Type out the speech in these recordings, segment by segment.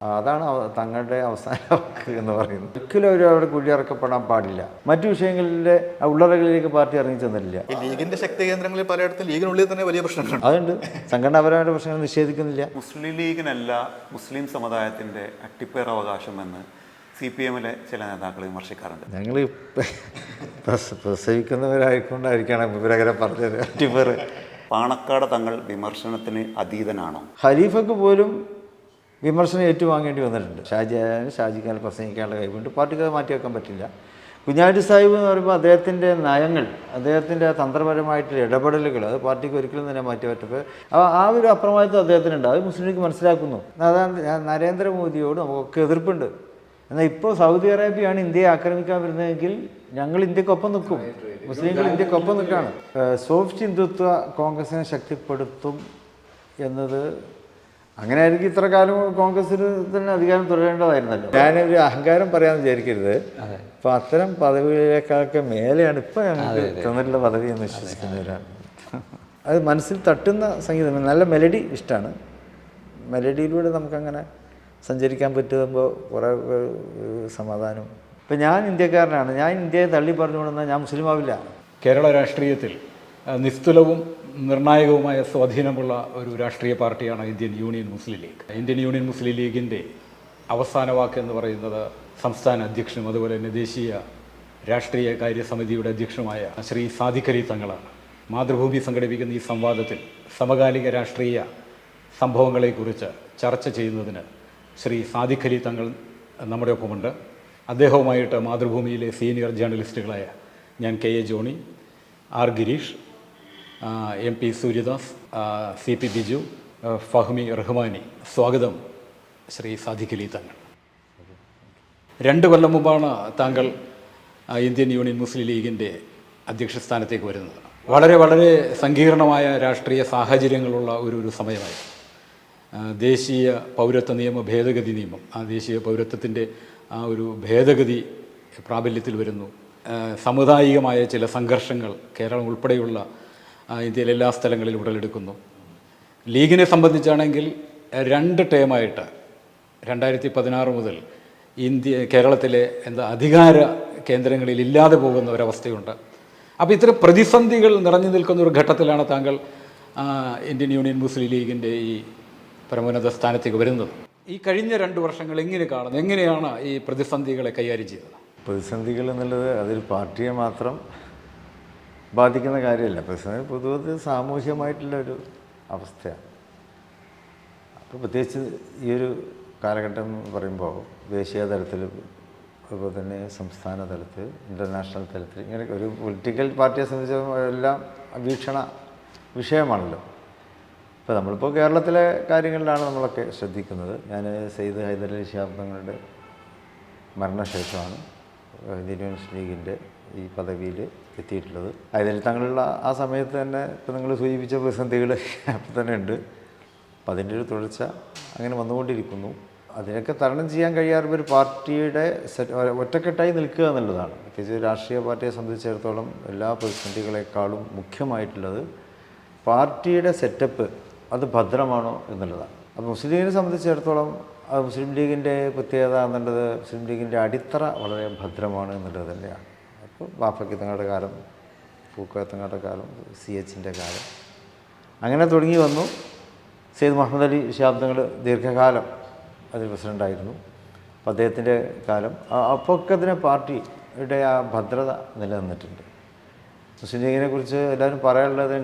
അതാണ് തങ്ങളുടെ അവസാന വാക്ക് എന്ന് പറയുന്നത്. ഒരിക്കലും അവർ അവിടെ കുഴിയിറക്കപ്പെടാൻ പാടില്ല. മറ്റു വിഷയങ്ങളിലെ ഉള്ളറകളിലേക്ക് പാർട്ടി ഇറങ്ങി ചെന്നിട്ടില്ല. ഈ ലീഗിന്റെ ശക്തി കേന്ദ്രങ്ങളിൽ പലയിടത്തും ലീഗിനുള്ളിൽ തന്നെ വലിയ പ്രശ്നങ്ങളുണ്ട്. അതുണ്ട്. സംഘടനാപരമായ പ്രശ്നങ്ങൾ നിഷേധിക്കുന്നില്ല. മുസ്ലിം ലീഗിനല്ല മുസ്ലിം സമുദായത്തിൻ്റെ അട്ടിപ്പേർ അവകാശമെന്ന് CPM ചില നേതാക്കൾ വിമർശിക്കാറുണ്ട്. ഞങ്ങൾ പ്രസവിക്കുന്നവരായിക്കൊണ്ടായിരിക്കണം ഇവരങ്ങനെ പറഞ്ഞത്. അട്ടിപ്പേർ പാണക്കാട് തങ്ങൾ വിമർശനത്തിന് അതീതനാണോ? ഖലീഫക്ക് പോലും വിമർശനം ഏറ്റുവാങ്ങേണ്ടി വന്നിട്ടുണ്ട്. ഷാജിക്കാൻ പ്രസംഗിക്കാനുള്ള കഴിവുണ്ട്. പാർട്ടിക്ക് അത് മാറ്റിവെക്കാൻ പറ്റില്ല. കുഞ്ഞാലി സാഹിബ് എന്ന് പറയുമ്പോൾ അദ്ദേഹത്തിൻ്റെ നയങ്ങൾ, അദ്ദേഹത്തിൻ്റെ തന്ത്രപരമായിട്ടുള്ള ഇടപെടലുകൾ അത് പാർട്ടിക്ക് ഒരിക്കലും തന്നെ മാറ്റിവെച്ചപ്പോൾ ആ ഒരു അപ്രമാദിത്വം അദ്ദേഹത്തിനുണ്ട്. അത് മുസ്ലിം ലീഗ് മനസ്സിലാക്കുന്നു. അതാണ് നരേന്ദ്രമോദിയോട് നമുക്കൊക്കെ എതിർപ്പുണ്ട്. എന്നാൽ ഇപ്പോൾ സൗദി അറേബ്യയാണ് ഇന്ത്യയെ ആക്രമിക്കാൻ വരുന്നതെങ്കിൽ ഞങ്ങൾ ഇന്ത്യക്കൊപ്പം നിൽക്കും. മുസ്ലിങ്ങൾ ഇന്ത്യക്കൊപ്പം നിൽക്കുകയാണ്. സോഫ്റ്റ് ഹിന്ദുത്വ കോൺഗ്രസിനെ ശക്തിപ്പെടുത്തും എന്നത് അങ്ങനെ ആയിരിക്കും ഇത്ര കാലം കോൺഗ്രസ്സിന് തന്നെ അധികാരം തുടരേണ്ടതായിരുന്നല്ലോ. ഞാനൊരു അഹങ്കാരം പറയാമെന്ന് വിചാരിക്കരുത്. അപ്പോൾ അത്തരം പദവികളേക്കാളൊക്കെ മേലെയാണ് ഇപ്പോൾ ഞങ്ങൾക്ക് തന്നിട്ടുള്ള പദവി എന്ന് വിശ്വസിക്കുന്നവരാണ്. അത് മനസ്സിൽ തട്ടുന്ന സംഗീതം, നല്ല മെലഡി ഇഷ്ടമാണ്. മെലഡിയിലൂടെ നമുക്കങ്ങനെ സഞ്ചരിക്കാൻ പറ്റുമ്പോൾ കുറേ സമാധാനം. ഇപ്പം ഞാൻ ഇന്ത്യക്കാരനാണ്. ഞാൻ ഇന്ത്യയെ തള്ളി പറഞ്ഞുകൊണ്ടെന്നാൽ ഞാൻ മുസ്ലിം ആവില്ല. കേരള രാഷ്ട്രീയത്തിൽ നിസ്തുലവും നിർണായകവുമായ സ്വാധീനമുള്ള ഒരു രാഷ്ട്രീയ പാർട്ടിയാണ് ഇന്ത്യൻ യൂണിയൻ മുസ്ലിം ലീഗ്. ഇന്ത്യൻ യൂണിയൻ മുസ്ലിം ലീഗിൻ്റെ അവസാന വാക്ക് എന്ന് പറയുന്നത് സംസ്ഥാന അധ്യക്ഷനും അതുപോലെ തന്നെ ദേശീയ രാഷ്ട്രീയ കാര്യസമിതിയുടെ അധ്യക്ഷനുമായ ശ്രീ സാദിഖ് അലി തങ്ങളാണ്. മാതൃഭൂമി സംഘടിപ്പിക്കുന്ന ഈ സംവാദത്തിൽ സമകാലിക രാഷ്ട്രീയ സംഭവങ്ങളെക്കുറിച്ച് ചർച്ച ചെയ്യുന്നതിന് ശ്രീ സാദിഖ് അലി തങ്ങൾ നമ്മുടെ ഒപ്പമുണ്ട്. അദ്ദേഹവുമായിട്ട് മാതൃഭൂമിയിലെ സീനിയർ ജേർണലിസ്റ്റുകളായ ഞാൻ KA Johny, R Girish, MP Suryadas, CP Biju, Fahmi Rahmani. സ്വാഗതം ശ്രീ സാദിഖ് അലി തങ്ങൾ. 2 കൊല്ലം മുമ്പാണ് താങ്കൾ ഇന്ത്യൻ യൂണിയൻ മുസ്ലിം ലീഗിൻ്റെ അധ്യക്ഷ സ്ഥാനത്തേക്ക് വരുന്നത്. വളരെ വളരെ സങ്കീർണമായ രാഷ്ട്രീയ സാഹചര്യങ്ങളുള്ള ഒരു സമയമായി. ദേശീയ പൗരത്വ നിയമ ഭേദഗതി നിയമം, ആ ദേശീയ പൗരത്വത്തിൻ്റെ ആ ഒരു ഭേദഗതി പ്രാബല്യത്തിൽ വരുന്നു. സാമുദായികമായ ചില സംഘർഷങ്ങൾ കേരളം ഉൾപ്പെടെയുള്ള ഇന്ത്യയിലെ എല്ലാ സ്ഥലങ്ങളിലും ഉടലെടുക്കുന്നു. ലീഗിനെ സംബന്ധിച്ചാണെങ്കിൽ 2 ടേമായിട്ട് 2016 മുതൽ കേരളത്തിലെ അധികാര കേന്ദ്രങ്ങളിൽ ഇല്ലാതെ പോകുന്ന ഒരവസ്ഥയുണ്ട്. അപ്പോൾ ഇത്തരം പ്രതിസന്ധികൾ നിറഞ്ഞു നിൽക്കുന്ന ഒരു ഘട്ടത്തിലാണ് താങ്കൾ ഇന്ത്യൻ യൂണിയൻ മുസ്ലിം ലീഗിൻ്റെ ഈ പരമോന്നത സ്ഥാനത്തേക്ക് വരുന്നത്. ഈ കഴിഞ്ഞ 2 വർഷങ്ങൾ എങ്ങനെ കാണുന്നു? എങ്ങനെയാണ് ഈ പ്രതിസന്ധികളെ കൈകാര്യം ചെയ്തത്? പ്രതിസന്ധികൾ എന്നുള്ളത് അതൊരു പാർട്ടിയെ മാത്രം ബാധിക്കുന്ന കാര്യമല്ല. പ്രതിസന്ധി പൊതുവെ സാമൂഹ്യമായിട്ടുള്ളൊരു അവസ്ഥയാണ്. അപ്പോൾ പ്രത്യേകിച്ച് ഈ ഒരു കാലഘട്ടം എന്ന് പറയുമ്പോൾ ദേശീയ തലത്തിൽ അതുപോലെ തന്നെ സംസ്ഥാന തലത്തിൽ ഇൻ്റർനാഷണൽ തലത്തിൽ ഇങ്ങനെ ഒരു പൊളിറ്റിക്കൽ പാർട്ടിയെ സംബന്ധിച്ചിടത്തോളം എല്ലാം വീക്ഷണ വിഷയമാണല്ലോ. ഇപ്പോൾ നമ്മളിപ്പോൾ കേരളത്തിലെ കാര്യങ്ങളിലാണ് നമ്മളൊക്കെ ശ്രദ്ധിക്കുന്നത്. ഞാൻ സയ്യിദ് ഹൈദരലി ശിഹാബ് തങ്ങളുടെ മരണശേഷമാണ് ഇന്ത്യൻ മുസ്ലിം ലീഗിൻ്റെ ഈ പദവിയിൽ എത്തിയിട്ടുള്ളത്. ഹൈദരലി തങ്ങളുള്ള ആ സമയത്ത് തന്നെ ഇപ്പോൾ നിങ്ങൾ സൂചിപ്പിച്ച പ്രതിസന്ധികൾ അപ്പം തന്നെ ഉണ്ട്. അപ്പം അതിൻ്റെ ഒരു തുടർച്ച അങ്ങനെ വന്നുകൊണ്ടിരിക്കുന്നു. അതിനൊക്കെ തരണം ചെയ്യാൻ കഴിയാത്ത ഒരു പാർട്ടിയുടെ ഒറ്റക്കെട്ടായി നിൽക്കുക എന്നുള്ളതാണ്. പ്രത്യേകിച്ച് രാഷ്ട്രീയ പാർട്ടിയെ സംബന്ധിച്ചിടത്തോളം എല്ലാ പ്രതിസന്ധികളെക്കാളും മുഖ്യമായിട്ടുള്ളത് പാർട്ടിയുടെ സെറ്റപ്പ് അത് ഭദ്രമാണോ എന്നുള്ളതാണ്. അപ്പോൾ മുസ്ലിം ലീഗിനെ സംബന്ധിച്ചിടത്തോളം അത് മുസ്ലിം ലീഗിൻ്റെ പ്രത്യേകത എന്നുള്ളത് മുസ്ലിം ലീഗിൻ്റെ അടിത്തറ വളരെ ഭദ്രമാണ് എന്നുള്ളത് തന്നെയാണ്. അപ്പോൾ ബാഫക്കി തങ്ങളുടെ കാലം, പൂക്കോയത്തങ്ങളുടെ കാലം, CHൻ്റെ കാലം അങ്ങനെ തുടങ്ങി വന്നു. സയ്യിദ് മുഹമ്മദ് അലി ശിഹാബ് തങ്ങൾ ദീർഘകാലം അതിൽ പ്രസിഡൻ്റായിരുന്നു. അപ്പോൾ അദ്ദേഹത്തിൻ്റെ കാലം അപ്പോൾ ഒക്കെ അതിനെ പാർട്ടിയുടെ ആ ഭദ്രത നിലനിന്നിട്ടുണ്ട്. മുസ്ലിം ലീഗിനെ കുറിച്ച് എല്ലാവരും പറയാനുള്ളത്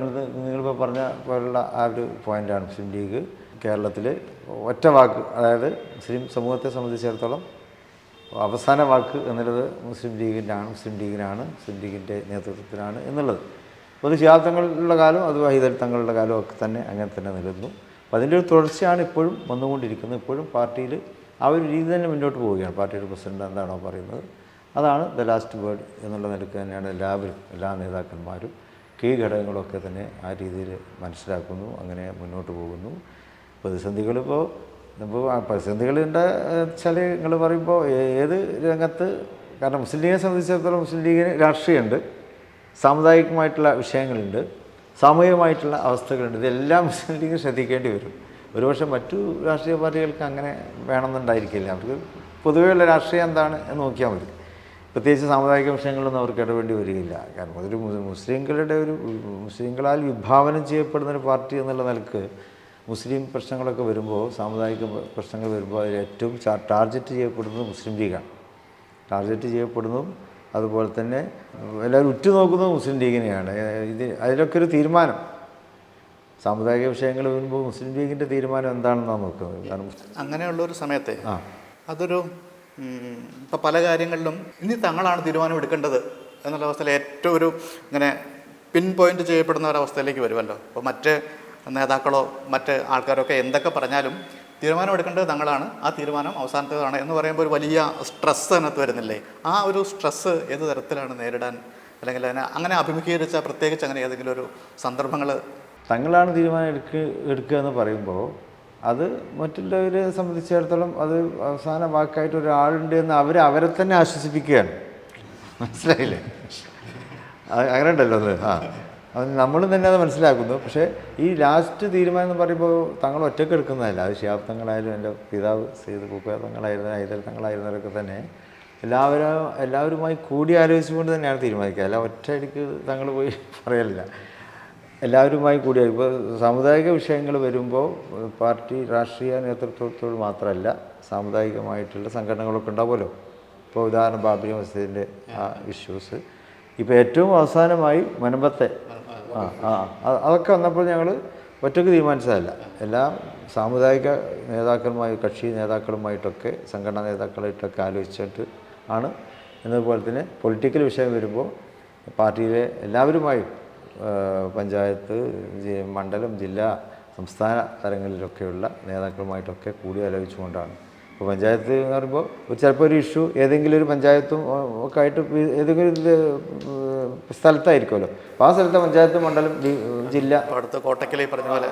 നിങ്ങളിപ്പോൾ പറഞ്ഞ പോലുള്ള ആ ഒരു പോയിൻ്റാണ്. മുസ്ലിം ലീഗ് കേരളത്തിൽ ഒറ്റ വാക്ക്, അതായത് മുസ്ലിം സമൂഹത്തെ സംബന്ധിച്ചിടത്തോളം അവസാന വാക്ക് എന്നുള്ളത് മുസ്ലിം ലീഗിനാണ്, മുസ്ലിം ലീഗിൻ്റെ നേതൃത്വത്തിനാണ് എന്നുള്ളത്. അപ്പോൾ അത് ശിഹാബ് തങ്ങളുടെ കാലം, അത് ഹൈദരലി തങ്ങളുടെ കാലം ഒക്കെ തന്നെ അങ്ങനെ തന്നെ നിലനിന്നു. അപ്പോൾ അതിൻ്റെ ഒരു തുടർച്ചയാണ് ഇപ്പോഴും വന്നുകൊണ്ടിരിക്കുന്നത്. ഇപ്പോഴും പാർട്ടിയിൽ ആ ഒരു രീതി തന്നെ മുന്നോട്ട് പോവുകയാണ്. പാർട്ടിയുടെ പ്രസിഡന്റ് എന്താണോ പറയുന്നത് അതാണ് ദ ലാസ്റ്റ് വേർഡ് എന്നുള്ള നിലക്ക് തന്നെയാണ് എല്ലാവരും, എല്ലാ നേതാക്കന്മാരും കീഴ്ഘടകങ്ങളൊക്കെ തന്നെ ആ രീതിയിൽ മനസ്സിലാക്കുന്നു, അങ്ങനെ മുന്നോട്ട് പോകുന്നു. പ്രതിസന്ധികളിപ്പോൾ പ്രതിസന്ധികളുണ്ട് വെച്ചാൽ നിങ്ങൾ പറയുമ്പോൾ ഏത് രംഗത്ത്, കാരണം മുസ്ലിം ലീഗിനെ സംബന്ധിച്ചിടത്തോളം മുസ്ലിം ലീഗിന് രാഷ്ട്രീയമുണ്ട്, സാമുദായികമായിട്ടുള്ള വിഷയങ്ങളുണ്ട്, സാമൂഹികമായിട്ടുള്ള അവസ്ഥകളുണ്ട്. ഇതെല്ലാം മുസ്ലിം ലീഗ് ശ്രദ്ധിക്കേണ്ടി വരും. ഒരുപക്ഷെ മറ്റു രാഷ്ട്രീയ പാർട്ടികൾക്ക് അങ്ങനെ വേണമെന്നുണ്ടായിരിക്കില്ല. അവർക്ക് പൊതുവെയുള്ള രാഷ്ട്രീയം എന്താണ് എന്ന് നോക്കിയാൽ മതി. പ്രത്യേകിച്ച് സാമുദായിക വിഷയങ്ങളൊന്നും അവർക്ക് ഇടപെടേണ്ടി വരികയില്ല. കാരണം അതൊരു മുസ്ലിങ്ങളാൽ വിഭാവനം ചെയ്യപ്പെടുന്നൊരു പാർട്ടി എന്നുള്ള നിലക്ക് മുസ്ലിം പ്രശ്നങ്ങളൊക്കെ വരുമ്പോൾ, സാമുദായിക പ്രശ്നങ്ങൾ വരുമ്പോൾ അതിൽ ഏറ്റവും ടാർഗറ്റ് ചെയ്യപ്പെടുന്നത് മുസ്ലിം ലീഗാണ്. ടാർഗറ്റ് ചെയ്യപ്പെടുന്നതും അതുപോലെ തന്നെ എല്ലാവരും ഉറ്റുനോക്കുന്നതും മുസ്ലിം ലീഗിനെയാണ്. അതിലൊക്കെ ഒരു തീരുമാനം, സാമുദായിക വിഷയങ്ങൾ വരുമ്പോൾ മുസ്ലിം ലീഗിൻ്റെ തീരുമാനം എന്താണെന്നാണ് നോക്കുന്നത്. കാരണം അങ്ങനെയുള്ളൊരു സമയത്തെ അതൊരു ഇപ്പം പല കാര്യങ്ങളിലും ഇനി തങ്ങളാണ് തീരുമാനം എടുക്കേണ്ടത് എന്നുള്ള അവസ്ഥയിൽ ഏറ്റവും ഒരു ഇങ്ങനെ പിൻ പോയിൻ്റ് ചെയ്യപ്പെടുന്ന ഒരവസ്ഥയിലേക്ക് വരുമല്ലോ. അപ്പോൾ മറ്റ് നേതാക്കളോ മറ്റ് ആൾക്കാരോ ഒക്കെ എന്തൊക്കെ പറഞ്ഞാലും തീരുമാനം എടുക്കേണ്ടത് തങ്ങളാണ്, ആ തീരുമാനം അവസാനത്തേതാണ് എന്ന് പറയുമ്പോൾ ഒരു വലിയ സ്ട്രെസ് അതിനകത്ത് വരുന്നില്ലേ? ആ ഒരു സ്ട്രെസ്സ് ഏത് തരത്തിലാണ് നേരിടാൻ, അല്ലെങ്കിൽ അതിനെ അങ്ങനെ അഭിമുഖീകരിച്ച പ്രത്യേകിച്ച് അങ്ങനെ ഏതെങ്കിലും ഒരു സന്ദർഭങ്ങൾ? തങ്ങളാണ് തീരുമാനം എടുക്കുക എന്ന് പറയുമ്പോൾ അത് മറ്റുള്ളവരെ സംബന്ധിച്ചിടത്തോളം അത് അവസാന വാക്കായിട്ട് ഒരാളുണ്ട് എന്ന് അവരെ തന്നെ ആശ്വസിപ്പിക്കുകയാണ്. മനസ്സിലായില്ലേ? അങ്ങനെ ഉണ്ടല്ലോ അത്. അത് നമ്മളും തന്നെ അത് മനസ്സിലാക്കുന്നു. പക്ഷേ ഈ ലാസ്റ്റ് തീരുമാനം എന്ന് പറയുമ്പോൾ തങ്ങൾ ഒറ്റയ്ക്ക് എടുക്കുന്നതല്ല. അത് ശിഹാബ് തങ്ങളായാലും എൻ്റെ പിതാവ് സെയ്ദ് പൂക്കോയ തങ്ങളായിരുന്നു, ഹൈദർ തങ്ങളായിരുന്നവരൊക്കെ തന്നെ എല്ലാവരുമായി കൂടി ആലോചിച്ചുകൊണ്ട് തന്നെയാണ് തീരുമാനിക്കുക. അല്ല ഒറ്റയടിക്ക് തങ്ങൾ പോയി പറയലില്ല. എല്ലാവരുമായി കൂടി. ഇപ്പോൾ സാമുദായിക വിഷയങ്ങൾ വരുമ്പോൾ പാർട്ടി രാഷ്ട്രീയ നേതൃത്വത്തോട് മാത്രമല്ല, സാമുദായികമായിട്ടുള്ള സംഘടനകളൊക്കെ ഉണ്ടാവുമല്ലോ. ഇപ്പോൾ ഉദാഹരണം ബാബരി മസ്ജിദിൻ്റെ ആ ഇഷ്യൂസ്, ഇപ്പോൾ ഏറ്റവും അവസാനമായി മുനമ്പത്തെ അതൊക്കെ വന്നപ്പോൾ ഞങ്ങൾ ഒറ്റയ്ക്ക് തീരുമാനിച്ചതല്ല. എല്ലാ സാമുദായിക നേതാക്കളുമായി, കക്ഷി നേതാക്കളുമായിട്ടൊക്കെ, സംഘടനാ നേതാക്കളായിട്ടൊക്കെ ആലോചിച്ചിട്ട് ആണ്. എന്നതുപോലെ തന്നെ പൊളിറ്റിക്കൽ വിഷയം വരുമ്പോൾ പാർട്ടിയിലെ എല്ലാവരുമായും, പഞ്ചായത്ത്, മണ്ഡലം, ജില്ലാ, സംസ്ഥാന തലങ്ങളിലൊക്കെയുള്ള നേതാക്കളുമായിട്ടൊക്കെ കൂടി ആലോചിച്ചുകൊണ്ടാണ്. ഇപ്പോൾ പഞ്ചായത്ത് എന്ന് പറയുമ്പോൾ ചിലപ്പോൾ ഒരു ഇഷ്യൂ ഏതെങ്കിലും ഒരു പഞ്ചായത്തും ഒക്കെ ആയിട്ട് ഏതെങ്കിലും സ്ഥലത്തായിരിക്കുമല്ലോ. അപ്പോൾ ആ സ്ഥലത്തെ പഞ്ചായത്ത്, മണ്ഡലം, ജില്ല, അടുത്ത കോട്ടക്കൽ പറഞ്ഞ പോലെ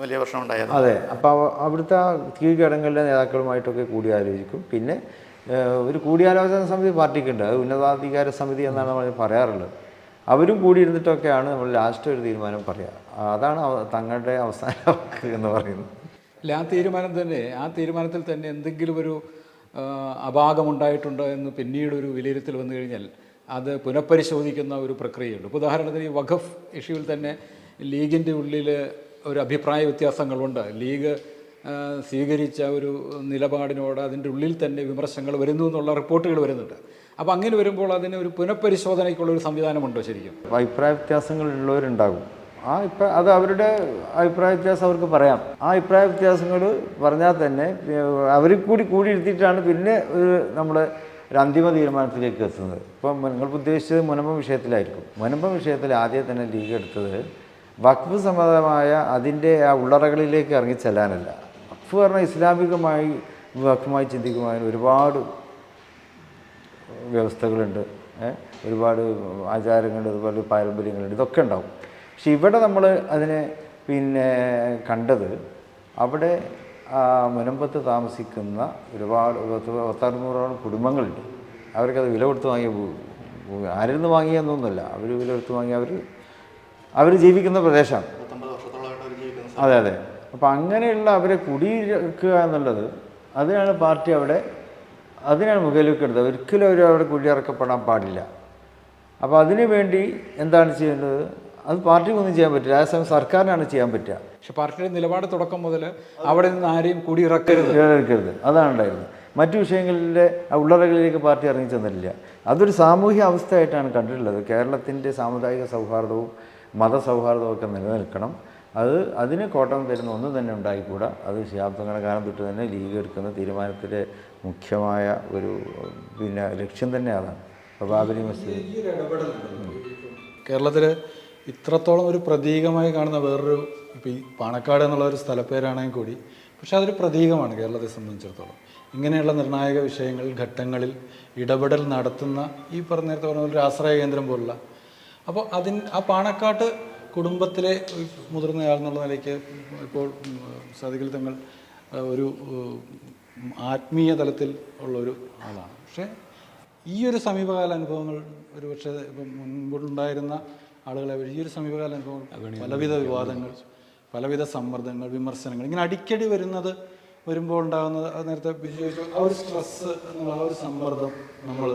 വലിയ പ്രശ്നം ഉണ്ടായത്. അതെ. അപ്പോൾ അവിടുത്തെ കീഴ്ഘടകങ്ങളിലെ നേതാക്കളുമായിട്ടൊക്കെ കൂടി ആലോചിക്കും. പിന്നെ ഒരു കൂടിയാലോചന സമിതി പാർട്ടിക്കുണ്ട്. അത് ഉന്നതാധികാര സമിതി എന്നാണ് നമ്മൾ പറയാറുള്ളത്. അവരും കൂടി ഇരുന്നിട്ടൊക്കെയാണ് നമ്മൾ ലാസ്റ്റ് ഒരു തീരുമാനം പറയുക. അതാണ് തങ്ങളുടെ അവസാന വാക്ക് എന്ന് പറയുന്നത്. ആ തീരുമാനത്തിൽ തന്നെ എന്തെങ്കിലും ഒരു അപാകമുണ്ടായിട്ടുണ്ടോ എന്ന് പിന്നീട് ഒരു വിലയിരുത്തൽ വന്നു കഴിഞ്ഞാൽ അത് പുനഃപരിശോധിക്കുന്ന ഒരു പ്രക്രിയയുണ്ട്. ഇപ്പോൾ ഉദാഹരണത്തിന് ഈ വഖഫ് ഇഷ്യൂവിൽ തന്നെ ലീഗിൻ്റെ ഉള്ളിൽ ഒരു അഭിപ്രായ വ്യത്യാസങ്ങളുണ്ട്. ലീഗ് സ്വീകരിച്ച ഒരു നിലപാടിനോട് അതിൻ്റെ ഉള്ളിൽ തന്നെ വിമർശനങ്ങൾ വരുന്നു എന്നുള്ള റിപ്പോർട്ടുകൾ വരുന്നുണ്ട്. അപ്പോൾ അങ്ങനെ വരുമ്പോൾ അതിന് ഒരു പുനഃപരിശോധനയ്ക്കുള്ളൊരു സംവിധാനമുണ്ടോ ശരിക്കും? അഭിപ്രായ വ്യത്യാസങ്ങളുള്ളവരുണ്ടാകും. അത് അവരുടെ അഭിപ്രായ വ്യത്യാസം അവർക്ക് പറയാം. ആ അഭിപ്രായ വ്യത്യാസങ്ങൾ പറഞ്ഞാൽ തന്നെ അവർ കൂടി ഇരുത്തിയിട്ടാണ് പിന്നെ നമ്മുടെ ഒരു അന്തിമ തീരുമാനത്തിലേക്ക് എത്തുന്നത്. ഇപ്പം നിങ്ങൾ ഉദ്ദേശിച്ചത് മുനമ്പം വിഷയത്തിലായിരിക്കും. മുനമ്പം വിഷയത്തിൽ ആദ്യം തന്നെ ലീഗ് എടുത്തത് വഖഫ് സംബന്ധമായ അതിൻ്റെ ആ ഉള്ളറകളിലേക്ക് ഇറങ്ങിച്ചെല്ലാനല്ല. വഖഫ് പറഞ്ഞാൽ ഇസ്ലാമികമായി വഖഫുമായി ചിന്തിക്കുവാൻ ഒരുപാട് വ്യവസ്ഥകളുണ്ട്, ഒരുപാട് ആചാരങ്ങളുണ്ട്, അതുപോലെ പാരമ്പര്യങ്ങളുണ്ട്, ഇതൊക്കെ ഉണ്ടാവും. പക്ഷെ ഇവിടെ നമ്മൾ അതിനെ കണ്ടത് അവിടെ മുനമ്പത്ത് താമസിക്കുന്ന ഒരുപാട് 100-600 കുടുംബങ്ങളുണ്ട്. അവർക്കത് വില കൊടുത്ത് വാങ്ങിയ ആരിൽ നിന്ന് വാങ്ങിയെന്നൊന്നുമല്ല, അവർ വില കൊടുത്ത് വാങ്ങിയ അവർ ജീവിക്കുന്ന പ്രദേശമാണ്. അതെ. അപ്പോൾ അങ്ങനെയുള്ള അവരെ കുടിയിരിക്കുക എന്നുള്ളത് അതിനാണ് പാർട്ടി അതിനാണ് മുഖവിലേക്ക് എടുത്തത്. ഒരിക്കലും അവർ അവിടെ കുടിയിറക്കപ്പെടാൻ പാടില്ല. അപ്പോൾ അതിനു വേണ്ടി എന്താണ് ചെയ്യേണ്ടത്? അത് പാർട്ടിക്കൊന്നും ചെയ്യാൻ പറ്റില്ല, ആ സമയം സർക്കാരിനാണ് ചെയ്യാൻ പറ്റുക. പക്ഷെ പാർട്ടിയുടെ നിലപാട് തുടക്കം മുതൽ അവിടെ നിന്ന് ആരെയും കുടിയിറക്കരുത്, അതാണ് ഉണ്ടായിരുന്നത്. മറ്റു വിഷയങ്ങളിലെ ഉള്ളറകളിലേക്ക് പാർട്ടി ഇറങ്ങി ചെന്നിട്ടില്ല. അതൊരു സാമൂഹ്യ അവസ്ഥയായിട്ടാണ് കണ്ടിട്ടുള്ളത്. കേരളത്തിൻ്റെ സാമുദായിക സൗഹാർദ്ദവും മതസൗഹാർദ്ദവും ഒക്കെ നിലനിൽക്കണം. അതിന് കോട്ടം വരുന്ന ഒന്നും തന്നെ ഉണ്ടായിക്കൂടാ. അത് ശിഹാബ് തങ്ങളുടെ കാലം തൊട്ട് തന്നെ ലീഗ് എടുക്കുന്ന തീരുമാനത്തിലെ മുഖ്യമായ ഒരു ലക്ഷ്യം തന്നെ അതാണ്. അപ്പോൾ ബാബരി മസ്ജിദ് കേരളത്തിൽ ഇത്രത്തോളം ഒരു പ്രതീകമായി കാണുന്ന വേറൊരു, ഇപ്പോൾ ഈ പാണക്കാട് എന്നുള്ള ഒരു സ്ഥലപ്പേരാണെങ്കിൽ കൂടി, പക്ഷേ അതൊരു പ്രതീകമാണ് കേരളത്തെ സംബന്ധിച്ചിടത്തോളം. ഇങ്ങനെയുള്ള നിർണായക വിഷയങ്ങളിൽ, ഘട്ടങ്ങളിൽ ഇടപെടൽ നടത്തുന്ന ഈ നേരത്തെ പറഞ്ഞ ഒരു ആശ്രയ കേന്ദ്രം പോലുള്ള. അപ്പോൾ ആ പാണക്കാട്ട് കുടുംബത്തിലെ മുതിർന്നയാൾ എന്നുള്ള നിലയ്ക്ക് ഇപ്പോൾ സാദിഖലി തങ്ങൾ ഒരു ആത്മീയ തലത്തിൽ ഉള്ളൊരു ആളാണ്. പക്ഷേ ഈ ഒരു സമീപകാല അനുഭവങ്ങൾ ഒരു പക്ഷേ ഇപ്പം മുൻപുണ്ടായിരുന്ന ആളുകളെ ഈ ഒരു സമീപകാല അനുഭവങ്ങൾ പലവിധ വിവാദങ്ങൾ, പലവിധ സമ്മർദ്ദങ്ങൾ, വിമർശനങ്ങൾ ഇങ്ങനെ അടിക്കടി വരുമ്പോൾ ഉണ്ടാകുന്ന നേരത്തെ ബിജു ചോദിച്ചു, ആ ഒരു സ്ട്രെസ്സ് എന്നുള്ള ആ ഒരു സമ്മർദ്ദം നമ്മൾ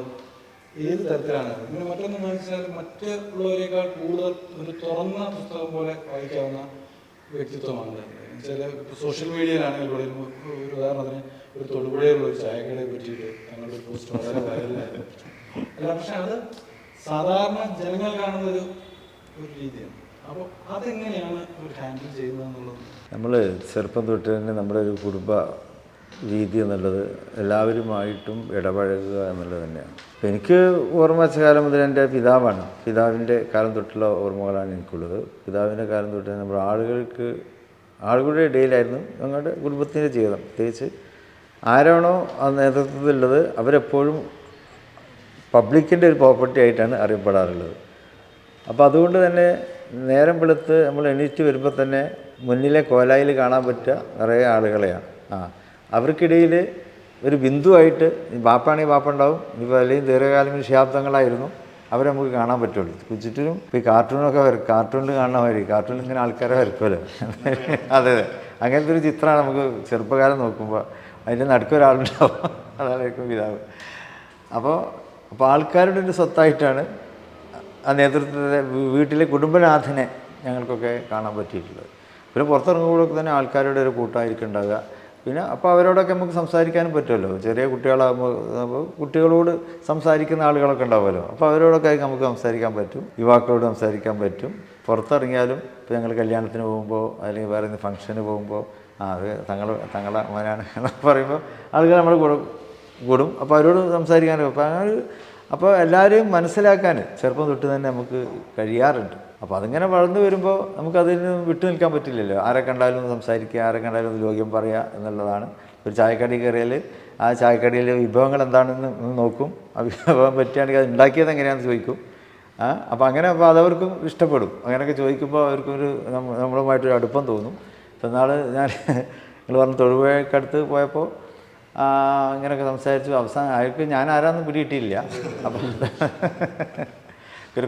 ഏത് തരത്തിലാണ്? പിന്നെ മറ്റൊന്നെന്ന് വെച്ചാൽ മറ്റുള്ളവരെക്കാൾ കൂടുതൽ ഒരു തുറന്ന പുസ്തകം പോലെ വായിക്കാവുന്ന വ്യക്തിത്വമാണ്. ചില സോഷ്യൽ മീഡിയയിലാണെങ്കിൽ ഒരു ഉദാഹരണത്തിന് ഒരു തൊടുപുഴയിലുള്ള ഒരു ചായക്കടയെ പറ്റിയിട്ട് ഞങ്ങളുടെ ഒരു പോസ്റ്റ് വളരെ വൈറലായിരുന്നു. അല്ല, പക്ഷെ അത് സാധാരണ ജനങ്ങൾ കാണുന്ന ഒരു രീതിയാണ്. അപ്പോൾ അതെങ്ങനെയാണ് ഒരു ഹാൻഡിൽ ചെയ്യുന്നത് എന്നുള്ളത്? നമ്മൾ ചെറുപ്പം തൊട്ട് തന്നെ നമ്മുടെ ഒരു കുടുംബ രീതി എന്നുള്ളത് എല്ലാവരുമായിട്ടും ഇടപഴകുക എന്നുള്ളത് തന്നെയാണ്. അപ്പോൾ എനിക്ക് ഓർമ്മ വെച്ച കാലം മുതൽ എൻ്റെ പിതാവാണ്. പിതാവിൻ്റെ കാലം തൊട്ടുള്ള ഓർമ്മകളാണ് എനിക്കുള്ളത്. പിതാവിൻ്റെ കാലം തൊട്ട് നമ്മൾ ആളുകളുടെ ഇടയിലായിരുന്നു ഞങ്ങളുടെ കുടുംബത്തിൻ്റെ ജീവിതം. പ്രത്യേകിച്ച് ആരാണോ ആ നേതൃത്വത്തിലുള്ളത് അവരെപ്പോഴും പബ്ലിക്കിൻ്റെ ഒരു പ്രോപ്പർട്ടി ആയിട്ടാണ് അറിയപ്പെടാറുള്ളത്. അപ്പോൾ അതുകൊണ്ട് തന്നെ നേരം വെളുത്ത് നമ്മൾ എണീറ്റ് വരുമ്പോൾ തന്നെ മുന്നിലെ കോലായിൽ കാണാൻ പറ്റുക നിറയെ ആളുകളെയാണ്. അവർക്കിടയിൽ ഒരു ബിന്ദുവായിട്ട് ബാപ്പാണെങ്കിൽ ബാപ്പ ഉണ്ടാവും, ഇപ്പോൾ അല്ലെങ്കിൽ ദീർഘകാലം ശാബ്ദങ്ങളായിരുന്നു അവരെ നമുക്ക് കാണാൻ പറ്റുള്ളൂ. ചുറ്റിനും ഇപ്പോൾ ഈ കാർട്ടൂണൊക്കെ കാർട്ടൂണിൽ കാണുന്ന മാതിരി കാർട്ടൂണിൽ ഇങ്ങനെ ആൾക്കാരെ വരക്കുമല്ലോ. അതെ, അങ്ങനത്തെ ഒരു ചിത്രമാണ് നമുക്ക് ചെറുപ്പകാലം നോക്കുമ്പോൾ അതിൻ്റെ നടുക്കൊരാളുണ്ടാവും, അതായിരിക്കും പിതാവ്. അപ്പോൾ ആൾക്കാരുടെ ഒരു സ്വത്തായിട്ടാണ് ആ നേതൃത്വത്തിലെ വീട്ടിലെ കുടുംബനാഥനെ ഞങ്ങൾക്കൊക്കെ കാണാൻ പറ്റിയിട്ടുള്ളത്. പിന്നെ പുറത്തിറങ്ങുമ്പോഴൊക്കെ തന്നെ ആൾക്കാരുടെ ഒരു കൂട്ടമായിരിക്കും ഉണ്ടാകുക. പിന്നെ അപ്പോൾ അവരോടൊക്കെ നമുക്ക് സംസാരിക്കാനും പറ്റുമല്ലോ. ചെറിയ കുട്ടികളാകുമ്പോൾ കുട്ടികളോട് സംസാരിക്കുന്ന ആളുകളൊക്കെ ഉണ്ടാവുമല്ലോ. അപ്പോൾ അവരോടൊക്കെ നമുക്ക് സംസാരിക്കാൻ പറ്റും, യുവാക്കളോട് സംസാരിക്കാൻ പറ്റും. പുറത്തിറങ്ങിയാലും ഇപ്പോൾ ഞങ്ങൾ കല്യാണത്തിന് പോകുമ്പോൾ അല്ലെങ്കിൽ വേറെ എന്തെങ്കിലും ഫംഗ്ഷന് പോകുമ്പോൾ അത് തങ്ങളെ മോനാണ് എന്നൊക്കെ പറയുമ്പോൾ ആളുകൾ നമ്മൾ കൂടും. അപ്പോൾ അവരോട് സംസാരിക്കാനും അപ്പോൾ എല്ലാവരെയും മനസ്സിലാക്കാൻ ചെറുപ്പം തൊട്ട് തന്നെ നമുക്ക് കഴിയാറുണ്ട്. അപ്പോൾ അതിങ്ങനെ വളർന്നു വരുമ്പോൾ നമുക്കതിൽ നിന്ന് വിട്ടു നിൽക്കാൻ പറ്റില്ലല്ലോ. ആരെ കണ്ടാലും സംസാരിക്കുക, ആരെ കണ്ടാലും യോഗ്യം പറയുക എന്നുള്ളതാണ്. ഒരു ചായക്കടി കയറിയാൽ ആ ചായക്കടിയിലെ വിഭവങ്ങൾ എന്താണെന്ന് നോക്കും. ആ വിഭവം പറ്റുകയാണെങ്കിൽ അത് ഉണ്ടാക്കിയത് എങ്ങനെയാണെന്ന് ചോദിക്കും. അപ്പോൾ അതവർക്കും ഇഷ്ടപ്പെടും. അങ്ങനെയൊക്കെ ചോദിക്കുമ്പോൾ അവർക്കൊരു നമ്മളുമായിട്ടൊരു അടുപ്പം തോന്നും. ഇപ്പോൾ നാൾ നിങ്ങൾ പറഞ്ഞ തൊടുപുഴക്കടുത്ത് പോയപ്പോൾ ഇങ്ങനെയൊക്കെ സംസാരിച്ചു. അവസാനം അയാൾക്ക് ഞാൻ ആരാന്നും പിടികിട്ടിയില്ല. അപ്പം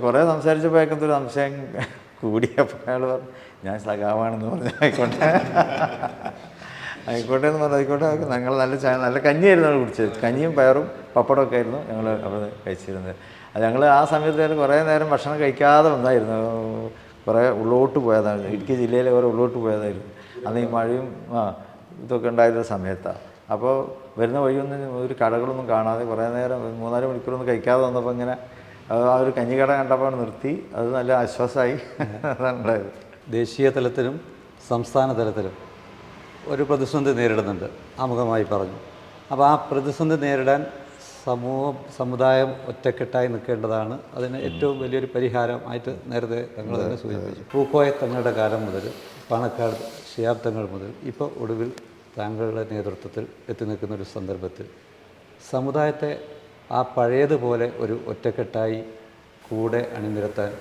കുറേ സംസാരിച്ചപ്പോൾ ഒരു സംശയം കൂടിയപ്പോൾ അയാൾ പറഞ്ഞു ഞാൻ സഖാവാണെന്ന് പറഞ്ഞു. ആയിക്കോട്ടെ എന്ന് പറഞ്ഞു. ആയിക്കോട്ടെ, ഞങ്ങൾ നല്ല കഞ്ഞിയായിരുന്നു ഞങ്ങൾ കുടിച്ചത്. കഞ്ഞിയും പയറും പപ്പടമൊക്കെ ആയിരുന്നു ഞങ്ങൾ അവിടെ കഴിച്ചിരുന്നത്. അത് ഞങ്ങൾ ആ സമയത്ത് കുറേ നേരം ഭക്ഷണം കഴിക്കാതെ വന്നായിരുന്നു. കുറേ ഉള്ളോട്ട് പോയതാണ്, ഇടുക്കി ജില്ലയിലെ കുറേ ഉള്ളോട്ട് പോയതായിരുന്നു. അന്ന് ഈ മഴയും ഇതൊക്കെ ഉണ്ടായിരുന്ന സമയത്താണ്. അപ്പോൾ വരുന്ന വഴിയൊന്നും ഒരു കടകളൊന്നും കാണാതെ കുറേ നേരം 3-4 മണിക്കൂറൊന്നും കഴിക്കാതെ വന്നപ്പോൾ ഇങ്ങനെ ആ ഒരു കഞ്ഞിക്കട കണ്ടപ്പോൾ നിർത്തി. അത് നല്ല ആശ്വാസമായി. അതാണ് ഉണ്ടായത്. ദേശീയ തലത്തിലും സംസ്ഥാന തലത്തിലും ഒരു പ്രതിസന്ധി നേരിടുന്നുണ്ട്, ആമുഖമായി പറഞ്ഞു. അപ്പോൾ ആ പ്രതിസന്ധി നേരിടാൻ സമുദായം ഒറ്റക്കെട്ടായി നിൽക്കേണ്ടതാണ്. അതിന് ഏറ്റവും വലിയൊരു പരിഹാരമായിട്ട് നേരത്തെ തങ്ങൾ തന്നെ സൂചിപ്പിച്ചു. പൂക്കോയ തങ്ങളുടെ കാലം മുതൽ പാണക്കാട് ശിഹാബ് തങ്ങൾ മുതൽ ഇപ്പോൾ ഒടുവിൽ താങ്കളുടെ നേതൃത്വത്തിൽ എത്തി നിൽക്കുന്നൊരു സന്ദർഭത്തിൽ സമുദായത്തെ ആ പഴയതുപോലെ ഒരു ഒറ്റക്കെട്ടായി കൂടെ അണിനിരത്താൻ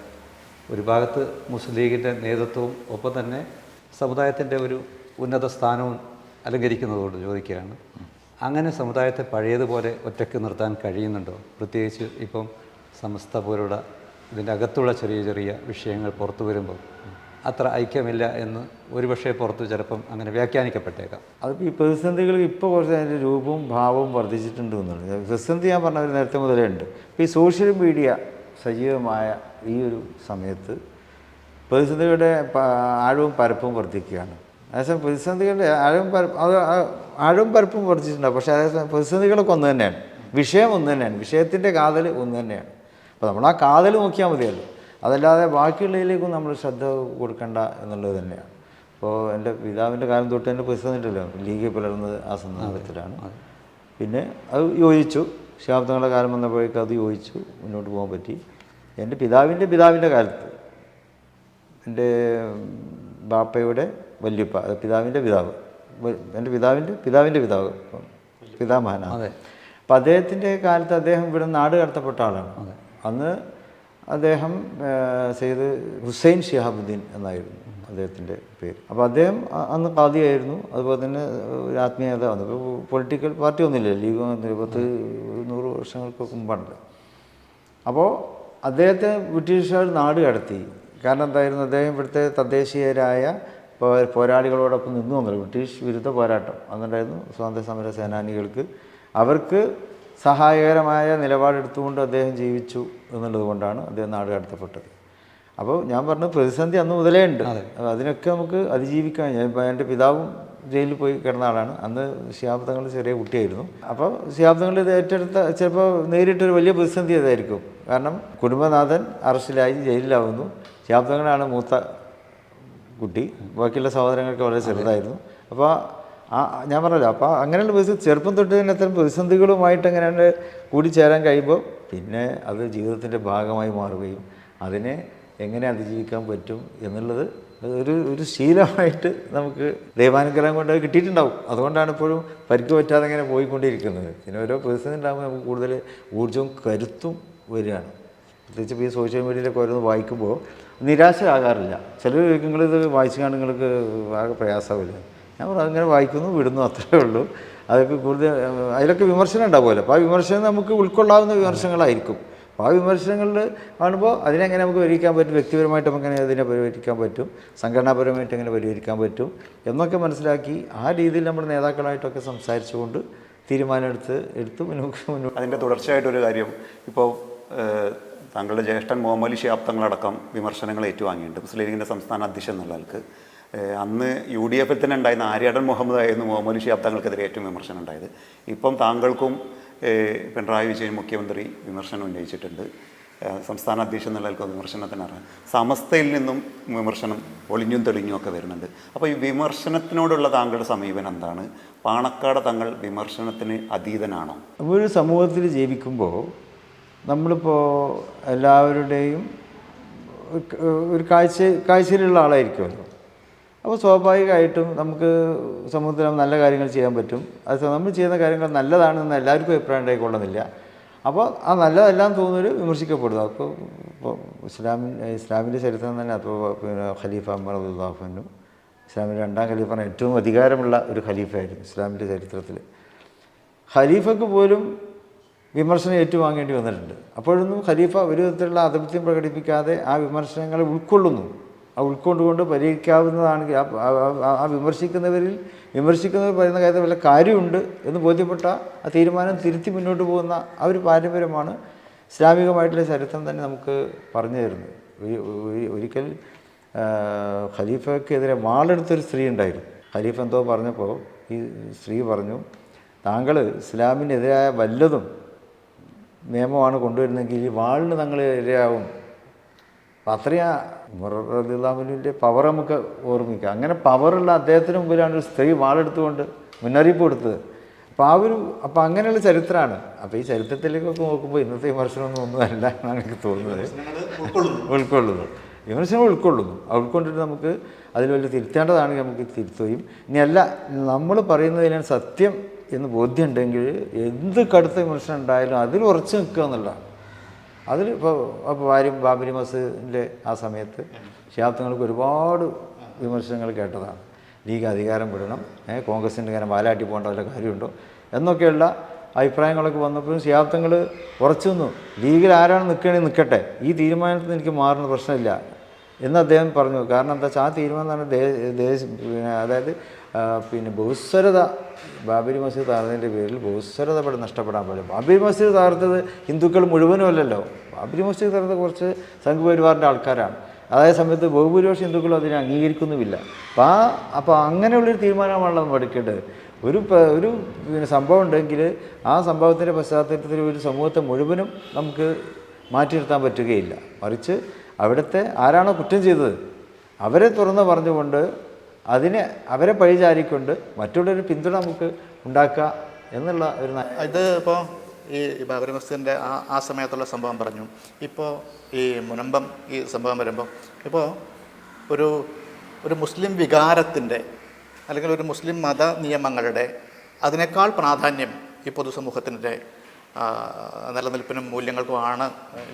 ഒരു ഭാഗത്ത് മുസ്ലിം ലീഗിൻ്റെ നേതൃത്വവും ഒപ്പം തന്നെ സമുദായത്തിൻ്റെ ഒരു ഉന്നത സ്ഥാനവും അലങ്കരിക്കുന്നതോട് ചോദിക്കുകയാണ്, അങ്ങനെ സമുദായത്തെ പഴയതുപോലെ ഒറ്റയ്ക്ക് നിർത്താൻ കഴിയുന്നുണ്ടോ? പ്രത്യേകിച്ച് ഇപ്പം സമസ്ത പോലുള്ള ഇതിൻ്റെ അകത്തുള്ള ചെറിയ ചെറിയ വിഷയങ്ങൾ പുറത്തു വരുമ്പോൾ അത്ര ഐക്യമില്ല എന്ന് ഒരുപക്ഷെ പുറത്ത് ചിലപ്പം അങ്ങനെ വ്യാഖ്യാനിക്കപ്പെട്ടേക്കാം. അതിപ്പോൾ ഈ പ്രതിസന്ധികൾ ഇപ്പോൾ കുറച്ച് അതിൻ്റെ രൂപവും ഭാവവും വർദ്ധിച്ചിട്ടുണ്ട് എന്നുള്ളത്. പ്രതിസന്ധി ഞാൻ പറഞ്ഞ നേരത്തെ മുതലേ ഉണ്ട്. ഇപ്പോൾ ഈ സോഷ്യൽ മീഡിയ സജീവമായ ഈ ഒരു സമയത്ത് പ്രതിസന്ധികളുടെ ആഴവും പരപ്പും വർദ്ധിക്കുകയാണ്. അതേസമയം പ്രതിസന്ധികളുടെ ആഴവും പരപ്പും വർദ്ധിച്ചിട്ടുണ്ടാകും. പക്ഷേ അതേസമയം പ്രതിസന്ധികളൊക്കെ ഒന്ന് തന്നെയാണ്, വിഷയം ഒന്ന് തന്നെയാണ്, വിഷയത്തിൻ്റെ കാതൽ ഒന്ന് തന്നെയാണ്. അപ്പോൾ നമ്മൾ ആ കാതൽ നോക്കിയാൽ മതിയല്ലോ. അതല്ലാതെ ബാക്കിയുള്ളതിലേക്കും നമ്മൾ ശ്രദ്ധ കൊടുക്കേണ്ട എന്നുള്ളത് തന്നെയാണ്. ഇപ്പോൾ എൻ്റെ പിതാവിൻ്റെ കാലം തൊട്ട് തന്നെ പ്രതിസന്ധിയിട്ടല്ലോ ലീഗ് പുലർന്നത് ആ സന്ദർഭത്തിലാണ്. പിന്നെ അത് യോജിച്ചു. ശാബ്ദങ്ങളുടെ കാലം വന്നപ്പോഴേക്കും അത് യോജിച്ചു, മുന്നോട്ട് പോകാൻ പറ്റി. എൻ്റെ പിതാവിൻ്റെ കാലത്ത് എൻ്റെ ബാപ്പയുടെ വല്യപ്പ, പിതാവിൻ്റെ പിതാവ്, എൻ്റെ പിതാവിൻ്റെ പിതാവ് പിതാമഹനാണ്. അപ്പം അദ്ദേഹത്തിൻ്റെ കാലത്ത് അദ്ദേഹം ഇവിടെ നാട് കടത്തപ്പെട്ട ആളാണ്. അന്ന് അദ്ദേഹം സെയ്ദ് ഹുസൈൻ ശിഹാബുദ്ദീൻ എന്നായിരുന്നു അദ്ദേഹത്തിൻ്റെ പേര്. അപ്പോൾ അദ്ദേഹം അന്ന് ഖാദിയായിരുന്നു. അതുപോലെ തന്നെ ഒരു ആത്മീയ നേതാവാണ്. ഇപ്പോൾ പൊളിറ്റിക്കൽ പാർട്ടി ഒന്നുമില്ല, ലീഗ് 100 വർഷങ്ങൾക്ക് മുമ്പാണ്. അപ്പോൾ അദ്ദേഹത്തെ ബ്രിട്ടീഷുകാർ നാട് കടത്തി. കാരണം എന്തായിരുന്നു, അദ്ദേഹം ഇവിടുത്തെ തദ്ദേശീയരായ പോരാളികളോടൊപ്പം നിന്നു വന്നത്. ബ്രിട്ടീഷ് വിരുദ്ധ പോരാട്ടം അന്നുണ്ടായിരുന്നു. സ്വാതന്ത്ര്യ സമര സേനാനികൾക്ക് അവർക്ക് സഹായകരമായ നിലപാടെടുത്തുകൊണ്ട് അദ്ദേഹം ജീവിച്ചു എന്നുള്ളത് കൊണ്ടാണ് അദ്ദേഹം നാട് കടത്തപ്പെട്ടത്. അപ്പോൾ ഞാൻ പറഞ്ഞ പ്രതിസന്ധി അന്ന് മുതലേ ഉണ്ട്. അതിനൊക്കെ നമുക്ക് അതിജീവിക്കാൻ. എൻ്റെ പിതാവും ജയിലിൽ പോയി കിടന്ന ആളാണ്. അന്ന് ശിഹാബ് തങ്ങൾ ചെറിയ കുട്ടിയായിരുന്നു. അപ്പോൾ ശിഹാബ് തങ്ങൾ ഇത് ഏറ്റെടുത്ത ചിലപ്പോൾ നേരിട്ടൊരു വലിയ പ്രതിസന്ധി അതായിരിക്കും. കാരണം കുടുംബനാഥൻ അറസ്റ്റിലായി ജയിലിലാവുന്നു. ശിഹാബ് തങ്ങളാണ് മൂത്ത കുട്ടി, ബാക്കിയുള്ള സഹോദരങ്ങൾക്ക് വളരെ ചെറുതായിരുന്നു. അപ്പോൾ ഞാൻ പറഞ്ഞല്ലോ, അപ്പോൾ അങ്ങനെയുള്ള പ്രതിസന്ധി ചെറുപ്പം തൊട്ട് തന്നെ അത്തരം പ്രതിസന്ധികളുമായിട്ട് എങ്ങനെയാണ് കൂടിച്ചേരാൻ കഴിയുമ്പോൾ പിന്നെ അത് ജീവിതത്തിൻ്റെ ഭാഗമായി മാറുകയും അതിനെ എങ്ങനെ അതിജീവിക്കാൻ പറ്റും എന്നുള്ളത് ഒരു ശീലമായിട്ട് നമുക്ക് ദൈവാനുഗ്രഹം കൊണ്ട് കിട്ടിയിട്ടുണ്ടാവും. അതുകൊണ്ടാണ് ഇപ്പോഴും പരിക്ക് പറ്റാതെ ഇങ്ങനെ പോയിക്കൊണ്ടിരിക്കുന്നത്. പിന്നെ ഓരോ പ്രതിസന്ധി ഉണ്ടാകുമ്പോൾ നമുക്ക് കൂടുതൽ ഊർജ്ജവും കരുത്തും വരികയാണ്. പ്രത്യേകിച്ച് ഇപ്പോൾ ഈ സോഷ്യൽ മീഡിയയിലൊക്കെ ഓരോന്ന് വായിക്കുമ്പോൾ നിരാശയാകാറില്ല. ചിലർ നിങ്ങളിത് വായിച്ചു കാണും നിങ്ങൾക്ക് ആകെ പ്രയാസമാവില്ല. ഞാൻ പറഞ്ഞു അങ്ങനെ വായിക്കുന്നു വിടുന്നു, അത്രേ ഉള്ളൂ. അതൊക്കെ കൂടുതൽ അതിലൊക്കെ വിമർശനം ഉണ്ടാവുമല്ലോ. അപ്പോൾ ആ വിമർശനം നമുക്ക് ഉൾക്കൊള്ളാവുന്ന വിമർശനങ്ങളായിരിക്കും. അപ്പോൾ ആ വിമർശനങ്ങളിൽ കാണുമ്പോൾ അതിനെങ്ങനെ നമുക്ക് പരിഹരിക്കാൻ പറ്റും, വ്യക്തിപരമായിട്ട് നമുക്ക് എങ്ങനെ അതിനെ പരിഹരിക്കാൻ പറ്റും, സംഘടനാപരമായിട്ട് എങ്ങനെ പരിഹരിക്കാൻ പറ്റും എന്നൊക്കെ മനസ്സിലാക്കി ആ രീതിയിൽ നമ്മുടെ നേതാക്കളായിട്ടൊക്കെ സംസാരിച്ചുകൊണ്ട് തീരുമാനമെടുത്ത് മുന്നോട്ട്. അതിൻ്റെ തുടർച്ചയായിട്ടൊരു കാര്യം, ഇപ്പോൾ താങ്കളുടെ ജ്യേഷ്ഠൻ മുഹമ്മദ് ശിഹാബ് തങ്ങളടക്കം വിമർശനങ്ങൾ ഏറ്റുവാങ്ങിയിട്ടുണ്ട് മുസ്ലിം ലീഗിൻ്റെ സംസ്ഥാന അധ്യക്ഷൻ എന്നുള്ള ആൾക്ക്. അന്ന് UDF തന്നെ ഉണ്ടായിരുന്ന ആര്യാടൻ മുഹമ്മദ് ആയിരുന്നു മുഹമ്മദ് ശിഹാബ് തങ്ങൾക്കെതിരെ ഏറ്റവും വിമർശനം ഉണ്ടായത്. ഇപ്പം താങ്കൾക്കും പിണറായി വിജയൻ മുഖ്യമന്ത്രി വിമർശനം ഉന്നയിച്ചിട്ടുണ്ട്. സംസ്ഥാന അധ്യക്ഷൻ എന്നുള്ള ആൾക്ക് വിമർശനത്തിന് അറിയാം. സമസ്തയിൽ നിന്നും വിമർശനം ഒളിഞ്ഞും തെളിഞ്ഞും ഒക്കെ വരുന്നുണ്ട്. അപ്പോൾ ഈ വിമർശനത്തിനോടുള്ള താങ്കളുടെ സമീപനം എന്താണ്? പാണക്കാട് തങ്ങൾ വിമർശനത്തിന് അതീതനാണോ? ഒരു സമൂഹത്തിൽ ജീവിക്കുമ്പോൾ നമ്മളിപ്പോൾ എല്ലാവരുടെയും ഒരു കാഴ്ചയിലുള്ള ആളായിരിക്കുമല്ലോ. അപ്പോൾ സ്വാഭാവികമായിട്ടും നമുക്ക് സമൂഹത്തിൽ നല്ല കാര്യങ്ങൾ ചെയ്യാൻ പറ്റും. അത് നമ്മൾ ചെയ്യുന്ന കാര്യങ്ങൾ നല്ലതാണെന്ന് എല്ലാവർക്കും അഭിപ്രായം ഉണ്ടായിക്കൊള്ളുന്നില്ല. അപ്പോൾ ആ നല്ലതെല്ലാം തോന്നുന്നൊരു വിമർശിക്കപ്പെടുന്നു. ഇപ്പോൾ ഇസ്ലാമിൻ്റെ ചരിത്രം തന്നെ, അപ്പോൾ പിന്നെ ഖലീഫ ഉമർ റളിയല്ലാഹു അൻഹു ഇസ്ലാമിൻ്റെ 2ാം ഖലീഫാണ്. ഏറ്റവും അധികാരമുള്ള ഒരു ഖലീഫയായിരുന്നു ഇസ്ലാമിൻ്റെ ചരിത്രത്തിൽ. ഖലീഫക്ക് പോലും വിമർശനം ഏറ്റുവാങ്ങേണ്ടി വന്നിട്ടുണ്ട്. അപ്പോഴൊന്നും ഖലീഫ ഒരു വിധത്തിലുള്ള അധപത്യം പ്രകടിപ്പിക്കാതെ ആ വിമർശനങ്ങളെ ഉൾക്കൊള്ളുന്നു. ആ ഉൾക്കൊണ്ടുകൊണ്ട് പരിഹരിക്കാവുന്നതാണെങ്കിൽ ആ വിമർശിക്കുന്നവർ പറയുന്ന കാര്യത്തിൽ വല്ല കാര്യമുണ്ട് എന്ന് ബോധ്യപ്പെട്ട ആ തീരുമാനം തിരുത്തി മുന്നോട്ട് പോകുന്ന ആ ഒരു പാരമ്പര്യമാണ് ഇസ്ലാമികമായിട്ടുള്ള ചരിത്രം തന്നെ നമുക്ക് പറഞ്ഞു തരുന്നത്. ഒരിക്കൽ ഖലീഫയ്ക്കെതിരെ വാളെടുത്തൊരു സ്ത്രീ ഉണ്ടായിരുന്നു. ഖലീഫ എന്തോ പറഞ്ഞപ്പോൾ ഈ സ്ത്രീ പറഞ്ഞു, താങ്കൾ ഇസ്ലാമിനെതിരായ വല്ലതും നിയമമാണ് കൊണ്ടുവരുന്നെങ്കിൽ ഈ വാളിന് തങ്ങൾ ഇരയാവും. അപ്പം അത്രയും ഉമർ റളിയല്ലാഹു അൻഹുവിൻ്റെ പവർ നമുക്ക് ഓർമ്മിക്കാം. അങ്ങനെ പവറുള്ള അദ്ദേഹത്തിന് മുമ്പിലാണ് ഒരു സ്ത്രീ വാളെടുത്തുകൊണ്ട് മുന്നറിയിപ്പ് കൊടുത്തത്. അപ്പോൾ അങ്ങനെയുള്ള ചരിത്രമാണ്. അപ്പോൾ ഈ ചരിത്രത്തിലേക്കൊക്കെ നോക്കുമ്പോൾ ഇന്നത്തെ വിമർശനമൊന്നും ഒന്നുമല്ല എന്നാണ് എനിക്ക് തോന്നുന്നത്. ഉൾക്കൊള്ളുന്നു, വിമർശനം ഉൾക്കൊള്ളുന്നു. ഉൾക്കൊണ്ടിട്ട് നമുക്ക് അതിൽ വലിയ തിരുത്തേണ്ടതാണെങ്കിൽ നമുക്ക് തിരുത്തുകയും, ഇനിയല്ല നമ്മൾ പറയുന്നതിനാണ് സത്യം എന്ന് ബോധ്യമുണ്ടെങ്കിൽ എന്ത് കടുത്ത വിമർശനം ഉണ്ടായാലും അതിൽ ഉറച്ചു നിൽക്കുക എന്നുള്ളതാണ്. അതിൽ ഇപ്പോൾ ബാബരി മസ്ജിദിൻ്റെ ആ സമയത്ത് ശിഹാബ് തങ്ങൾക്ക് ഒരുപാട് വിമർശനങ്ങൾ കേട്ടതാണ്. ലീഗ് അധികാരം വിടണം, കോൺഗ്രസിൻ്റെ ഇങ്ങനെ വാലാട്ടി പോകേണ്ട വല്ല കാര്യമുണ്ടോ എന്നൊക്കെയുള്ള അഭിപ്രായങ്ങളൊക്കെ വന്നപ്പോഴും ശിഹാബ് തങ്ങൾ ഉറച്ചു നിന്നു. ലീഗിൽ ആരാണ് നിൽക്കണമെങ്കിൽ നിൽക്കട്ടെ, ഈ തീരുമാനത്തിൽ എനിക്ക് മാറുന്ന പ്രശ്നമില്ല എന്ന് അദ്ദേഹം പറഞ്ഞു. കാരണം എന്താ വെച്ചാൽ ആ തീരുമാനം എന്ന് പറഞ്ഞാൽ അതായത് ബഹുസ്വരത, ബാബരി മസ്ജിദ് താഴ്ന്നതിൻ്റെ പേരിൽ ബഹുസ്വരത ഇവിടെ നഷ്ടപ്പെടാൻ പാടില്ല. ബാബരി മസ്ജിദ് താഴ്ത്തത് ഹിന്ദുക്കൾ മുഴുവനും അല്ലല്ലോ. ബാബരി മസ്ജിദ് താഴ്ത്തത് കുറച്ച് സംഘപരിവാറിൻ്റെ ആൾക്കാരാണ്. അതായത് സമയത്ത് ബഹുഭൂരിപക്ഷം ഹിന്ദുക്കളും അതിനെ അംഗീകരിക്കുന്നുമില്ല. അപ്പോൾ അങ്ങനെയുള്ളൊരു തീരുമാനമാണല്ലോ നമ്മൾ എടുക്കേണ്ടത്. ഒരു സംഭവം ഉണ്ടെങ്കിൽ ആ സംഭവത്തിൻ്റെ പശ്ചാത്തലത്തിൽ ഒരു സമൂഹത്തെ മുഴുവനും നമുക്ക് മാറ്റി നിർത്താൻ പറ്റുകയില്ല. മറിച്ച് അവിടുത്തെ ആരാണോ കുറ്റം ചെയ്തത് അവരെ തുറന്ന് പറഞ്ഞുകൊണ്ട് അവരെ പഴിചാരിക്കൊണ്ട് മറ്റുള്ളൊരു പിന്തുണ നമുക്ക് ഉണ്ടാക്കുക എന്നുള്ള ഒരു ഇത് ഇപ്പോൾ ഈ ബാബരി മസ്ജിദിൻ്റെ ആ സമയത്തുള്ള സംഭവം പറഞ്ഞു. ഇപ്പോൾ ഈ മുനമ്പം ഈ സംഭവം വരുമ്പോൾ ഇപ്പോൾ ഒരു മുസ്ലിം വികാരത്തിൻ്റെ അല്ലെങ്കിൽ ഒരു മുസ്ലിം മത നിയമങ്ങളുടെ അതിനേക്കാൾ പ്രാധാന്യം ഈ പൊതുസമൂഹത്തിൻ്റെ നിലനിൽപ്പിനും മൂല്യങ്ങൾക്കുമാണ്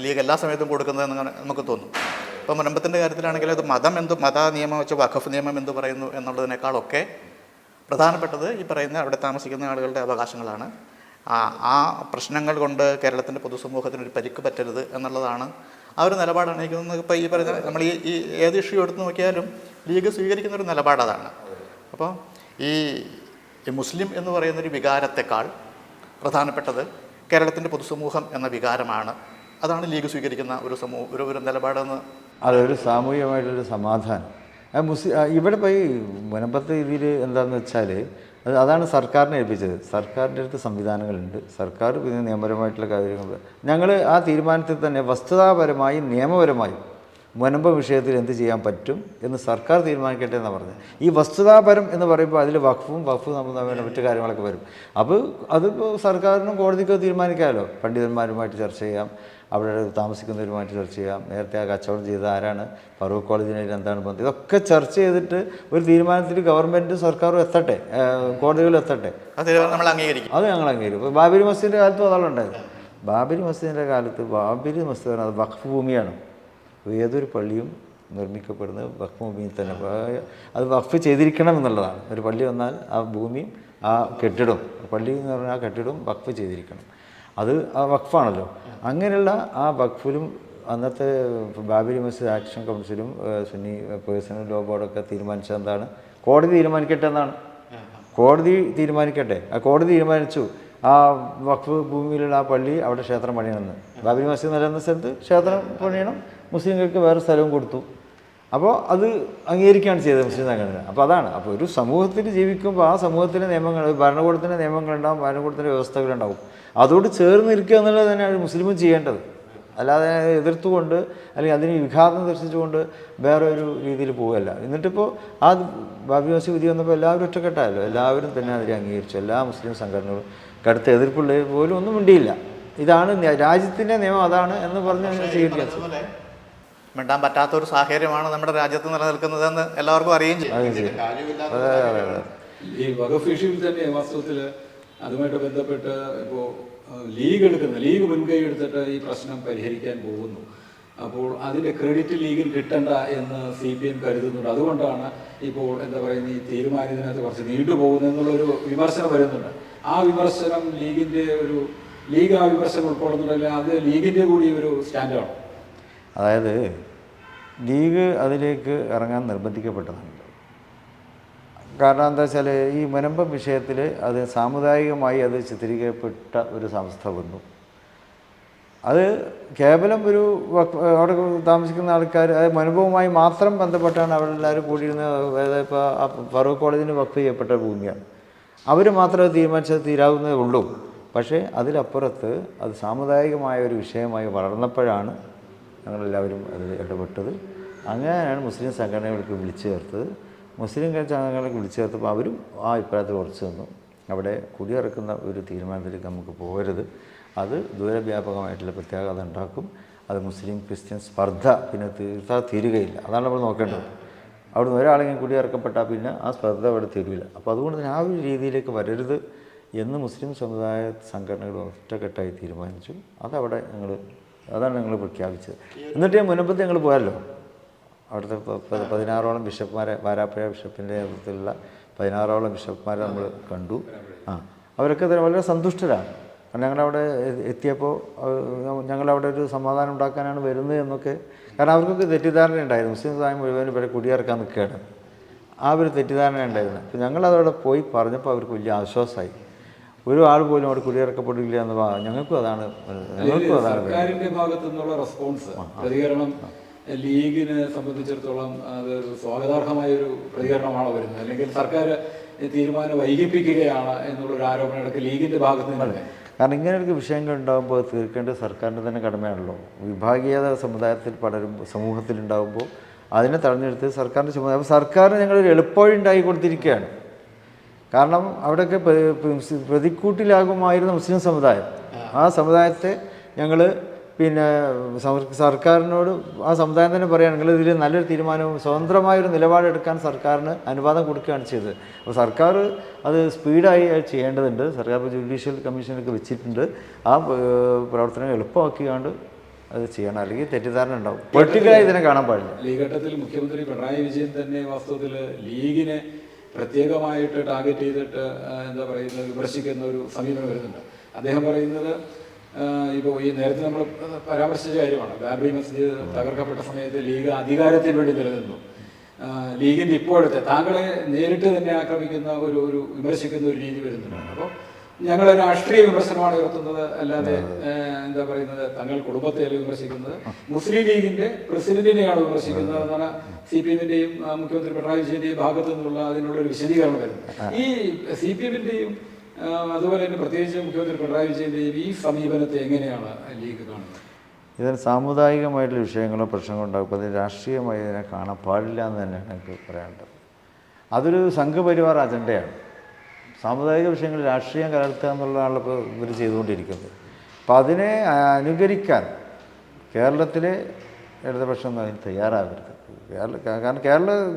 ലീഗ് എല്ലാ സമയത്തും കൊടുക്കുന്നതെന്ന് നമുക്ക് തോന്നും. ഇപ്പോൾ മുനമ്പത്തിൻ്റെ കാര്യത്തിലാണെങ്കിൽ അത് മത നിയമം വെച്ച് വഖഫ് നിയമം എന്ത് പറയുന്നു എന്നുള്ളതിനേക്കാളൊക്കെ പ്രധാനപ്പെട്ടത് ഈ പറയുന്ന അവിടെ താമസിക്കുന്ന ആളുകളുടെ അവകാശങ്ങളാണ്. ആ പ്രശ്നങ്ങൾ കൊണ്ട് കേരളത്തിൻ്റെ പൊതുസമൂഹത്തിനൊരു പരിക്ക് പറ്റരുത് എന്നുള്ളതാണ് ആ ഒരു നിലപാടാണ് എനിക്ക് തോന്നുന്നത്. ഇപ്പോൾ ഈ പറയുന്ന നമ്മൾ ഈ ഏത് ഇഷ്യൂ എടുത്ത് നോക്കിയാലും ലീഗ് സ്വീകരിക്കുന്ന ഒരു നിലപാട് അതാണ്. അപ്പോൾ ഈ മുസ്ലിം എന്ന് പറയുന്നൊരു വികാരത്തെക്കാൾ പ്രധാനപ്പെട്ടത് കേരളത്തിൻ്റെ പൊതുസമൂഹം എന്ന വികാരമാണ്. അതാണ് ലീഗ് സ്വീകരിക്കുന്ന ഒരു നിലപാടെന്ന്. അതൊരു സാമൂഹികമായിട്ടൊരു സമാധാനം. ഇവിടെ ഇപ്പോൾ ഈ മുനമ്പത്തെ രീതിയിൽ എന്താണെന്ന് വെച്ചാൽ അതാണ് സർക്കാരിനെ ഏൽപ്പിച്ചത്. സർക്കാരിൻ്റെ അടുത്ത് സംവിധാനങ്ങളുണ്ട്. സർക്കാർ പിന്നെ നിയമപരമായിട്ടുള്ള കാര്യങ്ങൾ ഞങ്ങൾ ആ തീരുമാനത്തിൽ തന്നെ വസ്തുതാപരമായും നിയമപരമായും മുനമ്പ വിഷയത്തിൽ എന്ത് ചെയ്യാൻ പറ്റും എന്ന് സർക്കാർ തീരുമാനിക്കട്ടെ എന്നാണ് പറഞ്ഞത്. ഈ വസ്തുതാപരം എന്ന് പറയുമ്പോൾ അതിൽ വഖഫ് നമ്മൾ തമ്മിൽ മറ്റു കാര്യങ്ങളൊക്കെ വരും. അപ്പോൾ അതിപ്പോൾ സർക്കാരിനും കോടതിക്കോ തീരുമാനിക്കാമല്ലോ. പണ്ഡിതന്മാരുമായിട്ട് ചർച്ച ചെയ്യാം, അവിടെ താമസിക്കുന്നവരുമായിട്ട് ചർച്ച ചെയ്യാം. നേരത്തെ ആ കച്ചവടം ചെയ്ത ആരാണ്, ഫറൂഖ് കോളേജിനായിട്ട് എന്താണ് ബന്ധം, ഇതൊക്കെ ചർച്ച ചെയ്തിട്ട് ഒരു തീരുമാനത്തിൽ ഗവൺമെൻറ്റും സർക്കാരും എത്തട്ടെ, കോടതികളും എത്തട്ടെ. അത് നമ്മൾ അംഗീകരിക്കും. അത് ഞങ്ങൾ അംഗീകരിക്കും. ഇപ്പോൾ ബാബരി മസ്ജിദിൻ്റെ കാലത്തും അതാണ് ഉണ്ടായത്. ബാബരി മസ്ജിദിൻ്റെ കാലത്ത് ബാബരി മസ്ജിദ് അത് വഖഫ് ഭൂമിയാണ്. ഏതൊരു പള്ളിയും നിർമ്മിക്കപ്പെടുന്നത് വഖഫ് ഭൂമിയിൽ തന്നെ. അത് വഖഫ് ചെയ്തിരിക്കണം എന്നുള്ളതാണ്. ഒരു പള്ളി വന്നാൽ ആ ഭൂമിയും ആ കെട്ടിടവും, പള്ളി എന്ന് പറഞ്ഞാൽ ആ കെട്ടിടവും വഖഫ് ചെയ്തിരിക്കണം. അത് ആ വഖഫാണല്ലോ. അങ്ങനെയുള്ള ആ വഖഫിലും അന്നത്തെ Babri Masjid action കൗൺസിലും Sunni personal law ബോർഡൊക്കെ തീരുമാനിച്ചത് എന്താണ്? കോടതി തീരുമാനിക്കട്ടെ എന്നാണ്. കോടതി തീരുമാനിക്കട്ടെ. ആ കോടതി തീരുമാനിച്ചു ആ വഖഫ് ഭൂമിയിലുള്ള ആ പള്ളി അവിടെ ക്ഷേത്രം പണിയണമെന്ന്. ബാബരി മസ്ജിദ് നിലനിന്ന സ്ഥലത്ത് ക്ഷേത്രം പണിയണം, മുസ്ലിങ്ങൾക്ക് വേറെ സ്ഥലവും കൊടുത്തു. അപ്പോൾ അത് അംഗീകരിക്കുകയാണ് ചെയ്തത് മുസ്ലിം സംഘടന. അപ്പോൾ അതാണ്. അപ്പോൾ ഒരു സമൂഹത്തിൽ ജീവിക്കുമ്പോൾ ആ സമൂഹത്തിൻ്റെ നിയമങ്ങൾ, ഭരണകൂടത്തിൻ്റെ നിയമങ്ങളുണ്ടാവും, ഭരണകൂടത്തിൻ്റെ വ്യവസ്ഥകളുണ്ടാവും. അതോട് ചേർന്ന് നിൽക്കുക എന്നുള്ളത് തന്നെയാണ് മുസ്ലിമും ചെയ്യേണ്ടത്. അല്ലാതെ എതിർത്തുകൊണ്ട് അല്ലെങ്കിൽ അതിന് വിഘാതം ദർശിച്ചുകൊണ്ട് വേറെ ഒരു രീതിയിൽ പോവുകയല്ല. എന്നിട്ടിപ്പോൾ ആ ബാബരി മസ്ജിദ് വിധി വന്നപ്പോൾ എല്ലാവരും ഒറ്റക്കെട്ടായല്ലോ. എല്ലാവരും തന്നെ അതിനെ അംഗീകരിച്ചു. എല്ലാ മുസ്ലിം സംഘടനകളും കടുത്ത എതിർപ്പുള്ള പോലും ഒന്നും മിണ്ടിയില്ല. ഇതാണ് രാജ്യത്തിൻ്റെ നിയമം, അതാണ് എന്ന് പറഞ്ഞ് അങ്ങനെ സ്വീകരിക്കുക. മിണ്ടാൻ പറ്റാത്തൊരു സാഹചര്യമാണ് നമ്മുടെ രാജ്യത്ത് നിലനിൽക്കുന്നതെന്ന് എല്ലാവർക്കും അറിയുകയും ചെയ്യും. ഈ വഖഫ് ഇഷ്യൂവിൽ തന്നെ വാസ്തവത്തിൽ അതുമായിട്ട് ബന്ധപ്പെട്ട് ഇപ്പോൾ ലീഗ് മുൻകൈ എടുത്തിട്ട് ഈ പ്രശ്നം പരിഹരിക്കാൻ പോകുന്നു. അപ്പോൾ അതിൻ്റെ ക്രെഡിറ്റ് ലീഗിൽ കിട്ടണ്ട എന്ന് CPM കരുതുന്നുണ്ട്. അതുകൊണ്ടാണ് ഇപ്പോൾ എന്താ പറയുന്നത് ഈ തീരുമാനത്തിനകത്ത് കുറച്ച് നീണ്ടുപോകുന്നെന്നുള്ളൊരു വിമർശനം വരുന്നുണ്ട്. ആ വിമർശനം ലീഗ് ആ വിമർശനം ഉൾക്കൊള്ളുന്നുണ്ടല്ലോ, അത് ലീഗിൻ്റെ കൂടി ഒരു സ്റ്റാൻഡാണ്. അതായത് ലീഗ് അതിലേക്ക് ഇറങ്ങാൻ നിർബന്ധിക്കപ്പെട്ടതാണ്. കാരണം എന്താ വെച്ചാൽ ഈ മുനമ്പം വിഷയത്തിൽ അത് സാമുദായികമായി അത് ചിത്രീകരിക്കപ്പെട്ട ഒരു അവസ്ഥ വന്നു. അത് കേവലം ഒരു അവിടെ താമസിക്കുന്ന ആൾക്കാർ അത് മുനമ്പവുമായി മാത്രം ബന്ധപ്പെട്ടാണ് അവിടെ എല്ലാവരും കൂടിയിരുന്നത്. അതായത് ഇപ്പോൾ ഫറൂഖ് കോളേജിന് വഖഫ് ചെയ്യപ്പെട്ട ഭൂമിയാണ്. അവർ മാത്രം അത് തീരുമാനിച്ചത് തീരാവുന്നതേ ഉള്ളൂ. പക്ഷേ അതിലപ്പുറത്ത് അത് സാമുദായികമായ ഒരു വിഷയമായി വളർന്നപ്പോഴാണ് ഞങ്ങളെല്ലാവരും അതിൽ ഇടപെട്ടത്. അങ്ങനെയാണ് മുസ്ലിം സംഘടനകൾക്ക് വിളിച്ചു ചേർത്തത്. മുസ്ലിം സംഘടനകൾക്ക് വിളിച്ചു ചേർത്തപ്പോൾ അവരും ആ അഭിപ്രായത്തിൽ ഉറച്ചു നിന്നു. അവിടെ കുടിയിറക്കുന്ന ഒരു തീരുമാനത്തിലേക്ക് നമുക്ക് പോകരുത്, അത് ദൂരവ്യാപകമായിട്ടുള്ള പ്രത്യാഘാതം ഉണ്ടാക്കും, അത് മുസ്ലിം ക്രിസ്ത്യൻ സ്പർദ്ധ പിന്നെ തീരുകയില്ല. അതാണ് നമ്മൾ നോക്കേണ്ടത്. അവിടുന്ന് ഒരാളെങ്കിലും കുടിയിറക്കപ്പെട്ടാൽ പിന്നെ ആ സ്പർദ്ധ അവിടെ തീരില്ല. അപ്പോൾ അതുകൊണ്ട് തന്നെ ആ ഒരു രീതിയിലേക്ക് വരരുത് എന്ന് മുസ്ലിം സമുദായ സംഘടനകൾ ഒറ്റക്കെട്ടായി തീരുമാനിച്ചു. അതാണ് ഞങ്ങൾ പ്രഖ്യാപിച്ചത്. എന്നിട്ട് മുനമ്പത്ത് ഞങ്ങൾ പോയല്ലോ. അവിടുത്തെ 16ഓളം ബിഷപ്പ്മാരെ, വാരാപ്പുഴ ബിഷപ്പിൻ്റെ നേതൃത്വത്തിലുള്ള 16ഓളം ബിഷപ്പ്മാരെ നമ്മൾ കണ്ടു. അവരൊക്കെ വളരെ സന്തുഷ്ടരാണ്. കാരണം ഞങ്ങളവിടെ എത്തിയപ്പോൾ ഞങ്ങളവിടെ ഒരു സമാധാനം ഉണ്ടാക്കാനാണ് വരുന്നത് എന്നൊക്കെ. കാരണം അവർക്കൊക്കെ തെറ്റിദ്ധാരണ ഉണ്ടായിരുന്നു, മുസ്ലിം സമുദായം മുഴുവൻ ഇവരെ കുടിയിറക്കാൻ നിൽക്കുകയാണ്. ആ ഒരു തെറ്റിദ്ധാരണ ഉണ്ടായിരുന്നു. അപ്പോൾ ഞങ്ങളതവിടെ പോയി പറഞ്ഞപ്പോൾ അവർക്ക് വലിയ ആശ്വാസമായി. ഒരു ആൾ പോലും അവിടെ കുടിയിറക്കപ്പെടില്ല എന്ന് ഞങ്ങൾക്കും അതാണ് സർക്കാരിൻ്റെ ഭാഗത്തു നിന്നുള്ള റെസ്പോൺസ്, പ്രതികരണം ലീഗിനെ സംബന്ധിച്ചിടത്തോളം അതൊരു സ്വാഗതാർഹമായൊരു പ്രതികരണമാണോ വരുന്നത്, അല്ലെങ്കിൽ സർക്കാർ തീരുമാനം വൈകിപ്പിക്കുകയാണ് എന്നുള്ളൊരു ആരോപണം ഇടയ്ക്ക് ലീഗിൻ്റെ ഭാഗത്ത് നിന്നല്ലേ? കാരണം ഇങ്ങനെയൊക്കെ വിഷയങ്ങൾ ഉണ്ടാകുമ്പോൾ തീർക്കേണ്ടത് സർക്കാരിൻ്റെ തന്നെ കടമയാണല്ലോ. വിഭാഗീയത സമുദായത്തിൽ സമൂഹത്തിലുണ്ടാകുമ്പോൾ അതിനെ തടഞ്ഞെടുത്ത് സർക്കാരിൻ്റെ ചുമതല. അപ്പോൾ സർക്കാരിന് ഞങ്ങളൊരു എളുപ്പവഴി ഉണ്ടാക്കി കൊടുത്തിരിക്കുകയാണ്. കാരണം അവിടെയൊക്കെ പ്രതിക്കൂട്ടിലാകുമായിരുന്ന മുസ്ലിം സമുദായം, ആ സമുദായത്തെ ഞങ്ങൾ പിന്നെ സർക്കാരിനോട് ആ സമുദായം തന്നെ പറയുകയാണ്, നിങ്ങൾ ഇതിൽ നല്ലൊരു തീരുമാനവും സ്വതന്ത്രമായൊരു നിലപാടെടുക്കാൻ സർക്കാരിന് അനുവാദം കൊടുക്കുകയാണ് ചെയ്തത്. അപ്പോൾ സർക്കാർ അത് സ്പീഡായി ചെയ്യേണ്ടതുണ്ട്. സർക്കാർ ഇപ്പോൾ ജുഡീഷ്യൽ കമ്മീഷനൊക്കെ വെച്ചിട്ടുണ്ട്. ആ പ്രവർത്തനം എളുപ്പമാക്കിയാണ്ട് അത് ചെയ്യണം, അല്ലെങ്കിൽ തെറ്റിദ്ധാരണ ഉണ്ടാവും. പൊളിറ്റിക്കലായി ഇതിനെ കാണാൻ പാടില്ല. ഈ ഘട്ടത്തിൽ മുഖ്യമന്ത്രി പിണറായി വിജയൻ തന്നെ വാസ്തവത്തിൽ ലീഗിനെ പ്രത്യേകമായിട്ട് ടാർഗറ്റ് ചെയ്തിട്ട് എന്താ പറയുന്നത് വിമർശിക്കുന്ന ഒരു സമീപനം വരുന്നുണ്ട്. അദ്ദേഹം പറയുന്നത് ഇപ്പോൾ ഈ നേരത്തെ നമ്മൾ പരാമർശിച്ച കാര്യമാണ്. ബാബറി മസ്ജിദ് തകർക്കപ്പെട്ട സമയത്ത് ലീഗ് അധികാരത്തിന് വേണ്ടി നിലനിന്നു. ലീഗിൻ്റെ ഇപ്പോഴത്തെ താങ്കളെ നേരിട്ട് തന്നെ ആക്രമിക്കുന്ന ഒരു വിമർശിക്കുന്ന ഒരു രീതി വരുന്നുണ്ട്. അപ്പോൾ ഞങ്ങൾ രാഷ്ട്രീയ വിമർശനമാണ് ഉയർത്തുന്നത്, അല്ലാതെ എന്താ പറയുന്നത് തങ്ങൾ കുടുംബത്തെ വിമർശിക്കുന്നത്, മുസ്ലിം ലീഗിന്റെ പ്രസിഡന്റിനെയാണ് വിമർശിക്കുന്നത് എന്നാണ് CPM-ന്റെയും മുഖ്യമന്ത്രി പിണറായി വിജയന്റെയും ഭാഗത്തു നിന്നുള്ള അതിനുള്ള ഒരു വിശദീകരണം വരുന്നത്. ഈ CPM-ന്റെയും അതുപോലെ തന്നെ പ്രത്യേകിച്ച് മുഖ്യമന്ത്രി പിണറായി വിജയന്റെയും ഈ സമീപനത്തെ എങ്ങനെയാണ് ലീഗ് കാണുന്നത്? ഇതിന് സാമുദായികമായിട്ടുള്ള വിഷയങ്ങളോ പ്രശ്നങ്ങളോ ഉണ്ടാകുമ്പോൾ അതിന് രാഷ്ട്രീയമായി ഇതിനെ കാണാൻ പാടില്ല എന്ന് തന്നെയാണ് എനിക്ക് പറയാനുള്ളത്. അതൊരു സംഘപരിവാർ അജണ്ടയാണ്. സാമുദായിക വിഷയങ്ങൾ രാഷ്ട്രീയം കലർത്തുക എന്നുള്ളതാണ് ഇപ്പോൾ ഇവർ ചെയ്തുകൊണ്ടിരിക്കുന്നത്. അപ്പോൾ അതിനെ അനുകരിക്കാൻ കേരളത്തിലെ ഇടതുപക്ഷം ഒന്നും അതിന് തയ്യാറാകരുത്. കാരണം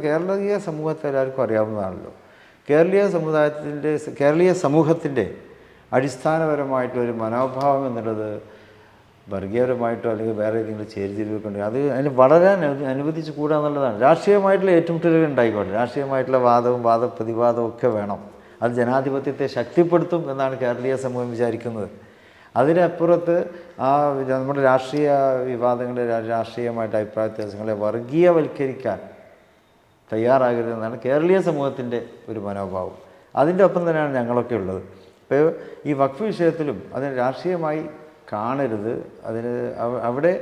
കേരളീയ സമൂഹത്തെ എല്ലാവർക്കും അറിയാവുന്നതാണല്ലോ. കേരളീയ സമൂഹത്തിൻ്റെ അടിസ്ഥാനപരമായിട്ടൊരു മനോഭാവം എന്നുള്ളത് വർഗീയപരമായിട്ടോ അല്ലെങ്കിൽ വേറെ ഏതെങ്കിലും ചേരിതിരിവൊക്കെ അത് അതിന് വളരാൻ അനുവദിച്ച് കൂടാ എന്നുള്ളതാണ്. രാഷ്ട്രീയമായിട്ടുള്ള ഏറ്റുമുട്ടലുകൾ ഉണ്ടായിക്കോട്ടെ, രാഷ്ട്രീയമായിട്ടുള്ള പ്രതിവാദവും ഒക്കെ വേണം. അത് ജനാധിപത്യത്തെ ശക്തിപ്പെടുത്തും എന്നാണ് കേരളീയ സമൂഹം വിചാരിക്കുന്നത്. അതിനപ്പുറത്ത് നമ്മുടെ രാഷ്ട്രീയ വിവാദങ്ങളെ, രാഷ്ട്രീയമായിട്ട് അഭിപ്രായ വ്യത്യാസങ്ങളെ വർഗീയവൽക്കരിക്കാൻ തയ്യാറാകരുതെന്നാണ് കേരളീയ സമൂഹത്തിൻ്റെ ഒരു മനോഭാവം. അതിൻ്റെ ഒപ്പം തന്നെയാണ് ഞങ്ങളൊക്കെ ഉള്ളത്. ഇപ്പോൾ ഈ വഖഫ് വിഷയത്തിലും അതിന് രാഷ്ട്രീയമായി കാണരുത്. അതിന് അവിടെ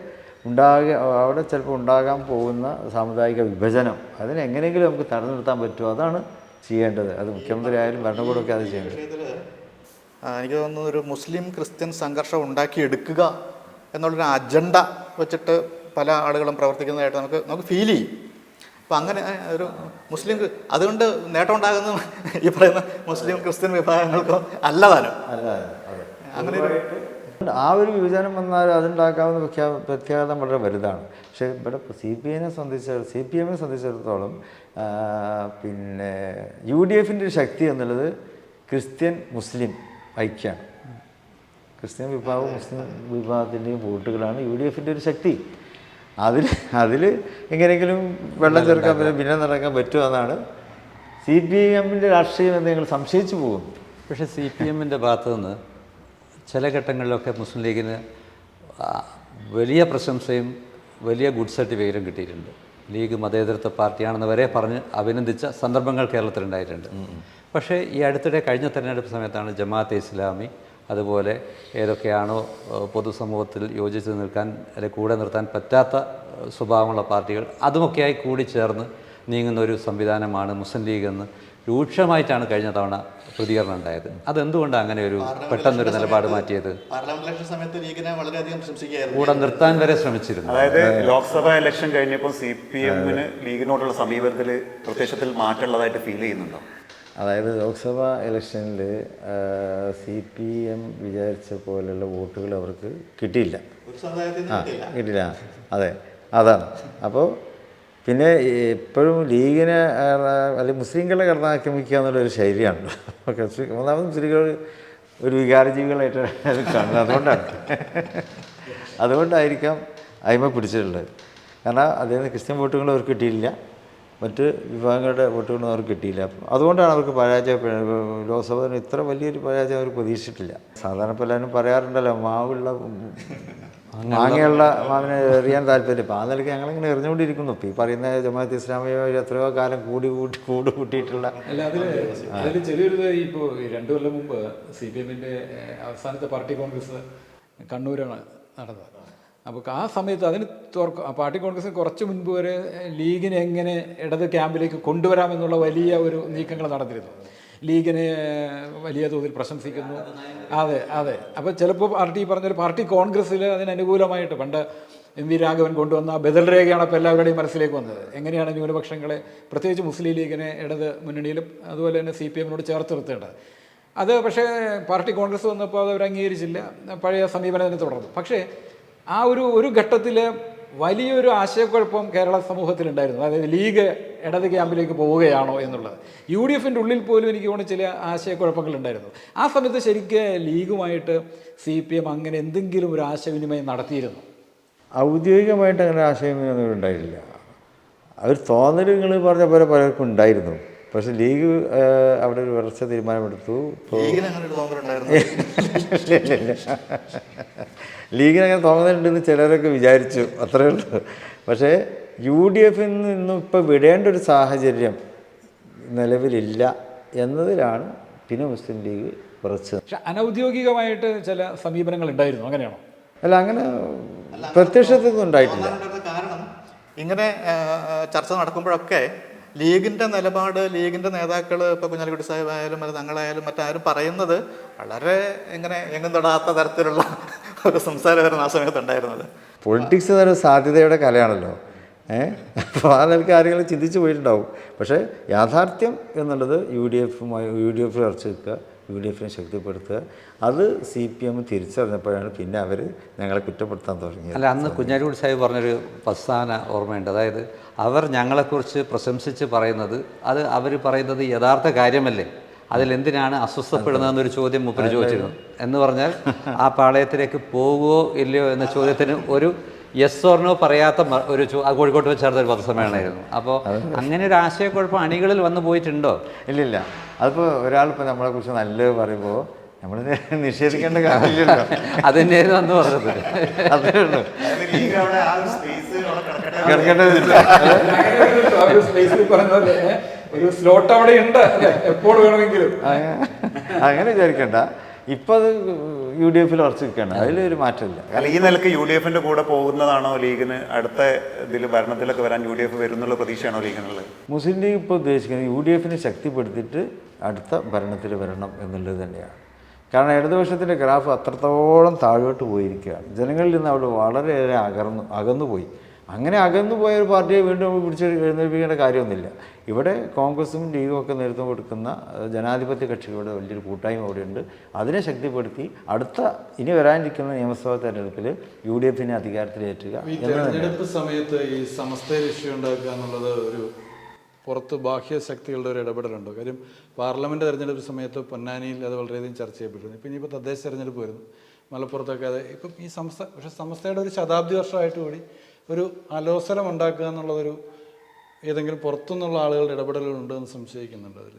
ചിലപ്പോൾ ഉണ്ടാകാൻ പോകുന്ന സാമുദായിക വിഭജനം അതിനെ എങ്ങനെയെങ്കിലും നമുക്ക് തടഞ്ഞു നിർത്താൻ പറ്റുമോ, അതാണ് ചെയ്യേണ്ടത്. അത് മുഖ്യമന്ത്രി ആയാലും ഭരണകൂടമൊക്കെ അത് ചെയ്യേണ്ടത്. എനിക്ക് തോന്നുന്നു ഒരു മുസ്ലിം ക്രിസ്ത്യൻ സംഘർഷം ഉണ്ടാക്കിയെടുക്കുക എന്നുള്ളൊരു അജണ്ട വെച്ചിട്ട് പല ആളുകളും പ്രവർത്തിക്കുന്നതായിട്ട് നമുക്ക് ഫീൽ ചെയ്യും. അപ്പം അങ്ങനെ ഒരു അതുകൊണ്ട് നേട്ടം ഉണ്ടാകുന്ന ഈ പറയുന്ന മുസ്ലിം ക്രിസ്ത്യൻ വിഭാഗങ്ങൾക്കോ അല്ലതാനും അങ്ങനെ ആ ഒരു വിഭജനം വന്നാൽ അതുണ്ടാക്കാവുന്ന പ്രത്യാഘാതം വളരെ വലുതാണ്. പക്ഷേ ഇവിടെ CPM-നെ സംബന്ധിച്ചിടത്തോളം പിന്നെ UDF-ൻ്റെ ഒരു ശക്തി എന്നുള്ളത് ക്രിസ്ത്യൻ മുസ്ലിം ഐക്യമാണ്. ക്രിസ്ത്യൻ വിഭാഗവും മുസ്ലിം വിഭാഗത്തിൻ്റെയും വോട്ടുകളാണ് UDF-ൻ്റെ ഒരു ശക്തി. അതിൽ എങ്ങനെയെങ്കിലും വെള്ളം ചേർക്കാൻ ഭിന്നം നടക്കാൻ പറ്റുമെന്നാണ് CPM-ൻ്റെ രാഷ്ട്രീയം എന്ന് ഞങ്ങൾ സംശയിച്ചു പോകും. പക്ഷേ CPM-ൻ്റെ ഭാഗത്തു നിന്ന് ചില ഘട്ടങ്ങളിലൊക്കെ മുസ്ലിം ലീഗിന് വലിയ പ്രശംസയും വലിയ ഗുഡ് സർട്ടിഫിക്കറ്റും കിട്ടിയിട്ടുണ്ട്. ലീഗ് മതേതരത്വ പാർട്ടിയാണെന്ന് വരെ പറഞ്ഞ് അഭിനന്ദിച്ച സന്ദർഭങ്ങൾ കേരളത്തിലുണ്ടായിട്ടുണ്ട്. പക്ഷേ ഈ അടുത്തിടെ കഴിഞ്ഞ തെരഞ്ഞെടുപ്പ് സമയത്താണ് ജമാഅത്തെ ഇസ്ലാമി അതുപോലെ ഏതൊക്കെയാണോ പൊതുസമൂഹത്തിൽ യോജിച്ച് നിൽക്കാൻ അല്ലെങ്കിൽ കൂടെ നിർത്താൻ പറ്റാത്ത സ്വഭാവമുള്ള പാർട്ടികൾ അതുമൊക്കെയായി കൂടിച്ചേർന്ന് നീങ്ങുന്ന ഒരു സംവിധാനമാണ് മുസ്ലിം ലീഗ് എന്ന് രൂക്ഷമായിട്ടാണ് കഴിഞ്ഞ തവണ പ്രതികരണം ഉണ്ടായത്. അതെന്തുകൊണ്ടാണ് അങ്ങനെ ഒരു പെട്ടെന്നൊരു നിലപാട് മാറ്റിയത്? പാർലമെന്റ് ഇലക്ഷൻ സമയത്ത് ലീഗിനെ വളരെയധികം പ്രശംസിക്കുകയായിരുന്നു, കൂടെ നിർത്താൻ വരെ ശ്രമിച്ചിരുന്നു. അതായത് ലോക്സഭാ ഇലക്ഷൻ കഴിഞ്ഞപ്പോൾ CPM-ന് ലീഗിനോടുള്ള സമീപനത്തിൽ പ്രത്യക്ഷത്തിൽ മാറ്റമുള്ളതായിട്ട് ഫീൽ ചെയ്യുന്നുണ്ടോ? അതായത് ലോക്സഭാ ഇലക്ഷനിൽ CPM വിചാരിച്ച പോലെയുള്ള വോട്ടുകൾ അവർക്ക് കിട്ടിയില്ല. കിട്ടില്ല. അതാണ്. അപ്പോൾ പിന്നെ എപ്പോഴും ലീഗിനെ അല്ലെങ്കിൽ മുസ്ലിങ്ങളെ കടന്നാക്രമിക്കുക എന്നുള്ളൊരു ശൈലിയാണല്ലോ. ഒന്നാമത് മുസ്ലിങ്ങൾ ഒരു വികാരജീവികളായിട്ട് കാണുന്നത്. അതുകൊണ്ടായിരിക്കാം അയിമ പിടിച്ചിട്ടുള്ളത്. കാരണം അദ്ദേഹം ക്രിസ്ത്യൻ വോട്ടുകൾ അവർക്ക് കിട്ടിയില്ല, മറ്റ് വിഭാഗങ്ങളുടെ വോട്ടുകളൊന്നും അവർക്ക് കിട്ടിയില്ല. അതുകൊണ്ടാണ് അവർക്ക് ലോക്സഭയിൽ ഇത്ര വലിയൊരു പരാജയം അവർ പ്രതീക്ഷിച്ചിട്ടില്ല. സാധാരണ ഇപ്പോൾ എല്ലാവരും പറയാറുണ്ടല്ലോ മാവിനെ എറിയാൻ താല്പര്യം. ഇപ്പോൾ ആ നിലയ്ക്ക് ഞങ്ങളിങ്ങനെ എറിഞ്ഞുകൊണ്ടിരിക്കുന്നു. ഇപ്പോൾ ഈ പറയുന്ന ജമാഅത്ത് ഇസ്ലാമിയെ എത്രയോ കാലം കൂട്ടിയിട്ടുള്ള അല്ല അതിൽ ചെറിയൊരു ഇപ്പോൾ 2 കൊല്ലം മുമ്പ് CPM-ന്റെ അവസാനത്തെ പാർട്ടി കോൺഗ്രസ് കണ്ണൂരാണ് നടന്നത്. അപ്പോൾ ആ സമയത്ത് പാർട്ടി കോൺഗ്രസിന് കുറച്ച് മുൻപ് വരെ ലീഗിനെ എങ്ങനെ ഇടത് ക്യാമ്പിലേക്ക് കൊണ്ടുവരാമെന്നുള്ള വലിയ ഒരു നീക്കങ്ങൾ നടന്നിരുന്നു. ലീഗിനെ വലിയ തോതിൽ പ്രശംസിക്കുന്നു. അതെ. അപ്പോൾ ചിലപ്പോൾ പാർട്ടി കോൺഗ്രസ്സിൽ അതിനനുകൂലമായിട്ട് പണ്ട് MV രാഘവൻ കൊണ്ടുവന്ന ബദൽ രേഖയാണ് അപ്പോൾ എല്ലാവരുടെയും മനസ്സിലേക്ക് വന്നത്. എങ്ങനെയാണ് ന്യൂനപക്ഷങ്ങളെ, പ്രത്യേകിച്ച് മുസ്ലിം ലീഗിനെ ഇടത് മുന്നണിയിലും അതുപോലെ തന്നെ CPM-നോട് ചേർത്ത് നിർത്തേണ്ടത്. അത് പക്ഷേ പാർട്ടി കോൺഗ്രസ് വന്നപ്പോൾ അത് അവർ അംഗീകരിച്ചില്ല, പഴയ സമീപനത്തിന് തുടർന്നു. പക്ഷേ ആ ഒരു ഘട്ടത്തിൽ വലിയൊരു ആശയക്കുഴപ്പം കേരള സമൂഹത്തിലുണ്ടായിരുന്നു. അതായത് ലീഗ് ഇടത് ക്യാമ്പിലേക്ക് പോവുകയാണോ എന്നുള്ളത്. UDF-ൻ്റെ ഉള്ളിൽ പോലും എനിക്ക് തോന്നുന്നു ചില ആശയക്കുഴപ്പങ്ങളുണ്ടായിരുന്നു. ആ സമയത്ത് ശരിക്കും ലീഗുമായിട്ട് CPM അങ്ങനെ എന്തെങ്കിലും ഒരു ആശയവിനിമയം നടത്തിയിരുന്നു? ഔദ്യോഗികമായിട്ട് അങ്ങനെ ആശയവിനിമയം ഉണ്ടായിട്ടില്ല. അവർ തോന്നലുകൾ പറഞ്ഞ പോലെ പലർക്കും ഉണ്ടായിരുന്നു. പക്ഷെ ലീഗ് അവിടെ ഒരു ഉറച്ച തീരുമാനമെടുത്തു. ഇപ്പോൾ ലീഗിന് അങ്ങനെ ഒരു തോന്നലുണ്ടായിരുന്നു? ലീഗിന് അങ്ങനെ തോന്നുന്നുണ്ടെന്ന് ചിലരൊക്കെ വിചാരിച്ചു, അത്രയേ ഉള്ളൂ. പക്ഷേ UDF-ൽ നിന്നും ഇപ്പോൾ വിടേണ്ട ഒരു സാഹചര്യം നിലവിലില്ല എന്നതിലാണ് പിന്നെ മുസ്ലിം ലീഗ് കുറച്ച്. പക്ഷെ അനൗദ്യോഗികമായിട്ട് ചില സമീപനങ്ങൾ ഉണ്ടായിരുന്നു, അങ്ങനെയാണോ? അല്ല, അങ്ങനെ പ്രത്യക്ഷത്തിൽ ഉണ്ടായിട്ടില്ല. കാരണം ഇങ്ങനെ ചർച്ച നടക്കുമ്പോഴൊക്കെ ലീഗിൻ്റെ നിലപാട്, ലീഗിൻ്റെ നേതാക്കൾ, ഇപ്പോൾ കുഞ്ഞാലിക്കുട്ടി സാഹിബ് ആയാലും അത് തങ്ങളായാലും മറ്റാരും പറയുന്നത് വളരെ ഇങ്ങനെ എങ്ങും തൊടാത്ത തരത്തിലുള്ള ഒരു സംസാരമായിരുന്നു ആ സമയത്തുണ്ടായിരുന്നത്. പൊളിറ്റിക്സ് എന്നൊരു സാധ്യതയുടെ കലയാണല്ലോ. അപ്പോൾ ആ നിലയ്ക്ക് ആരെങ്കിലും ചിന്തിച്ച് പോയിട്ടുണ്ടാവും. പക്ഷേ യാഥാർത്ഥ്യം എന്നുള്ളത് UDF ഉറച്ചു വെക്കുക, UDF-നെ ശക്തിപ്പെടുത്തുക. അത് CPM തിരിച്ചറിഞ്ഞപ്പോഴാണ് പിന്നെ അവർ ഞങ്ങളെ കുറ്റപ്പെടുത്താൻ തുടങ്ങിയത്. അല്ല, അന്ന് കുഞ്ഞാലിക്കുട്ടി സാഹിബ് പറഞ്ഞൊരു പ്രസ്ഥാന ഓർമ്മയുണ്ട്. അതായത് അവർ ഞങ്ങളെക്കുറിച്ച് പ്രശംസിച്ച് പറയുന്നത് അത് അവർ പറയുന്നത് യഥാർത്ഥ കാര്യമല്ലേ, അതിലെന്തിനാണ് അസ്വസ്ഥപ്പെടുന്നതെന്നൊരു ചോദ്യം മൂപ്പര് ചോദിച്ചിരുന്നു. എന്ന് പറഞ്ഞാൽ ആ പാളയത്തിലേക്ക് പോകുമോ ഇല്ലയോ എന്ന ചോദ്യത്തിന് ഒരു യെസ് ഓർ നോ പറയാത്ത ഒരു കോഴിക്കോട്ട് വെച്ച് നടന്നൊരു പത്രസമ്മേളനമായിരുന്നു. അപ്പോൾ അങ്ങനെ ഒരു ആശയക്കുഴപ്പം അണികളിൽ വന്നു പോയിട്ടുണ്ടോ? ഇല്ലില്ല. അതിപ്പോൾ ഒരാളിപ്പോൾ നമ്മളെക്കുറിച്ച് നല്ലത് പറയുമ്പോൾ നമ്മൾ നിഷേധിക്കേണ്ട കാര്യമില്ലല്ലോ. അത് തന്നെയായിരുന്നു അന്ന് പറഞ്ഞത്. അതേ ഉള്ളൂ. ഒരു സ്ലോട്ട് അവിടെ ഉണ്ട്, എപ്പോൾ വേണമെങ്കിലും. അങ്ങനെ വിചാരിക്കണ്ട. ഇപ്പം അത് UDF-ൽ ഉറച്ചു നിൽക്കുകയാണ്, അതിലൊരു മാറ്റമില്ല. അല്ല, ഈ നിലക്ക് UDF-ന്റെ കൂടെ പോകുന്നതാണോ ലീഗിന് അടുത്ത ഇതിൽ ഭരണത്തിലൊക്കെ വരാൻ UDF വരുന്നുള്ള പ്രതീക്ഷയാണോ ലീഗിനുള്ളത്? മുസ്ലിം ലീഗ് ഇപ്പോൾ ഉദ്ദേശിക്കുന്നത് UDF-നെ ശക്തിപ്പെടുത്തിയിട്ട് അടുത്ത ഭരണത്തിൽ വരണം എന്നുള്ളത് തന്നെയാണ്. കാരണം ഇടതുപക്ഷത്തിൻ്റെ ഗ്രാഫ് അത്രത്തോളം താഴോട്ട് പോയിരിക്കുകയാണ്. ജനങ്ങളിൽ നിന്ന് അവിടെ വളരെയേറെ അകന്നുപോയി. അങ്ങനെ അകന്നുപോയ ഒരു പാർട്ടിയെ വീണ്ടും പിടിച്ച് എഴുന്നേൽപ്പിക്കേണ്ട കാര്യമൊന്നുമില്ല. ഇവിടെ കോൺഗ്രസും ലീഗും ഒക്കെ നേതൃത്വം കൊടുക്കുന്ന ജനാധിപത്യ കക്ഷികളുടെ വലിയൊരു കൂട്ടായ്മ അവിടെയുണ്ട്. അതിനെ ശക്തിപ്പെടുത്തി അടുത്ത ഇനി വരാനിരിക്കുന്ന നിയമസഭാ തെരഞ്ഞെടുപ്പിൽ UDF-നെ അധികാരത്തിലേറ്റുക. ഈ തെരഞ്ഞെടുപ്പ് സമയത്ത് ഈ സമസ്തയിൽ ഇഷ്യൂ ഉണ്ടാക്കുക എന്നുള്ളത് ഒരു പുറത്ത് ബാഹ്യ ശക്തികളുടെ ഒരു ഇടപെടലുണ്ടോ? കാര്യം പാർലമെൻറ്റ് തെരഞ്ഞെടുപ്പ് സമയത്ത് പൊന്നാനിയിൽ അത് വളരെയധികം ചർച്ച ചെയ്യപ്പെട്ടിരുന്നു. ഇപ്പം ഇനിയിപ്പോൾ തദ്ദേശ തെരഞ്ഞെടുപ്പ് വരുന്നു, മലപ്പുറത്തൊക്കെ അത് ഇപ്പം ഈ പക്ഷേ സമസ്തയുടെ ഒരു ശതാബ്ദി വർഷമായിട്ട് കൂടി ഒരു അലോസരം ഉണ്ടാക്കുക എന്നുള്ളതൊരു ഏതെങ്കിലും പുറത്തുനിന്നുള്ള ആളുകളുടെ ഇടപെടലുകളുണ്ട് എന്ന് സംശയിക്കുന്നുണ്ട് അതിൽ?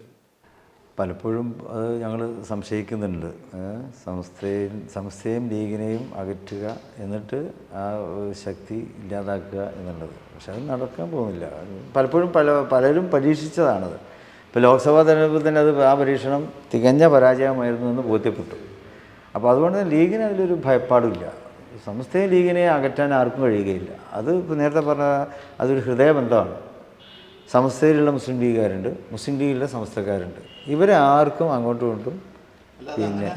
പലപ്പോഴും അത് ഞങ്ങൾ സംശയിക്കുന്നുണ്ട്. സംസ്ഥയും ലീഗിനെയും അകറ്റുക, എന്നിട്ട് ആ ശക്തി ഇല്ലാതാക്കുക എന്നുള്ളത്. പക്ഷെ അത് നടക്കാൻ പോകുന്നില്ല. പലപ്പോഴും പലരും പരീക്ഷിച്ചതാണത്. ഇപ്പോൾ ലോക്സഭാ തെരഞ്ഞെടുപ്പിൽ തന്നെ ആ പരീക്ഷണം തികഞ്ഞ പരാജയമായിരുന്നു എന്ന് ബോധ്യപ്പെട്ടു. അപ്പോൾ അതുകൊണ്ട് ലീഗിന് അതിലൊരു ഭയപ്പാടില്ല. സമസ്തയും ലീഗിനെ അകറ്റാൻ ആർക്കും കഴിയുകയില്ല. അത് ഇപ്പോൾ നേരത്തെ പറഞ്ഞ അതൊരു ഹൃദയബന്ധമാണ്. സമസ്തയിലുള്ള മുസ്ലിം ലീഗുകാരുണ്ട്, മുസ്ലിം ലീഗിലുള്ള സമസ്തക്കാരുണ്ട്. ഇവരെ ആർക്കും അങ്ങോട്ടും ഇങ്ങോട്ടും പിന്നെ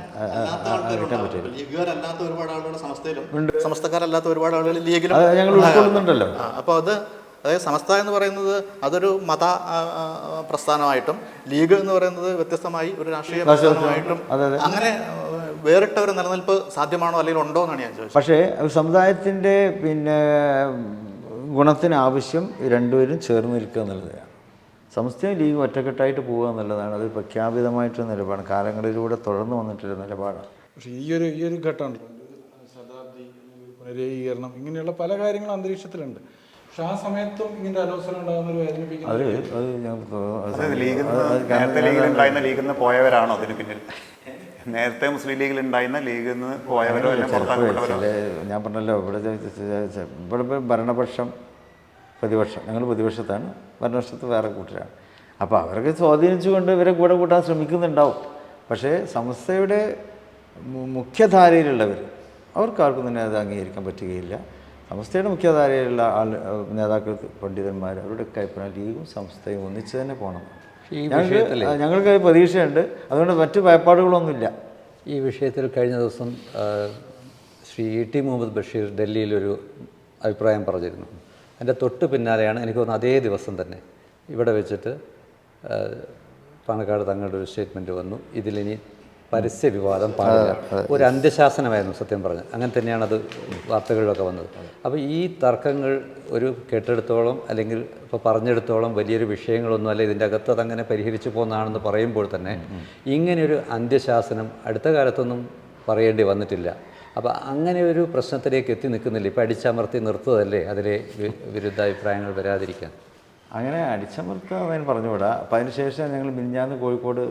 അകറ്റാൻ പറ്റില്ല. ലീഗുകാരല്ലാത്ത ഒരുപാട് ആളുകൾ സമസ്തയിലും, സമസ്തക്കാരല്ലാത്ത ഒരുപാട് ആളുകൾ ലീഗിലും ഞങ്ങൾ ഉൾക്കൊള്ളുന്നുണ്ടല്ലോ. അപ്പോൾ അതായത് സമസ്ത എന്ന് പറയുന്നത് അതൊരു മത പ്രസ്ഥാനമായിട്ടും ലീഗ് എന്ന് പറയുന്നത് വ്യത്യസ്തമായി ഒരു രാഷ്ട്രീയ പ്രസ്ഥാനമായിട്ടും അങ്ങനെ വേറിട്ട ഒരു നിലനിൽപ്പ് സാധ്യമാണോ അല്ലെങ്കിൽ ഉണ്ടോ എന്നാണ് ഞാൻ ചോദിച്ചത്. പക്ഷേ സമുദായത്തിൻ്റെ പിന്നെ ഗുണത്തിന് ആവശ്യം രണ്ടുപേരും ചേർന്ന് നിൽക്കുക എന്നുള്ളതാണ്. സമസ്തയും ലീഗും ഒറ്റക്കെട്ടായിട്ട് പോകുക എന്നുള്ളതാണ് അത് പ്രഖ്യാപിതമായിട്ടുള്ള നിലപാടാണ്, കാലങ്ങളിലൂടെ തുടർന്ന് വന്നിട്ടുള്ള നിലപാടാണ്. പക്ഷേ ഈ ഒരു ഘട്ടമുണ്ട്, ശതാബ്ദി പുനരേകീകരണം, ഇങ്ങനെയുള്ള പല കാര്യങ്ങളും അന്തരീക്ഷത്തിലുണ്ട്. പക്ഷെ ആ സമയത്തും ഇങ്ങനെ അലോസരം ഉണ്ടാകുന്ന ഒരു വേദനിപ്പിക്കുന്നത് ലീഗിൽ നിന്ന് പോയവരാണോ അതിന് പിന്നിൽ? നേരത്തെ മുസ്ലിം ലീഗിൽ ഉണ്ടായിരുന്ന ലീഗിൽ നിന്ന് പോയവരോ? ഞാൻ പറഞ്ഞല്ലോ, ഇവിടെ ഭരണപക്ഷം പ്രതിപക്ഷം, ഞങ്ങൾ പ്രതിപക്ഷത്താണ്, ഭരണപക്ഷത്ത് വേറെ കൂട്ടരാണ്. അപ്പോൾ അവരൊക്കെ സ്വാധീനിച്ചുകൊണ്ട് ഇവരെ കൂടെ കൂട്ടാൻ ശ്രമിക്കുന്നുണ്ടാവും. പക്ഷേ സംസ്ഥയുടെ മുഖ്യധാരയിലുള്ളവർ അവർക്കാർക്കും തന്നെ അത് അംഗീകരിക്കാൻ പറ്റുകയില്ല. സംസ്ഥയുടെ മുഖ്യധാരയിലുള്ള നേതാക്കൾ, പണ്ഡിതന്മാർ, അവരുടെയൊക്കെ അഭിപ്രായം ലീഗും സംസ്ഥയും ഒന്നിച്ച് തന്നെ പോകണം. ഞങ്ങൾക്ക് പ്രതീക്ഷയുണ്ട്. അതുകൊണ്ട് മറ്റു ഭയപ്പാടുകളൊന്നുമില്ല. ഈ വിഷയത്തിൽ കഴിഞ്ഞ ദിവസം ശ്രീ E.T. മുഹമ്മദ് ബഷീർ ഡൽഹിയിലൊരു അഭിപ്രായം പറഞ്ഞിരുന്നു. അതിൻ്റെ തൊട്ട് പിന്നാലെയാണ് എനിക്ക് തോന്നുന്നു അതേ ദിവസം തന്നെ ഇവിടെ വെച്ചിട്ട് പാണക്കാട് തങ്ങളുടെ ഒരു സ്റ്റേറ്റ്മെൻറ്റ് വന്നു, ഇതിലിനി പരസ്യ വിവാദം പാടില്ല. ഒരു അന്ത്യശാസനമായിരുന്നു സത്യം പറഞ്ഞത്. അങ്ങനെ തന്നെയാണ് അത് വാർത്തകളിലൊക്കെ വന്നത്. അപ്പോൾ ഈ തർക്കങ്ങൾ ഒരു കേട്ടെടുത്തോളം അല്ലെങ്കിൽ ഇപ്പോൾ പറഞ്ഞെടുത്തോളം വലിയൊരു വിഷയങ്ങളൊന്നും അല്ല, ഇതിൻ്റെ അകത്ത് അതങ്ങനെ പരിഹരിച്ചു പോകുന്നതാണെന്ന് പറയുമ്പോൾ തന്നെ ഇങ്ങനെയൊരു അന്ത്യശാസനം അടുത്ത കാലത്തൊന്നും പറയേണ്ടി വന്നിട്ടില്ല. അപ്പോൾ അങ്ങനെ ഒരു പ്രശ്നത്തിലേക്ക് എത്തി നിൽക്കുന്നില്ല. ഇപ്പോൾ അടിച്ചമർത്തി നിർത്തുകയല്ലേ അതിലെ വിരുദ്ധാഭിപ്രായങ്ങൾ വരാതിരിക്കാൻ? അങ്ങനെ അടിച്ചമർത്താൻ പറഞ്ഞുകൂടാ. അപ്പം അതിനുശേഷം ഞങ്ങൾ മിനിഞ്ഞാന്ന് കോഴിക്കോട്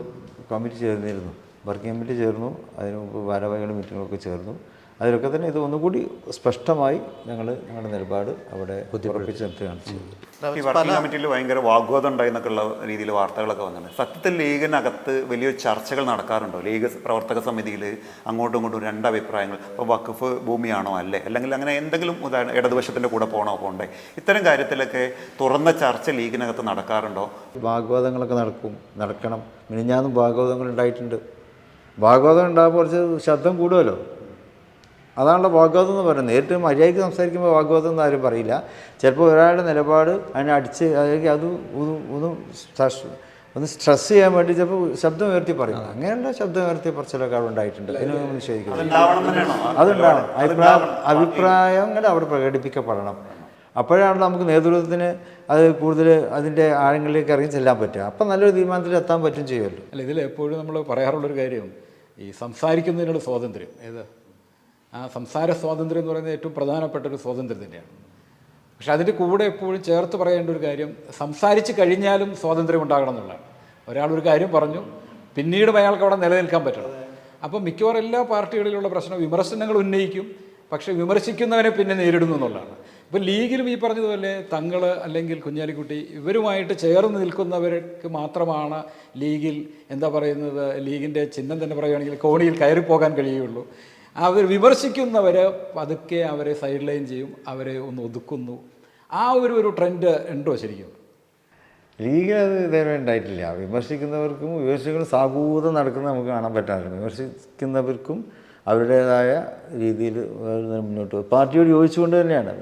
കമ്മിറ്റി ചേർന്നിരുന്നു, വർക്കിംഗ് കമ്മിറ്റി ചേർന്നു. അതിന് മുമ്പ് ഭാരവാഹികളും മീറ്റിങ്ങുകളൊക്കെ ചേർന്നു. അതിലൊക്കെ തന്നെ ഇത് ഒന്നുകൂടി സ്പഷ്ടമായി ഞങ്ങളുടെ നിലപാട് അവിടെ ഉറപ്പിച്ച് നിർത്തുകയാണ് ചെയ്തത്. ഈ വർക്കിംഗ് കമ്മിറ്റിയിൽ ഭയങ്കര വാഗ്വാദം ഉണ്ടായി എന്നൊക്കെയുള്ള രീതിയിൽ വാർത്തകളൊക്കെ വന്നിട്ടുണ്ട്. സത്യത്തിൽ ലീഗിനകത്ത് വലിയൊരു ചർച്ചകൾ നടക്കാറുണ്ടോ? ലീഗ് പ്രവർത്തക സമിതിയിൽ അങ്ങോട്ടും ഇങ്ങോട്ടും രണ്ടഭിപ്രായങ്ങൾ, ഇപ്പോൾ വഖഫ് ഭൂമിയാണോ അല്ലേ, അല്ലെങ്കിൽ അങ്ങനെ എന്തെങ്കിലും ഉദാഹരണം ഇടതുപക്ഷത്തിൻ്റെ കൂടെ പോകണ്ടേ, ഇത്തരം കാര്യത്തിലൊക്കെ തുറന്ന ചർച്ച ലീഗിനകത്ത് നടക്കാറുണ്ടോ? വാഗ്വാദങ്ങളൊക്കെ നടക്കണം. മിനിഞ്ഞാന്നും വാഗ്വാദങ്ങൾ ഉണ്ടായിട്ടുണ്ട്. വാഗ്വാദം ഉണ്ടാകുമ്പോൾ കുറച്ച് ശബ്ദം കൂടുമല്ലോ, അതാണല്ലോ വാഗ്വാദം എന്ന് പറയുന്നത്. നേരിട്ട് മര്യാദയ്ക്ക് സംസാരിക്കുമ്പോൾ വാഗ്വാദം എന്ന് ആരും പറയില്ല. ചിലപ്പോൾ ഒരാളുടെ നിലപാട് അതിനെ അടിച്ച് അത് ഒന്ന് സ്ട്രെസ് ചെയ്യാൻ വേണ്ടി ചിലപ്പോൾ ശബ്ദം ഉയർത്തി പറയും. അങ്ങനെയുള്ള ശബ്ദം ഉയർത്തി പറച്ചിലൊക്കെ അവിടെ ഉണ്ടായിട്ടുണ്ട്. അതിനൊന്നും നിഷേധിക്കുന്നത് അതുണ്ടാവണം. അഭിപ്രായങ്ങൾ അവിടെ പ്രകടിപ്പിക്കപ്പെടണം. അപ്പോഴാണ് നമുക്ക് നേതൃത്വത്തിന് അത് കൂടുതൽ അതിൻ്റെ ആഴങ്ങളിലേക്ക് ഇറങ്ങി ചെല്ലാൻ പറ്റുക. അപ്പം നല്ലൊരു തീരുമാനത്തിൽ എത്താൻ പറ്റും ചെയ്യുമല്ലോ. അല്ല, ഇതിൽ എപ്പോഴും നമ്മൾ പറയാറുള്ളൊരു കാര്യം ഈ സംസാരിക്കുന്നതിനുള്ള സ്വാതന്ത്ര്യം, ആ സംസാര സ്വാതന്ത്ര്യം എന്ന് പറയുന്നത് ഏറ്റവും പ്രധാനപ്പെട്ട ഒരു സ്വാതന്ത്ര്യം തന്നെയാണ്. പക്ഷെ അതിൻ്റെ കൂടെ എപ്പോഴും ചേർത്ത് പറയേണ്ട ഒരു കാര്യം, സംസാരിച്ച് കഴിഞ്ഞാലും സ്വാതന്ത്ര്യം ഉണ്ടാകണം എന്നുള്ളതാണ്. ഒരാളൊരു കാര്യം പറഞ്ഞു, പിന്നീട് അയാൾക്ക് അവിടെ നിലനിൽക്കാൻ പറ്റണം. അപ്പം മിക്കവാറും എല്ലാ പാർട്ടികളിലുള്ള പ്രശ്നം വിമർശനങ്ങൾ ഉന്നയിക്കും, പക്ഷേ വിമർശിക്കുന്നവനെ പിന്നെ നേരിടുന്നു എന്നുള്ളതാണ്. ഇപ്പോൾ ലീഗിലും ഈ പറഞ്ഞതുപോലെ തങ്ങൾ അല്ലെങ്കിൽ കുഞ്ഞാലിക്കുട്ടി ഇവരുമായിട്ട് ചേർന്ന് നിൽക്കുന്നവർക്ക് മാത്രമാണ് ലീഗിൽ ലീഗിൻ്റെ ചിഹ്നം തന്നെ പറയുകയാണെങ്കിൽ കോണിയിൽ കയറിപ്പോകാൻ കഴിയുള്ളൂ. അവർ വിമർശിക്കുന്നവർ പതുക്കെ അവരെ സൈഡ് ലൈൻ ചെയ്യും, അവരെ ഒന്ന് ഒതുക്കുന്നു. ആ ഒരു ട്രെൻഡ് ഉണ്ടോ ശരിക്കും? ലീഗിൽ അത് ഇതേവരെ ഉണ്ടായിട്ടില്ല. വിമർശിക്കുന്നവർക്കും വിമർശിക്കുന്ന സാഹൂതം നടക്കുന്നത് നമുക്ക് കാണാൻ പറ്റാറില്ല. വിമർശിക്കുന്നവർക്കും അവരുടേതായ രീതിയിൽ മുന്നോട്ട് പോകും. പാർട്ടിയോട് യോജിച്ചുകൊണ്ട് തന്നെയാണ്.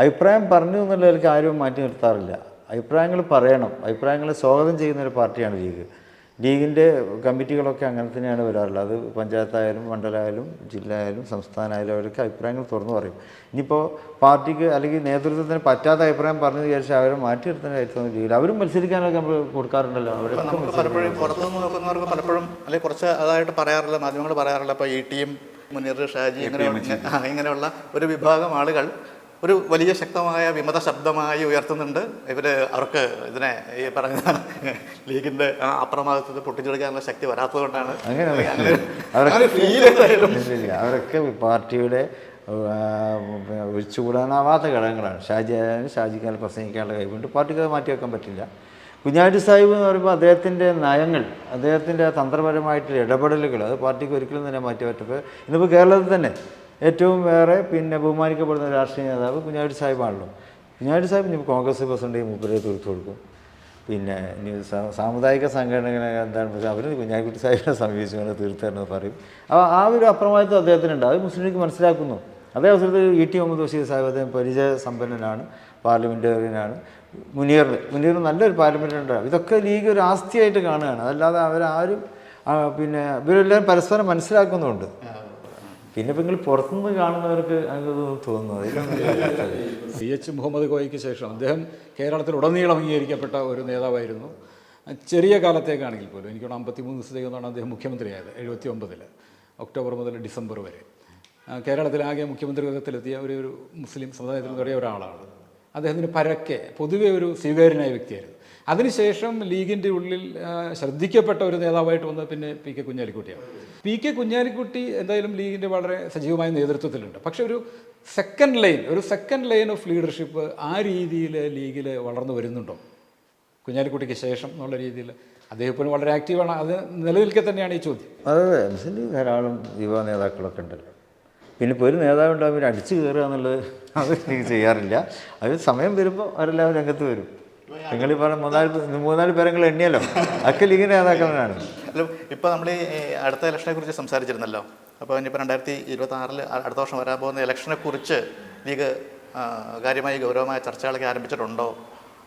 അഭിപ്രായം പറഞ്ഞു എന്നുള്ളവർക്ക് ആരും മാറ്റി നിർത്താറില്ല. അഭിപ്രായങ്ങൾ പറയണം. അഭിപ്രായങ്ങളെ സ്വാഗതം ചെയ്യുന്നൊരു പാർട്ടിയാണ് ലീഗ്. ലീഗിൻ്റെ കമ്മിറ്റികളൊക്കെ അങ്ങനെ തന്നെയാണ് വരാറുള്ളത്. അത് പഞ്ചായത്തായാലും മണ്ഡലമായാലും ജില്ലയായാലും സംസ്ഥാനമായാലും അവർക്ക് അഭിപ്രായങ്ങൾ തുറന്നു പറയും. ഇനിയിപ്പോൾ പാർട്ടിക്ക് അല്ലെങ്കിൽ നേതൃത്വത്തിന് പറ്റാത്ത അഭിപ്രായം പറഞ്ഞു വിചാരിച്ചാൽ അവരെ മാറ്റി നിർത്താൻ ആയിരിക്കും ലീഗിൽ. അവരും മത്സരിക്കാനൊക്കെ നമ്മൾ കൊടുക്കാറുണ്ടല്ലോ. നമുക്ക് പലപ്പോഴും പുറത്തുനിന്ന് നോക്കുന്നവർക്ക് പലപ്പോഴും അല്ലെങ്കിൽ കുറച്ച് അതായിട്ട് പറയാറില്ല, മാധ്യമങ്ങൾ പറയാറില്ല. ഇപ്പോൾ ഈ ടീം മുനീർ, ഷാജി ഇങ്ങനെയുള്ള ഒരു വിഭാഗം ആളുകൾ ഒരു വലിയ ശക്തമായ വിമത ശബ്ദമായി ഉയർത്തുന്നുണ്ട്. അവർക്ക് ഇതിനെ ഈ പറഞ്ഞ ലീഗിൻ്റെ അപ്രമാദത്തിൽ പൊട്ടിച്ചെടുക്കാനുള്ള ശക്തി വരാത്തതുകൊണ്ടാണ് അവരൊക്കെ പാർട്ടിയുടെ ഒഴിച്ചുകൂടാനാവാത്ത ഘടകങ്ങളാണ്. ഷാജിക്കാൽ പ്രസംഗിക്കാനുള്ള കഴിവുണ്ട്. പാർട്ടിക്ക് അത് മാറ്റി വെക്കാൻ പറ്റില്ല. കുഞ്ഞാലി സാഹിബ് എന്ന് പറയുമ്പോൾ അദ്ദേഹത്തിൻ്റെ നയങ്ങൾ, അദ്ദേഹത്തിൻ്റെ തന്ത്രപരമായിട്ടുള്ള ഇടപെടലുകൾ അത് പാർട്ടിക്ക് ഒരിക്കലും തന്നെ മാറ്റി പറ്റപ്പോൾ ഇന്നിപ്പോൾ കേരളത്തിൽ തന്നെ ഏറ്റവും വേറെ ബഹുമാനിക്കപ്പെടുന്ന രാഷ്ട്രീയ നേതാവ് കുഞ്ഞാലി സാഹിബാണല്ലോ. കുഞ്ഞാലി സാഹിബ് ഇനി കോൺഗ്രസ് പ്രസിഡന്റ് മൂപ്പരെ തീർത്തു കൊടുക്കും. പിന്നെ ഇനി സാമുദായിക സംഘടനകളെ എന്താണ് അവർ കുഞ്ഞാലിക്കുട്ടി സാഹിബിനെ സമീപിച്ചുകൊണ്ട് തീർത്തരെന്ന് പറയും. അപ്പോൾ ആ ഒരു അപ്രമാദിത്വം അദ്ദേഹത്തിനുണ്ട്. അത് മുസ്ലിം ലീഗ് മനസ്സിലാക്കുന്നു. അതേ അവസരത്തിൽ ഇ.ടി. മുഹമ്മദ് ബഷീർ സാഹിബ് അദ്ദേഹം പരിചയസമ്പന്നനാണ്, പാർലമെൻറ്റേറിയനാണ്. മുനീർ നല്ലൊരു പാർലമെൻറ്റേറിയൻ. ഇതൊക്കെ ലീഗ് ഒരു ആസ്തിയായിട്ട് കാണുകയാണ്. അതല്ലാതെ അവരാരും ഇവരെല്ലാം പരസ്പരം മനസ്സിലാക്കുന്നുണ്ട്. പിന്നെ ഇപ്പം നിങ്ങൾ പുറത്തുനിന്ന് കാണുന്നവർക്ക് അങ്ങനെ തോന്നുന്നു. CH മുഹമ്മദ് കോയയ്ക്ക് ശേഷം അദ്ദേഹം കേരളത്തിൽ ഉടനീളം അംഗീകരിക്കപ്പെട്ട ഒരു നേതാവായിരുന്നു. ചെറിയ കാലത്തേക്കാണെങ്കിൽ പോലും എനിക്ക് 53 ദിവസത്തേക്കൊന്നാണ് അദ്ദേഹം മുഖ്യമന്ത്രിയായത്. 79 ഒക്ടോബർ മുതൽ ഡിസംബർ വരെ കേരളത്തിലാകെ മുഖ്യമന്ത്രി പദത്തിലെത്തിയ ഒരു മുസ്ലിം സമുദായത്തിൽ നിറയെ ഒരാളാണ്. അദ്ദേഹത്തിന് പരക്കെ പൊതുവെ ഒരു സ്വീകാര്യനായ വ്യക്തിയായിരുന്നു. അതിനുശേഷം ലീഗിൻ്റെ ഉള്ളിൽ ശ്രദ്ധിക്കപ്പെട്ട ഒരു നേതാവായിട്ട് വന്നത് പിന്നെ പി കെ കുഞ്ഞാലിക്കുട്ടിയാണ്. പി കെ കുഞ്ഞാലിക്കുട്ടി എന്തായാലും ലീഗിൻ്റെ വളരെ സജീവമായ നേതൃത്വത്തിലുണ്ട്. പക്ഷെ ഒരു സെക്കൻഡ് ലൈൻ ഓഫ് ലീഡർഷിപ്പ് ആ രീതിയിൽ ലീഗിൽ വളർന്നു വരുന്നുണ്ടോ കുഞ്ഞാലിക്കുട്ടിക്ക് ശേഷം എന്നുള്ള രീതിയിൽ? അദ്ദേഹം ഇപ്പോഴും വളരെ ആക്റ്റീവാണ്. അത് നിലനിൽക്കെ തന്നെയാണ് ഈ ചോദ്യം. അതെ, മുസ്ലിം ലീഗ് ധാരാളം യുവ നേതാക്കളൊക്കെ ഉണ്ടല്ലോ. പിന്നെ ഇപ്പോൾ ഒരു നേതാവുണ്ടാകും പിന്നെ അടിച്ചു കയറുക എന്നുള്ളത് അത് ലീഗ് ചെയ്യാറില്ല. അത് സമയം വരുമ്പോൾ അവരെല്ലാവരും രംഗത്ത് വരും. നിങ്ങൾ ഈ പറഞ്ഞ മൂന്നാല് പേരെങ്കിലും എണ്ണിയല്ലോ, അതൊക്കെ ലീഗിൻ്റെ നേതാക്കളാണ്. അല്ല, ഇപ്പോൾ നമ്മൾ ഈ അടുത്ത ഇലക്ഷനെ കുറിച്ച് സംസാരിച്ചിരുന്നല്ലോ. അപ്പോൾ ഇനിയിപ്പോൾ 2026 അടുത്ത വർഷം വരാൻ പോകുന്ന ഇലക്ഷനെ കുറിച്ച് ലീഗ് കാര്യമായി ഗൗരവമായ ചർച്ചകളൊക്കെ ആരംഭിച്ചിട്ടുണ്ടോ?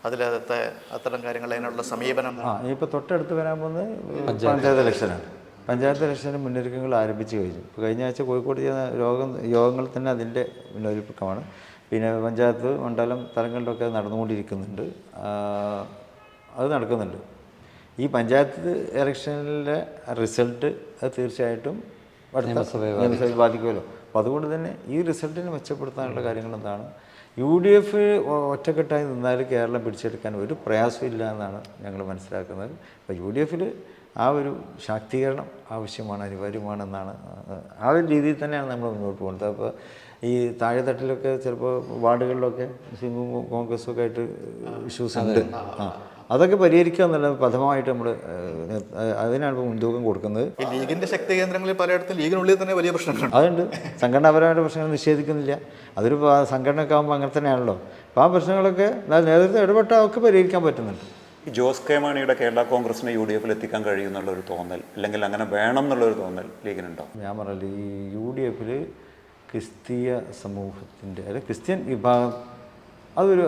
അതിലത്തെ അത്തരം കാര്യങ്ങൾ അതിനുള്ള സമീപനം? ഇനിയിപ്പോൾ തൊട്ടടുത്ത് വരാൻ പോകുന്നത് പഞ്ചായത്ത് ഇലക്ഷനാണ്. പഞ്ചായത്ത് ഇലക്ഷന് മുന്നൊരുക്കങ്ങൾ ആരംഭിച്ചു കഴിഞ്ഞു. ഇപ്പോൾ കഴിഞ്ഞ ആഴ്ച കോഴിക്കോട് ചെയ്യുന്ന യോഗങ്ങൾ തന്നെ അതിൻ്റെ മുന്നൊരുക്കമാണ്. പിന്നെ പഞ്ചായത്ത് മണ്ഡലം തലങ്ങളിലൊക്കെ നടന്നുകൊണ്ടിരിക്കുന്നുണ്ട്. അത് നടക്കുന്നുണ്ട്. ഈ പഞ്ചായത്ത് ഇലക്ഷനിലെ റിസൾട്ട് അത് തീർച്ചയായിട്ടും അടുത്ത നിയമസഭയെ ബാധിക്കുമല്ലോ. അപ്പോൾ അതുകൊണ്ട് തന്നെ ഈ റിസൾട്ടിനെ മെച്ചപ്പെടുത്താനുള്ള കാര്യങ്ങൾ എന്താണ്, UDF ഒറ്റക്കെട്ടായി നിന്നാൽ കേരളം പിടിച്ചെടുക്കാൻ ഒരു പ്രയാസമില്ല എന്നാണ് ഞങ്ങൾ മനസ്സിലാക്കുന്നത്. അപ്പോൾ UDF ആ ഒരു ശാക്തീകരണം ആവശ്യമാണ്, അനിവാര്യമാണെന്നാണ് ആ ഒരു രീതിയിൽ തന്നെയാണ് നമ്മൾ മുന്നോട്ട് പോകുന്നത്. അപ്പോൾ ഈ താഴെത്തട്ടിലൊക്കെ ചിലപ്പോൾ വാർഡുകളിലൊക്കെ മുസ്ലിമും കോൺഗ്രസും ഒക്കെ ആയിട്ട് ഇഷ്യൂസ് ഉണ്ട്. അതൊക്കെ പരിഹരിക്കുക എന്നുള്ള പദമായിട്ട് നമ്മൾ അതിനാണ് മുൻതൂക്കം കൊടുക്കുന്നത്. ഈ ലീഗിന്റെ ശക്തി കേന്ദ്രങ്ങളിൽ പലയിടത്തും ലീഗിനുള്ളിൽ തന്നെ വലിയ പ്രശ്നങ്ങളുണ്ട്. അതുണ്ട്, സംഘടനാപരമായിട്ട് പ്രശ്നങ്ങൾ നിഷേധിക്കുന്നില്ല. അതൊരു സംഘടനയൊക്കെ ആകുമ്പോൾ അങ്ങനെ തന്നെയാണല്ലോ. അപ്പോൾ ആ പ്രശ്നങ്ങളൊക്കെ നേതൃത്വം ഇടപെട്ടാൽ ഒക്കെ പരിഹരിക്കാൻ പറ്റുന്നുണ്ട്. ഈ ജോസ് കെ മാണിയുടെ കേരള കോൺഗ്രസിനെ UDF എത്തിക്കാൻ കഴിയുമെന്നുള്ളൊരു തോന്നൽ, അല്ലെങ്കിൽ അങ്ങനെ വേണം എന്നുള്ളൊരു തോന്നൽ ലീഗിനുണ്ടോ? ഞാൻ പറഞ്ഞില്ല, ഈ UDF ക്രിസ്തീയ സമൂഹത്തിൻ്റെ അല്ലെങ്കിൽ ക്രിസ്ത്യൻ വിഭാഗം അതൊരു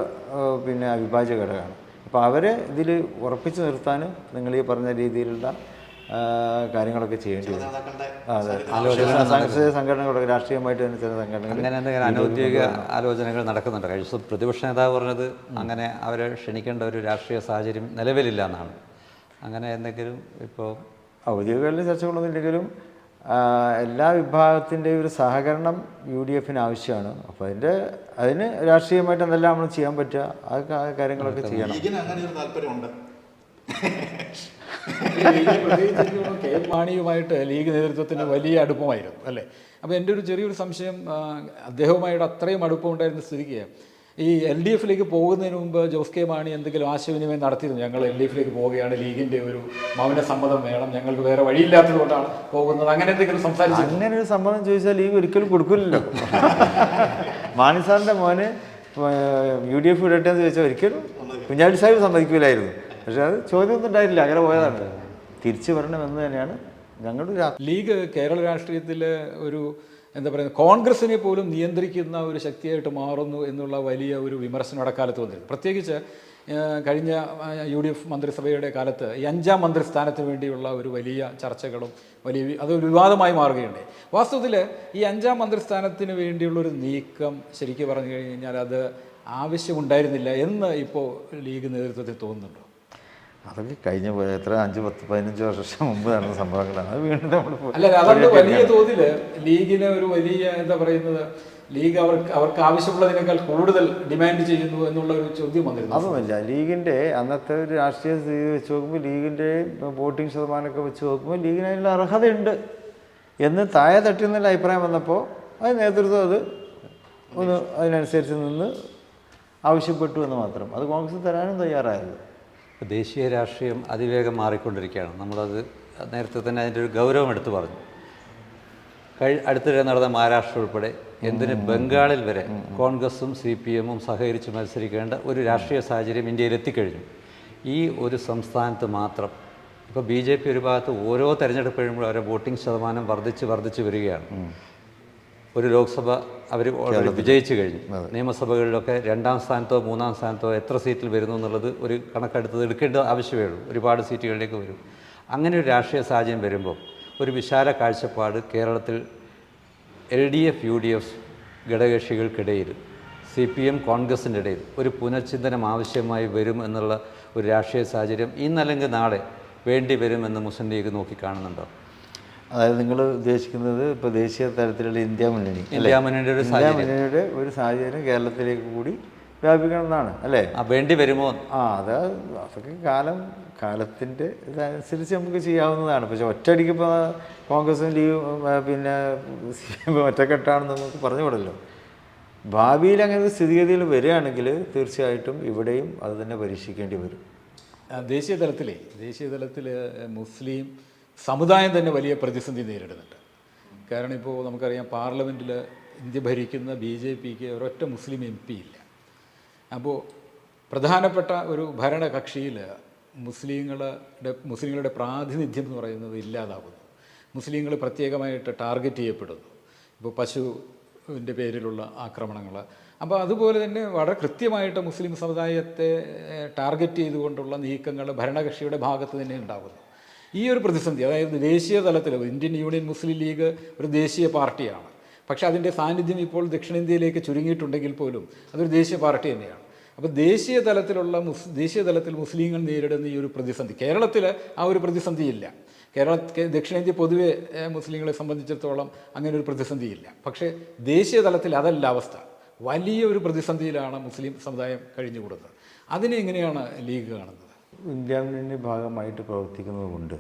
പിന്നെ അവിഭാജ്യ ഘടകമാണ്. അപ്പോൾ അവരെ ഇതിൽ ഉറപ്പിച്ചു നിർത്താൻ നിങ്ങൾ ഈ പറഞ്ഞ രീതിയിലുള്ള കാര്യങ്ങളൊക്കെ ചെയ്യേണ്ടി വരും. അതെ, സംഘടനകളൊക്കെ രാഷ്ട്രീയമായിട്ട് തന്നെ ചില സംഘടനകൾ അങ്ങനെ എന്തെങ്കിലും അനൗദ്യോഗിക ആലോചനകൾ നടക്കുന്നുണ്ട്. കഴിഞ്ഞ ദിവസം പ്രതിപക്ഷ നേതാവ് പറഞ്ഞത് അങ്ങനെ അവരെ ക്ഷണിക്കേണ്ട ഒരു രാഷ്ട്രീയ സാഹചര്യം നിലവിലില്ല എന്നാണ്. അങ്ങനെ എന്തെങ്കിലും ഇപ്പോൾ ഔദ്യോഗിക ചർച്ചകളൊന്നും ഇല്ലെങ്കിലും എല്ലാ വിഭാഗത്തിൻ്റെയും ഒരു സഹകരണം UDF ആവശ്യമാണ്. അപ്പോൾ അതിന് രാഷ്ട്രീയമായിട്ട് എന്തെല്ലാം നമ്മൾ ചെയ്യാൻ പറ്റുക ആ കാര്യങ്ങളൊക്കെ ചെയ്യണം. ലീഗിന് അങ്ങനെ ഒരു താല്പര്യമുണ്ട്. കെ മാണിയുമായിട്ട് ലീഗ് നേതൃത്വത്തിന് വലിയ അടുപ്പമായിരുന്നു അല്ലേ? അപ്പോൾ എൻ്റെ ഒരു ചെറിയൊരു സംശയം, അദ്ദേഹവുമായിട്ട് അത്രയും അടുപ്പമുണ്ടായിരുന്ന സ്ഥിതിക്ക് ഈ LDF പോകുന്നതിന് മുമ്പ് ജോസ് കെ മാണി എന്തെങ്കിലും ആശയവിനിമയം നടത്തിയിരുന്നു? ഞങ്ങൾ LDF പോവുകയാണ്, ലീഗിൻ്റെ ഒരു മൗന സമ്മതം വേണം, ഞങ്ങൾക്ക് വേറെ വഴിയില്ലാത്തത് കൊണ്ടാണ് പോകുന്നത്, അങ്ങനെ എന്തെങ്കിലും സംസാരിച്ചു? അങ്ങനെ ഒരു സമ്മതം ചോദിച്ചാൽ ലീഗ് ഒരിക്കലും കൊടുക്കില്ലല്ലോ. മാണി സാറിൻ്റെ മോന് UDF വിടട്ടെ എന്ന് ചോദിച്ചാൽ ഒരിക്കലും കുഞ്ഞാലി സാഹിബ് സമ്മതിക്കില്ലായിരുന്നു. പക്ഷെ അത് ചോദ്യമൊന്നും ഉണ്ടായിട്ടില്ല, അങ്ങനെ പോയതാണ്. തിരിച്ചു വരണമെന്ന് തന്നെയാണ് ഞങ്ങളുടെ ലീഗ് കേരള രാഷ്ട്രീയത്തിൽ ഒരു എന്താ പറയുക, കോൺഗ്രസിനെ പോലും നിയന്ത്രിക്കുന്ന ഒരു ശക്തിയായിട്ട് മാറുന്നു എന്നുള്ള വലിയ ഒരു വിമർശനം അടക്കാലത്ത് വന്നിരുന്നു. പ്രത്യേകിച്ച് കഴിഞ്ഞ UDF മന്ത്രിസഭയുടെ കാലത്ത് ഈ 5ാം മന്ത്രിസ്ഥാനത്തിന് വേണ്ടിയുള്ള ഒരു വലിയ ചർച്ചകളും അതൊരു വിവാദമായി മാറുകയുണ്ടായി. വാസ്തവത്തിൽ ഈ 5ാം മന്ത്രിസ്ഥാനത്തിന് വേണ്ടിയുള്ളൊരു നീക്കം ശരിക്കും പറഞ്ഞു കഴിഞ്ഞാൽ അത് ആവശ്യമുണ്ടായിരുന്നില്ല എന്ന് ഇപ്പോൾ ലീഗ് നേതൃത്വത്തിൽ തോന്നുന്നുണ്ടോ? അതൊക്കെ കഴിഞ്ഞ എത്ര 5-10-15 വർഷം മുമ്പ് നടന്ന സംഭവങ്ങളാണ്. അത് വീണ്ടും നമ്മൾ അല്ല, അതുകൊണ്ട് വലിയ തോതിൽ ലീഗിന് ഒരു വലിയ എന്താ പറയുന്നത്, ലീഗ് അവർക്ക് ആവശ്യമുള്ളതിനേക്കാൾ കൂടുതൽ ഡിമാൻഡ് ചെയ്യുന്നു എന്നുള്ള ഒരു ചോദ്യം വന്നിരുന്നു. അതുമല്ല, ലീഗിൻ്റെ അന്നത്തെ ഒരു രാഷ്ട്രീയ സ്ഥിതി വെച്ച് നോക്കുമ്പോൾ ലീഗിൻ്റെ വോട്ടിംഗ് ശതമാനമൊക്കെ വെച്ച് നോക്കുമ്പോൾ ലീഗിന് അതിനുള്ള അർഹതയുണ്ട് എന്ന് താഴെ തട്ടിൽ നിന്നുള്ള അഭിപ്രായം വന്നപ്പോൾ അത് നേതൃത്വം ഒന്ന് അതിനനുസരിച്ച് നിന്ന് ആവശ്യപ്പെട്ടു എന്ന് മാത്രം. അത് കോൺഗ്രസ് തരാനും തയ്യാറായത്. ദേശീയ രാഷ്ട്രീയം അതിവേഗം മാറിക്കൊണ്ടിരിക്കുകയാണ്. നമ്മളത് നേരത്തെ തന്നെ അതിൻ്റെ ഒരു ഗൗരവം എടുത്തു പറഞ്ഞു. അടുത്തിടെ നടന്ന മഹാരാഷ്ട്ര ഉൾപ്പെടെ എന്തിന് ബംഗാളിൽ വരെ കോൺഗ്രസും CPM സഹകരിച്ച് മത്സരിക്കേണ്ട ഒരു രാഷ്ട്രീയ സാഹചര്യം ഇന്ത്യയിൽ എത്തിക്കഴിഞ്ഞു. ഈ ഒരു സംസ്ഥാനത്ത് മാത്രം ഇപ്പോൾ BJP ഒരു ഭാഗത്ത് ഓരോ തെരഞ്ഞെടുപ്പ് കഴിയുമ്പോഴും അവരുടെ വോട്ടിംഗ് ശതമാനം വർദ്ധിച്ച് വരികയാണ്. ഒരു ലോക്സഭ അവർ ഓൾറെഡി വിജയിച്ചു കഴിഞ്ഞു. നിയമസഭകളിലൊക്കെ 2ാം സ്ഥാനത്തോ 3ാം സ്ഥാനത്തോ എത്ര സീറ്റിൽ വരുന്നു എന്നുള്ളത് ഒരു കണക്കെടുത്തത് എടുക്കേണ്ട ആവശ്യമേ ഉള്ളൂ. ഒരുപാട് സീറ്റുകളിലേക്ക് വരും. അങ്ങനെ ഒരു രാഷ്ട്രീയ സാഹചര്യം വരുമ്പോൾ ഒരു വിശാല കാഴ്ചപ്പാട് കേരളത്തിൽ LDF UDF ഘടകകക്ഷികൾക്കിടയിൽ CPM കോൺഗ്രസിൻ്റെ ഇടയിൽ ഒരു പുനർചിന്തനം ആവശ്യമായി വരും എന്നുള്ള ഒരു രാഷ്ട്രീയ സാഹചര്യം ഇന്നല്ലെങ്കിൽ നാളെ വേണ്ടി വരുമെന്ന് മുസ്ലിം ലീഗ് നോക്കിക്കാണുന്നുണ്ടോ? അതായത് നിങ്ങൾ ഉദ്ദേശിക്കുന്നത് ഇപ്പോൾ ദേശീയ തലത്തിലുള്ള ഇന്ത്യ മുന്നണിയുടെ ഒരു സാഹചര്യം കേരളത്തിലേക്ക് കൂടി വ്യാപിക്കണം എന്നാണ് അല്ലേ? വേണ്ടി വരുമോ? അതൊക്കെ കാലത്തിൻ്റെ ഇതനുസരിച്ച് നമുക്ക് ചെയ്യാവുന്നതാണ്. പക്ഷേ ഒറ്റയടിക്ക് ഇപ്പോൾ കോൺഗ്രസും ലീഗും പിന്നെ CPM ഒറ്റക്കെട്ടാണെന്ന് നമുക്ക് പറഞ്ഞുകൂടല്ലോ. ഭാവിയിൽ അങ്ങനെ ഒരു സ്ഥിതിഗതിയിൽ വരികയാണെങ്കിൽ തീർച്ചയായിട്ടും ഇവിടെയും അത് തന്നെ പരീക്ഷിക്കേണ്ടി വരും. ദേശീയ തലത്തിൽ മുസ്ലിം സമുദായം തന്നെ വലിയ പ്രതിസന്ധി നേരിടുന്നുണ്ട്. കാരണം ഇപ്പോൾ നമുക്കറിയാം, പാർലമെൻറ്റിൽ ഇന്ത്യ ഭരിക്കുന്ന BJPക്ക് ഒരൊറ്റ മുസ്ലിം MP ഇല്ല. അപ്പോൾ പ്രധാനപ്പെട്ട ഒരു ഭരണകക്ഷിയിൽ മുസ്ലിങ്ങളുടെ പ്രാതിനിധ്യം എന്ന് പറയുന്നത് ഇല്ലാതാകുന്നു. മുസ്ലിങ്ങൾ പ്രത്യേകമായിട്ട് ടാർഗറ്റ് ചെയ്യപ്പെടുന്നു. ഇപ്പോൾ പശുവിൻ്റെ പേരിലുള്ള ആക്രമണങ്ങൾ. അപ്പോൾ അതുപോലെ തന്നെ വളരെ കൃത്യമായിട്ട് മുസ്ലിം സമുദായത്തെ ടാർഗറ്റ് ചെയ്തുകൊണ്ടുള്ള നീക്കങ്ങൾ ഭരണകക്ഷിയുടെ ഭാഗത്ത് തന്നെ ഉണ്ടാകുന്നു. ഈ ഒരു പ്രതിസന്ധി, അതായത് ദേശീയ തലത്തിൽ ഇന്ത്യൻ യൂണിയൻ മുസ്ലിം ലീഗ് ഒരു ദേശീയ പാർട്ടിയാണ്. പക്ഷേ അതിൻ്റെ സാന്നിധ്യം ഇപ്പോൾ ദക്ഷിണേന്ത്യയിലേക്ക് ചുരുങ്ങിയിട്ടുണ്ടെങ്കിൽ പോലും അതൊരു ദേശീയ പാർട്ടി തന്നെയാണ്. അപ്പോൾ ദേശീയ തലത്തിൽ മുസ്ലിങ്ങൾ നേരിടുന്ന ഈ ഒരു പ്രതിസന്ധി, കേരളത്തിൽ ആ ഒരു പ്രതിസന്ധിയില്ല. ദക്ഷിണേന്ത്യ പൊതുവെ മുസ്ലിങ്ങളെ സംബന്ധിച്ചിടത്തോളം അങ്ങനെ ഒരു പ്രതിസന്ധിയില്ല. പക്ഷേ ദേശീയ തലത്തിൽ അതല്ല അവസ്ഥ. വലിയ ഒരു പ്രതിസന്ധിയിലാണ് മുസ്ലിം സമുദായം കഴിഞ്ഞുകൂടുന്നത്. അതിനെ എങ്ങനെയാണ് ലീഗ് കാണുന്നത്? ഇന്ത്യ മുന്നണിയുടെ ഭാഗമായിട്ട് പ്രവർത്തിക്കുന്നത് കൊണ്ട്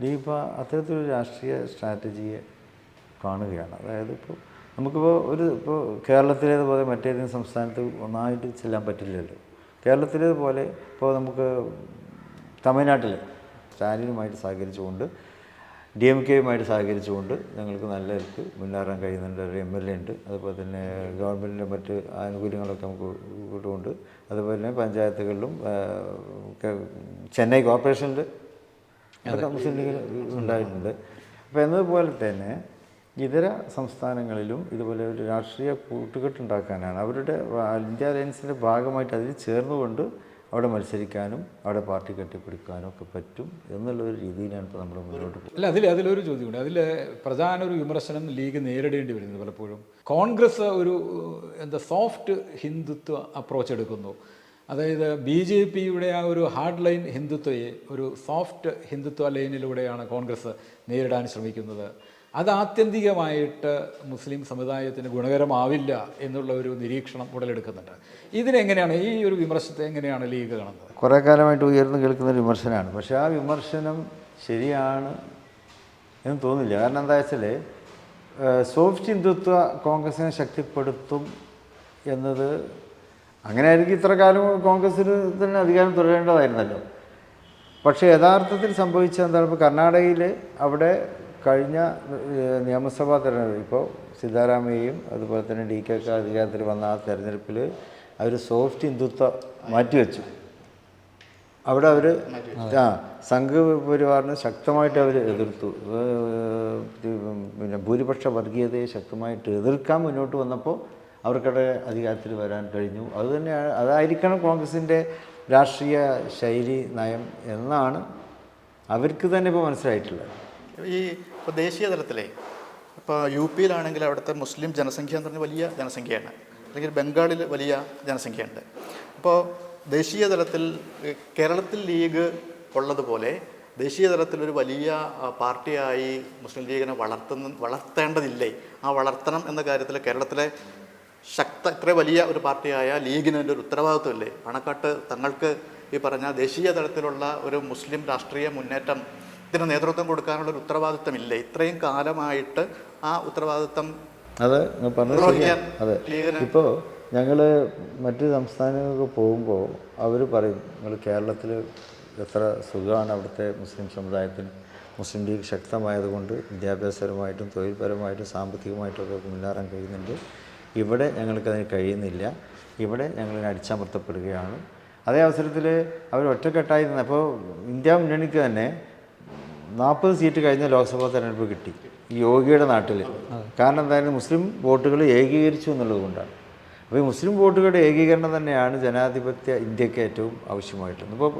ലീഗ് ഇപ്പോൾ അത്തരത്തിലൊരു രാഷ്ട്രീയ സ്ട്രാറ്റജിയെ കാണുകയാണ്. അതായത് നമുക്കിപ്പോൾ ഇപ്പോൾ കേരളത്തിലേതുപോലെ മറ്റേതെങ്കിലും സംസ്ഥാനത്ത് ഒന്നായിട്ട് ചെല്ലാൻ പറ്റില്ലല്ലോ. കേരളത്തിലേതുപോലെ ഇപ്പോൾ നമുക്ക് തമിഴ്നാട്ടിൽ സ്റ്റാലിനുമായിട്ട് സഹകരിച്ചുകൊണ്ട് DMK-യുമായിട്ട് സഹകരിച്ചുകൊണ്ട് ഞങ്ങൾക്ക് നല്ല നിലയ്ക്ക് മുന്നേറാൻ കഴിയുന്നുണ്ട്. ഒരു MLA ഉണ്ട്. അതുപോലെ തന്നെ ഗവൺമെൻറ്റിൻ്റെ മറ്റ് ആനുകൂല്യങ്ങളൊക്കെ നമുക്ക് കിട്ടുന്നുണ്ട്. അതുപോലെ തന്നെ പഞ്ചായത്തുകളിലും ചെന്നൈ കോർപ്പറേഷനിൽ അതൊക്കെ മുസ്ലിം ലീഗ് ഉണ്ടായിട്ടുണ്ട്. അപ്പോൾ എന്നതുപോലെ തന്നെ ഇതര സംസ്ഥാനങ്ങളിലും ഇതുപോലെ ഒരു രാഷ്ട്രീയ കൂട്ടുകെട്ടുണ്ടാക്കാനാണ് അവരുടെ ഇന്ത്യ അലയൻസിൻ്റെ ഭാഗമായിട്ട് അതിൽ ചേർന്നുകൊണ്ട് അവിടെ മത്സരിക്കാനും അവിടെ പാർട്ടി കെട്ടിപ്പിടിക്കാനും ഒക്കെ പറ്റും എന്നുള്ളൊരു രീതിയിലാണ് ഇപ്പോൾ നമ്മൾ മുന്നോട്ട് പോകുന്നത്. അല്ല, അതിലൊരു ചോദ്യമുണ്ട്. അതിൽ പ്രധാന ഒരു വിമർശനം ലീഗ് നേരിടേണ്ടി വരുന്നത് പലപ്പോഴും കോൺഗ്രസ് ഒരു സോഫ്റ്റ് ഹിന്ദുത്വ അപ്രോച്ച് എടുക്കുന്നു. അതായത് BJP-യുടെ ആ ഒരു ഹാർഡ് ലൈൻ ഹിന്ദുത്വയെ ഒരു സോഫ്റ്റ് ഹിന്ദുത്വ ലൈനിലൂടെയാണ് കോൺഗ്രസ് നേരിടാൻ ശ്രമിക്കുന്നത്. അത് ആത്യന്തികമായിട്ട് മുസ്ലിം സമുദായത്തിന് ഗുണകരമാവില്ല എന്നുള്ള ഒരു നിരീക്ഷണം ഉടലെടുക്കുന്നുണ്ട്. ഇതിനെങ്ങനെയാണ്, ഈ ഒരു വിമർശനത്തെ എങ്ങനെയാണ് ലീഗ് കാണുന്നത്? കുറേ കാലമായിട്ട് ഉയർന്നു കേൾക്കുന്ന ഒരു വിമർശനമാണ്. പക്ഷേ ആ വിമർശനം ശരിയാണ് എന്ന് തോന്നുന്നില്ല. കാരണം എന്താ വെച്ചാൽ സോഫ്റ്റ് ഹിന്ദുത്വ കോൺഗ്രസിനെ ശക്തിപ്പെടുത്തും എന്നത് അങ്ങനെ ആയിരിക്കും ഇത്ര കാലം കോൺഗ്രസ്സിന് തന്നെ അധികാരം തുടരേണ്ടതായിരുന്നല്ലോ. പക്ഷേ യഥാർത്ഥത്തിൽ സംഭവിച്ചത് എന്താണ്? ഇപ്പോൾ കർണാടകയിൽ അവിടെ കഴിഞ്ഞ നിയമസഭാ തെരഞ്ഞെടുപ്പ് ഇപ്പോൾ സിദ്ധാരാമയ്യയും അതുപോലെ തന്നെ DK അധികാരത്തിൽ വന്ന ആ തെരഞ്ഞെടുപ്പിൽ അവർ സോഫ്റ്റ് ഹിന്ദുത്വം മാറ്റിവെച്ചു. അവിടെ അവർ സംഘ് പരിവാറിനെ ശക്തമായിട്ട് അവർ എതിർത്തു. പിന്നെ ഭൂരിപക്ഷ വർഗീയതയെ ശക്തമായിട്ട് എതിർക്കാൻ മുന്നോട്ട് വന്നപ്പോൾ അവർക്കവിടെ അധികാരത്തിൽ വരാൻ കഴിഞ്ഞു. അതുതന്നെയാണ്, അതായിരിക്കണം കോൺഗ്രസിൻ്റെ രാഷ്ട്രീയ ശൈലി നയം എന്നാണ് അവർക്ക് തന്നെ ഇപ്പോൾ മനസ്സിലായിട്ടുള്ളത്. ഇപ്പോൾ ദേശീയ തലത്തിലെ ഇപ്പോൾ UP-യിലാണെങ്കിൽ അവിടുത്തെ മുസ്ലിം ജനസംഖ്യ എന്ന് പറഞ്ഞാൽ വലിയ ജനസംഖ്യയാണ്. അല്ലെങ്കിൽ ബംഗാളിൽ വലിയ ജനസംഖ്യയുണ്ട്. അപ്പോൾ ദേശീയ തലത്തിൽ കേരളത്തിൽ ലീഗ് ഉള്ളതുപോലെ ദേശീയ തലത്തിലൊരു വലിയ പാർട്ടിയായി മുസ്ലിം ലീഗിനെ വളർത്തേണ്ടതില്ലേ? ആ വളർത്തണം എന്ന കാര്യത്തിൽ കേരളത്തിലെ ഇത്ര വലിയ ഒരു പാർട്ടിയായ ലീഗിന് ഒരു ഉത്തരവാദിത്വമില്ലേ? പാണക്കാട്ട് തങ്ങൾക്ക് ഈ പറഞ്ഞ ദേശീയ തലത്തിലുള്ള ഒരു മുസ്ലിം രാഷ്ട്രീയ മുന്നേറ്റം ഇതിന് നേതൃത്വം കൊടുക്കാനുള്ളൊരു ഉത്തരവാദിത്തമില്ലേ? ഇത്രയും കാലമായിട്ട് ആ ഉത്തരവാദിത്തം അതെ ഇപ്പോൾ ഞങ്ങൾ മറ്റ് സംസ്ഥാനങ്ങൾക്ക് പോകുമ്പോൾ അവർ പറയും, നിങ്ങൾ കേരളത്തിൽ എത്ര സുഖമാണ് അവിടുത്തെ മുസ്ലിം സമുദായത്തിന്. മുസ്ലിം ലീഗ് ശക്തമായതുകൊണ്ട് വിദ്യാഭ്യാസപരമായിട്ടും തൊഴിൽപരമായിട്ടും സാമ്പത്തികമായിട്ടുമൊക്കെ മുന്നേറാൻ കഴിയുന്നുണ്ട്. ഇവിടെ ഞങ്ങൾക്കതിന് കഴിയുന്നില്ല. ഇവിടെ ഞങ്ങളിങ്ങനെ അടിച്ചമർത്തപ്പെടുകയാണ്. അതേ അവസരത്തിൽ അവർ ഒറ്റക്കെട്ടായി അപ്പോൾ ഇന്ത്യ മുന്നണിക്ക് തന്നെ 40 സീറ്റ് കഴിഞ്ഞ ലോക്സഭാ തെരഞ്ഞെടുപ്പ് കിട്ടി ഈ യോഗിയുടെ നാട്ടിൽ. കാരണം എന്തായാലും മുസ്ലിം വോട്ടുകൾ ഏകീകരിച്ചു എന്നുള്ളത് കൊണ്ടാണ്. അപ്പോൾ ഈ മുസ്ലിം വോട്ടുകളുടെ ഏകീകരണം തന്നെയാണ് ജനാധിപത്യ ഇന്ത്യക്ക് ഏറ്റവും ആവശ്യമായിട്ടുള്ളത്. ഇപ്പോൾ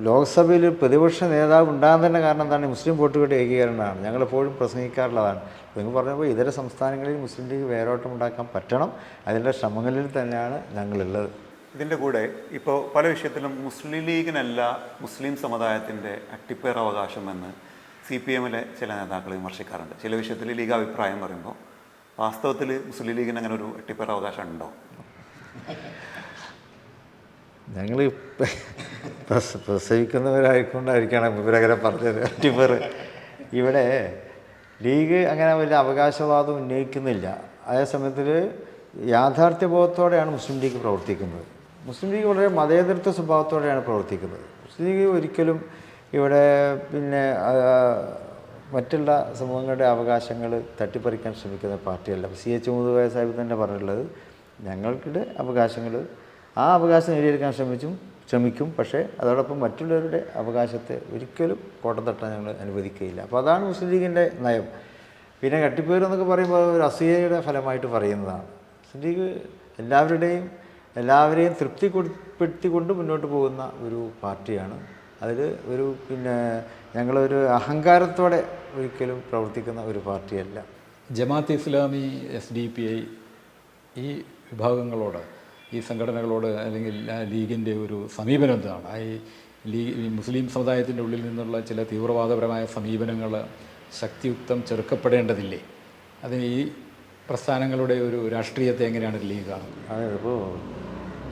ലോക്സഭയിൽ പ്രതിപക്ഷ നേതാവ് ഉണ്ടാകാൻ തന്നെ കാരണം എന്താണ്? മുസ്ലിം വോട്ടുകളുടെ ഏകീകരണമാണ്. ഞങ്ങളെപ്പോഴും പ്രസംഗിക്കാറുള്ളതാണ്. നിങ്ങൾ പറഞ്ഞപ്പോൾ ഇതര സംസ്ഥാനങ്ങളിൽ മുസ്ലിം ലീഗ് വേരോട്ടം ഉണ്ടാക്കാൻ പറ്റണം. അതിൻ്റെ ശ്രമങ്ങളിൽ തന്നെയാണ് ഞങ്ങളുള്ളത്. ഇതിൻ്റെ കൂടെ ഇപ്പോൾ പല വിഷയത്തിലും മുസ്ലിം ലീഗിനല്ല മുസ്ലിം സമുദായത്തിൻ്റെ അട്ടിപ്പേറവകാശമെന്ന് CPM-ലെ ചില നേതാക്കൾ വിമർശിക്കാറുണ്ട്. ചില വിഷയത്തിൽ ലീഗ് അഭിപ്രായം പറയുമ്പോൾ വാസ്തവത്തിൽ മുസ്ലിം ലീഗിന് അങ്ങനെ ഒരു അട്ടിപ്പേറവകാശം ഉണ്ടോ? ഞങ്ങൾ പ്രസവിക്കുന്നവരായിക്കൊണ്ടായിരിക്കണം ഇവരങ്ങനെ പറഞ്ഞത് അട്ടിപ്പേറ്. ഇവിടെ ലീഗ് അങ്ങനെ വലിയ അവകാശവാദം ഉന്നയിക്കുന്നില്ല. അതേ സമയത്തിൽ യാഥാർത്ഥ്യബോധത്തോടെയാണ് മുസ്ലിം ലീഗ് പ്രവർത്തിക്കുന്നത്. മുസ്ലിം ലീഗ് വളരെ മതേതരത്വ സ്വഭാവത്തോടെയാണ് പ്രവർത്തിക്കുന്നത്. മുസ്ലിം ലീഗ് ഒരിക്കലും ഇവിടെ പിന്നെ മറ്റുള്ള സമൂഹങ്ങളുടെ അവകാശങ്ങൾ തട്ടിപ്പറിക്കാൻ ശ്രമിക്കുന്ന പാർട്ടിയല്ല. CH മുഹമ്മദ് സാഹിബ് തന്നെ പറഞ്ഞിട്ടുള്ളത്, ഞങ്ങൾക്കിടെ അവകാശങ്ങൾ ആ അവകാശം നേടിയെടുക്കാൻ ശ്രമിക്കും. പക്ഷേ അതോടൊപ്പം മറ്റുള്ളവരുടെ അവകാശത്തെ ഒരിക്കലും കോട്ടം തട്ടാൻ ഞങ്ങൾ അനുവദിക്കുകയില്ല. അപ്പോൾ അതാണ് മുസ്ലിം ലീഗിൻ്റെ നയം. പിന്നെ കട്ടിപ്പേരെന്നൊക്കെ പറയുമ്പോൾ ഒരു അസൂയയുടെ ഫലമായിട്ട് പറയുന്നതാണ്. മുസ്ലിം ലീഗ് എല്ലാവരെയും തൃപ്തിപ്പെടുത്തിക്കൊണ്ട് മുന്നോട്ട് പോകുന്ന ഒരു പാർട്ടിയാണ്. അതിൽ ഒരു ഞങ്ങളൊരു അഹങ്കാരത്തോടെ ഒരിക്കലും പ്രവർത്തിക്കുന്ന ഒരു പാർട്ടിയല്ല. ജമാഅത്ത് ഇസ്ലാമി, SDPI ഈ വിഭാഗങ്ങളോട്, ഈ സംഘടനകളോട് അല്ലെങ്കിൽ ലീഗിൻ്റെ ഒരു സമീപനം എന്താണ്? ഈ മുസ്ലിം സമുദായത്തിൻ്റെ ഉള്ളിൽ നിന്നുള്ള ചില തീവ്രവാദപരമായ സമീപനങ്ങൾ ശക്തിയുക്തം ചെറുക്കപ്പെടേണ്ടതില്ലേ? അതിന് ഈ പ്രസ്ഥാനങ്ങളുടെ ഒരു രാഷ്ട്രീയത്തെ എങ്ങനെയാണ് ലീഗ് കാണുന്നത്? അതായത് ഇപ്പോൾ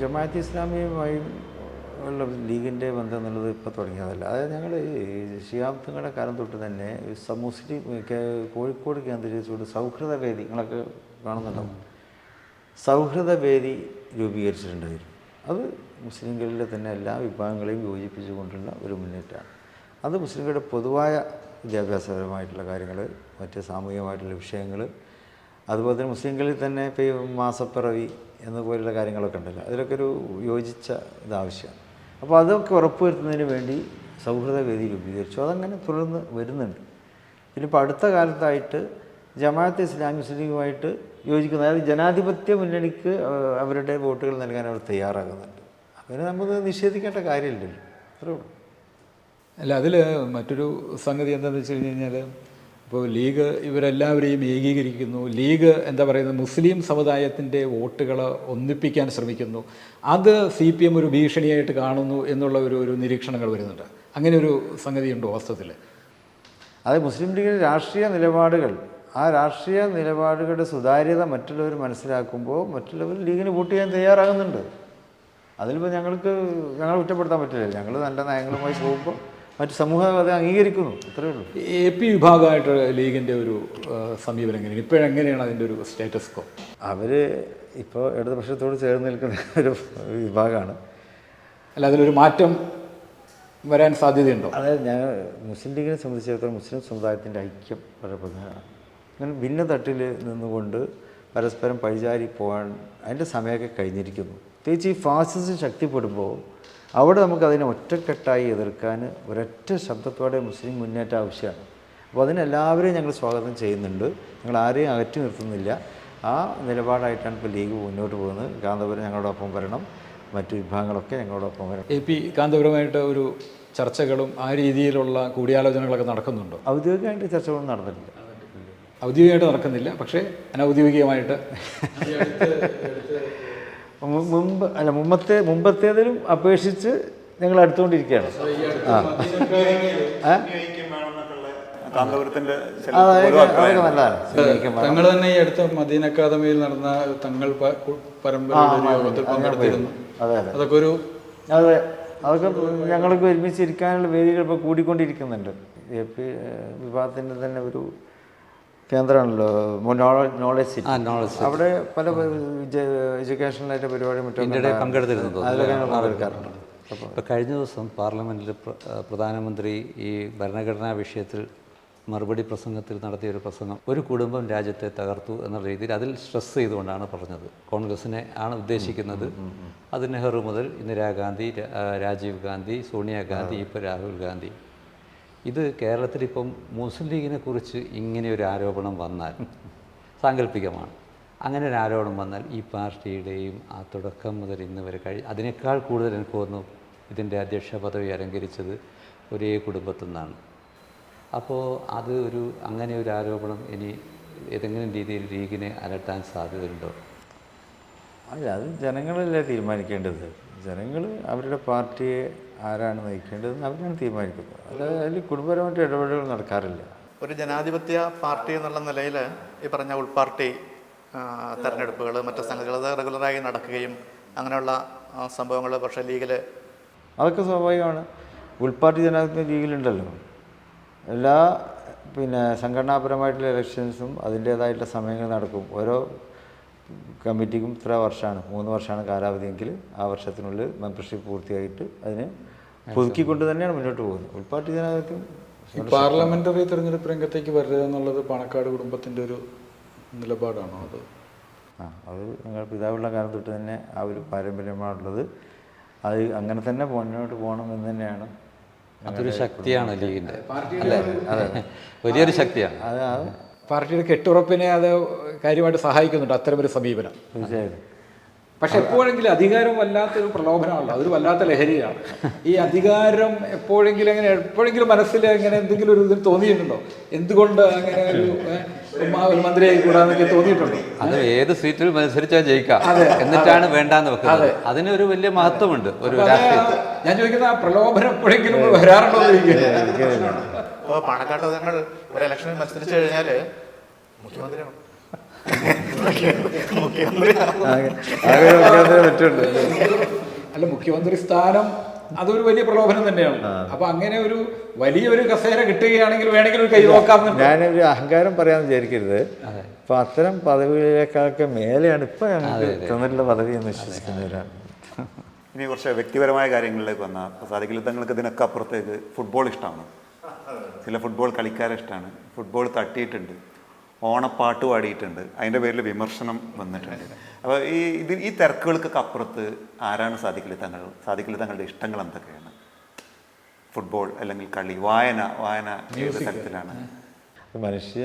ജമാഅത്ത് ഇസ്ലാമിയുമായും ഉള്ള ലീഗിൻ്റെ ബന്ധം എന്നുള്ളത് ഇപ്പോൾ തുടങ്ങിയതല്ല. അതായത് ഞങ്ങൾ ഈ ശിഹാബ് കാലം തൊട്ട് തന്നെ മുസ്ലിം കോഴിക്കോട് കേന്ദ്രീകരിച്ചുകൊണ്ട് സൗഹൃദ വേദി നിങ്ങളൊക്കെ കാണുന്നുണ്ടാവും, സൗഹൃദ വേദി രൂപീകരിച്ചിട്ടുണ്ടായിരുന്നു. അത് മുസ്ലിംകളിലെ തന്നെ എല്ലാ വിഭാഗങ്ങളെയും യോജിപ്പിച്ചുകൊണ്ടുള്ള ഒരു മുന്നേറ്റമാണ്. അത് മുസ്ലിംകളുടെ പൊതുവായ വിദ്യാഭ്യാസപരമായിട്ടുള്ള കാര്യങ്ങൾ, മറ്റ് സാമൂഹികമായിട്ടുള്ള വിഷയങ്ങൾ, അതുപോലെ തന്നെ മുസ്ലിംകളിൽ തന്നെ ഇപ്പോൾ ഈ മാസപ്പിറവി എന്നപോലുള്ള കാര്യങ്ങളൊക്കെ ഉണ്ടല്ലോ, അതിലൊക്കെ ഒരു യോജിച്ച ഇതാവശ്യമാണ്. അപ്പോൾ അതൊക്കെ ഉറപ്പുവരുത്തുന്നതിന് വേണ്ടി സൗഹൃദ വേദി രൂപീകരിച്ചു. അതങ്ങനെ തുടർന്ന് വരുന്നുണ്ട്. പിന്നെ ഇപ്പോൾ അടുത്ത കാലത്തായിട്ട് ജമാഅത്ത് ഇസ്ലാമി മുസ്ലിം ലീഗുമായിട്ട് യോജിക്കുന്നത്, അതായത് ജനാധിപത്യ മുന്നണിക്ക് അവരുടെ വോട്ടുകൾ നൽകാൻ അവർ തയ്യാറാകുന്നുണ്ട്. അതിന് നമ്മൾ നിഷേധിക്കേണ്ട കാര്യമില്ലല്ലോ, അത്രേ ഉള്ളൂ. അല്ല, അതിൽ മറ്റൊരു സംഗതി എന്താണെന്ന് വെച്ച് കഴിഞ്ഞാൽ, ഇപ്പോൾ ലീഗ് ഇവരെല്ലാവരെയും ഏകീകരിക്കുന്നു. ലീഗ് എന്താ പറയുന്നത്, മുസ്ലിം സമുദായത്തിൻ്റെ വോട്ടുകൾ ഒന്നിപ്പിക്കാൻ ശ്രമിക്കുന്നു. അത് CPM ഒരു ഭീഷണിയായിട്ട് കാണുന്നു എന്നുള്ള ഒരു നിരീക്ഷണങ്ങൾ വരുന്നുണ്ട്. അങ്ങനെ ഒരു സംഗതി ഉണ്ടോ വാസ്തവത്തിൽ? അത് മുസ്ലിം ലീഗിൻ്റെ രാഷ്ട്രീയ നിലപാടുകൾ, ആ രാഷ്ട്രീയ നിലപാടുകളുടെ സുതാര്യത മറ്റുള്ളവർ മനസ്സിലാക്കുമ്പോൾ മറ്റുള്ളവർ ലീഗിന് വോട്ട് ചെയ്യാൻ തയ്യാറാകുന്നുണ്ട്. അതിലിപ്പോൾ ഞങ്ങൾ കുറ്റപ്പെടുത്താൻ പറ്റില്ല. ഞങ്ങൾ നല്ല നയങ്ങളുമായി പോകുമ്പോൾ മറ്റ് സമൂഹം അത് അംഗീകരിക്കുന്നു, അത്രയേ ഉള്ളൂ. AP വിഭാഗമായിട്ട് ലീഗിൻ്റെ ഒരു സമീപനം എങ്ങനെയാണ് ഇപ്പോഴെങ്ങനെയാണ് അതിൻ്റെ ഒരു സ്റ്റാറ്റസ് കോ? അവർ ഇപ്പോൾ ഇടതുപക്ഷത്തോട് ചേർന്ന് നിൽക്കുന്ന ഒരു വിഭാഗമാണ്. അല്ല, അതിലൊരു മാറ്റം വരാൻ സാധ്യതയുണ്ടോ? അതായത് മുസ്ലിം ലീഗിനെ സംബന്ധിച്ചിടത്തോളം മുസ്ലിം സമുദായത്തിൻ്റെ ഐക്യം വളരെ പ്രധാനമാണ്. അങ്ങനെ ഭിന്ന തട്ടിൽ നിന്നുകൊണ്ട് പരസ്പരം പഴിചാരി പോകാൻ അതിൻ്റെ സമയമൊക്കെ കഴിഞ്ഞിരിക്കുന്നു. പ്രത്യേകിച്ച് ഈ ഫാസിസം ശക്തിപ്പെടുമ്പോൾ അവിടെ നമുക്കതിനെ ഒറ്റക്കെട്ടായി എതിർക്കാൻ ഒരൊറ്റ ശബ്ദത്തോടെ മുസ്ലിം മുന്നേറ്റം ആവശ്യമാണ്. അപ്പോൾ അതിനെല്ലാവരെയും ഞങ്ങൾ സ്വാഗതം ചെയ്യുന്നുണ്ട്. ഞങ്ങൾ ആരെയും അകറ്റി നിർത്തുന്നില്ല. ആ നിലപാടായിട്ടാണ് ഇപ്പോൾ ലീഗ് മുന്നോട്ട് പോകുന്നത്. കാന്തപുരം ഞങ്ങളോടൊപ്പം വരണം, മറ്റു വിഭാഗങ്ങളൊക്കെ ഞങ്ങളോടൊപ്പം വരണം. AP കാന്തപുരമായിട്ട് ഒരു ചർച്ചകളും ആ രീതിയിലുള്ള കൂടിയാലോചനകളൊക്കെ നടക്കുന്നുണ്ടോ? ഔദ്യോഗികമായിട്ട് ചർച്ചകളൊന്നും നടന്നിട്ടില്ല. ഔദ്യോഗികമായിട്ട് നടക്കുന്നില്ല, പക്ഷേ അനൗദ്യോഗികമായിട്ട് മുമ്പത്തേതിലും അപേക്ഷിച്ച് ഞങ്ങൾ അടുത്തുകൊണ്ടിരിക്കുകയാണ്. അതൊക്കെ നല്ലതാണ്. തങ്ങൾ തന്നെ ഈ അടുത്ത മദീന അക്കാദമിയിൽ നടന്ന തങ്ങൾ പരമ്പരയുടെ യോഗത്തിൽ പങ്കെടുത്തിരുന്നു. അതൊക്കെ ഒരു അതൊക്കെ ഞങ്ങൾക്ക് ഒരുമിച്ചിരിക്കാനുള്ള വേദികൾ ഇപ്പോൾ കൂടിക്കൊണ്ടിരിക്കുന്നുണ്ട്. AP വിഭാഗത്തിൻ്റെ തന്നെ ഒരു കേന്ദ്രമാണല്ലോ നോളജ് സിറ്റി. അവിടെ പല എഡ്യൂക്കേഷനിലായിട്ട് പരിപാടി മറ്റൊക്കെ പങ്കെടുത്തിരുന്നത് അതിലൊക്കെ ഞങ്ങൾ പങ്കെടുക്കാറുണ്ട്. ഇപ്പോൾ കഴിഞ്ഞ ദിവസം പാർലമെൻറ്റിൽ പ്രധാനമന്ത്രി ഈ ഭരണഘടനാ വിഷയത്തിൽ മറുപടി പ്രസംഗത്തിൽ നടത്തിയൊരു പ്രസംഗം, ഒരു കുടുംബം രാജ്യത്തെ തകർത്തു എന്ന രീതിയിൽ അതിൽ സ്ട്രെസ് ചെയ്തുകൊണ്ടാണ് പറഞ്ഞത്. കോൺഗ്രസിനെ ആണ് ഉദ്ദേശിക്കുന്നത്. അത് നെഹ്റു മുതൽ ഇന്ദിരാഗാന്ധി, രാജീവ് ഗാന്ധി, സോണിയാഗാന്ധി, ഇപ്പോൾ രാഹുൽ ഗാന്ധി. ഇത് കേരളത്തിലിപ്പം മുസ്ലിം ലീഗിനെ കുറിച്ച് ഇങ്ങനെയൊരു ആരോപണം വന്നാൽ സാങ്കല്പികമാണ്. അങ്ങനെ ഒരു ആരോപണം വന്നാൽ ഈ പാർട്ടിയുടെയും ആ തുടക്കം മുതൽ ഇന്ന് വരെ അതിനേക്കാൾ കൂടുതൽ എനിക്ക് തോന്നുന്നു ഇതിൻ്റെ അധ്യക്ഷ പദവി അലങ്കരിച്ചത് ഒരേ കുടുംബത്തിൽ നിന്നാണ്. അപ്പോൾ അത് അങ്ങനെ ഒരു ആരോപണം ഇനി ഏതെങ്കിലും രീതിയിൽ ലീഗിനെ അലട്ടാൻ സാധ്യതയുണ്ടോ? അല്ല, അത് ജനങ്ങളല്ലേ തീരുമാനിക്കേണ്ടത്. ജനങ്ങൾ അവരുടെ പാർട്ടിയെ ആരാണ് നയിക്കേണ്ടതെന്ന് അവരാണ് തീരുമാനിക്കുന്നത്. അല്ലാതെ അതിൽ കുടുംബപരമായിട്ട് ഇടപെടലുകൾ നടക്കാറില്ല. ഒരു ജനാധിപത്യ പാർട്ടി എന്നുള്ള നിലയിൽ ഈ പറഞ്ഞ ഉൾപാർട്ടി തെരഞ്ഞെടുപ്പുകൾ, മറ്റു സംഗതികൾ അത് റെഗുലറായി നടക്കുകയും അങ്ങനെയുള്ള സംഭവങ്ങൾ പക്ഷേ ലീഗിൽ അതൊക്കെ സ്വാഭാവികമാണ്. ഉൾപാർട്ടി ജനാധിപത്യ ലീഗിലുണ്ടല്ലോ. എല്ലാ സംഘടനാപരമായിട്ടുള്ള ഇലക്ഷൻസും അതിൻ്റേതായിട്ടുള്ള സമയങ്ങൾ നടക്കും. ഓരോ കമ്മിറ്റിക്കും ഇത്ര വർഷമാണ്, 3 വർഷമാണ് കാലാവധിയെങ്കിൽ ആ വർഷത്തിനുള്ളിൽ മെമ്പർഷിപ്പ് പൂർത്തിയായിട്ട് അതിനെ പുതുക്കിക്കൊണ്ട് തന്നെയാണ് മുന്നോട്ട് പോകുന്നത്. ഉൾപാർട്ടി ജനാധിപത്യം പാർലമെന്ററി തെരഞ്ഞെടുപ്പ് രംഗത്തേക്ക് വരിക എന്നുള്ളത് പാണക്കാട് കുടുംബത്തിൻ്റെ ഒരു നിലപാടാണോ? അത് ഞങ്ങൾ പിതാവുള്ള കാലം തൊട്ട് തന്നെ ആ ഒരു പാരമ്പര്യമാണുള്ളത്. അത് അങ്ങനെ തന്നെ മുന്നോട്ട് പോകണമെന്ന് തന്നെയാണ്. അതൊരു ശക്തിയാണ് ലീഗിൻ്റെ, അല്ലേ? അതെ, വലിയൊരു ശക്തിയാണ്. അത് പാർട്ടിയുടെ കെട്ടുറപ്പിനെ അത് കാര്യമായിട്ട് സഹായിക്കുന്നുണ്ട് അത്തരമൊരു സമീപനം. തീർച്ചയായിട്ടും. പക്ഷെ എപ്പോഴെങ്കിലും അധികാരം വല്ലാത്തൊരു പ്രലോഭനമാണല്ലോ, അതൊരു വല്ലാത്ത ലഹരിയാണ്. ഈ അധികാരം എപ്പോഴെങ്കിലും മനസ്സിൽ അങ്ങനെ എന്തെങ്കിലും ഒരു ഇതിൽ തോന്നിയിട്ടുണ്ടോ? എന്തുകൊണ്ട് അങ്ങനെ ഒരു മന്ത്രിയായി കൂടാന്നൊക്കെ തോന്നിയിട്ടുണ്ടോ? അത് ഏത് സീറ്റിൽ മത്സരിച്ചാൽ ജയിക്കാം എന്നിട്ടാണ് വേണ്ടാന്ന് വെക്കുന്നത്. അതിനൊരു വലിയ മഹത്വമുണ്ട് ഒരു രാഷ്ട്രീയത്തിൽ. ഞാൻ ചോദിക്കുന്ന ആ പ്രലോഭനം എപ്പോഴെങ്കിലും വരാറുണ്ടോ എന്ന് ചോദിക്കുന്നത്. ഇപ്പോൾ പാണക്കാട്ട് ഞങ്ങൾ ഒരു ഇലക്ഷനിൽ മത്സരിച്ച് കഴിഞ്ഞാൽ മുഖ്യമന്ത്രിയാണ്. ആകെ മുഖ്യമന്ത്രി പറ്റുള്ളൂ. അല്ല, മുഖ്യമന്ത്രി സ്ഥാനം അതൊരു വലിയ പ്രലോഭനം തന്നെയാണ്. അപ്പൊ അങ്ങനെ ഒരു വലിയൊരു കസേര കിട്ടുകയാണെങ്കിൽ വേണമെങ്കിൽ ഒരു കൈ നോക്കാമെന്ന്. ഞാനൊരു അഹങ്കാരം പറയാമെന്ന് വിചാരിക്കരുത്. അപ്പൊ അത്തരം പദവികളെക്കാളൊക്കെ മേലെയാണ് ഇപ്പൊ ഞങ്ങൾക്ക് തന്നിട്ടുള്ള പദവി എന്ന് വിശ്വസിക്കുന്നവരാണ്. ഇനി കുറച്ച് വ്യക്തിപരമായ കാര്യങ്ങളിലേക്ക് വന്നാൽ സാദിഖലി തങ്ങൾക്ക് ഇതിനൊക്കെ അപ്പുറത്തേക്ക് ഫുട്ബോൾ ഇഷ്ടമാണ്. ചില ഫുട്ബോൾ കളിക്കാരെ ഇഷ്ടമാണ്. ഫുട്ബോൾ തട്ടിയിട്ടുണ്ട്, ഓണപ്പാട്ട് പാടിയിട്ടുണ്ട്, അതിൻ്റെ പേരിൽ വിമർശനം വന്നിട്ടുണ്ട്. അപ്പോൾ ഈ തിരക്കുകൾക്കൊക്കെ അപ്പുറത്ത് ആരാണ് സാദിഖലി തങ്ങളുടെ ഇഷ്ടങ്ങൾ എന്തൊക്കെയാണ്? ഫുട്ബോൾ അല്ലെങ്കിൽ കളി, വായന ഏത് തരത്തിലാണ്? മനുഷ്യ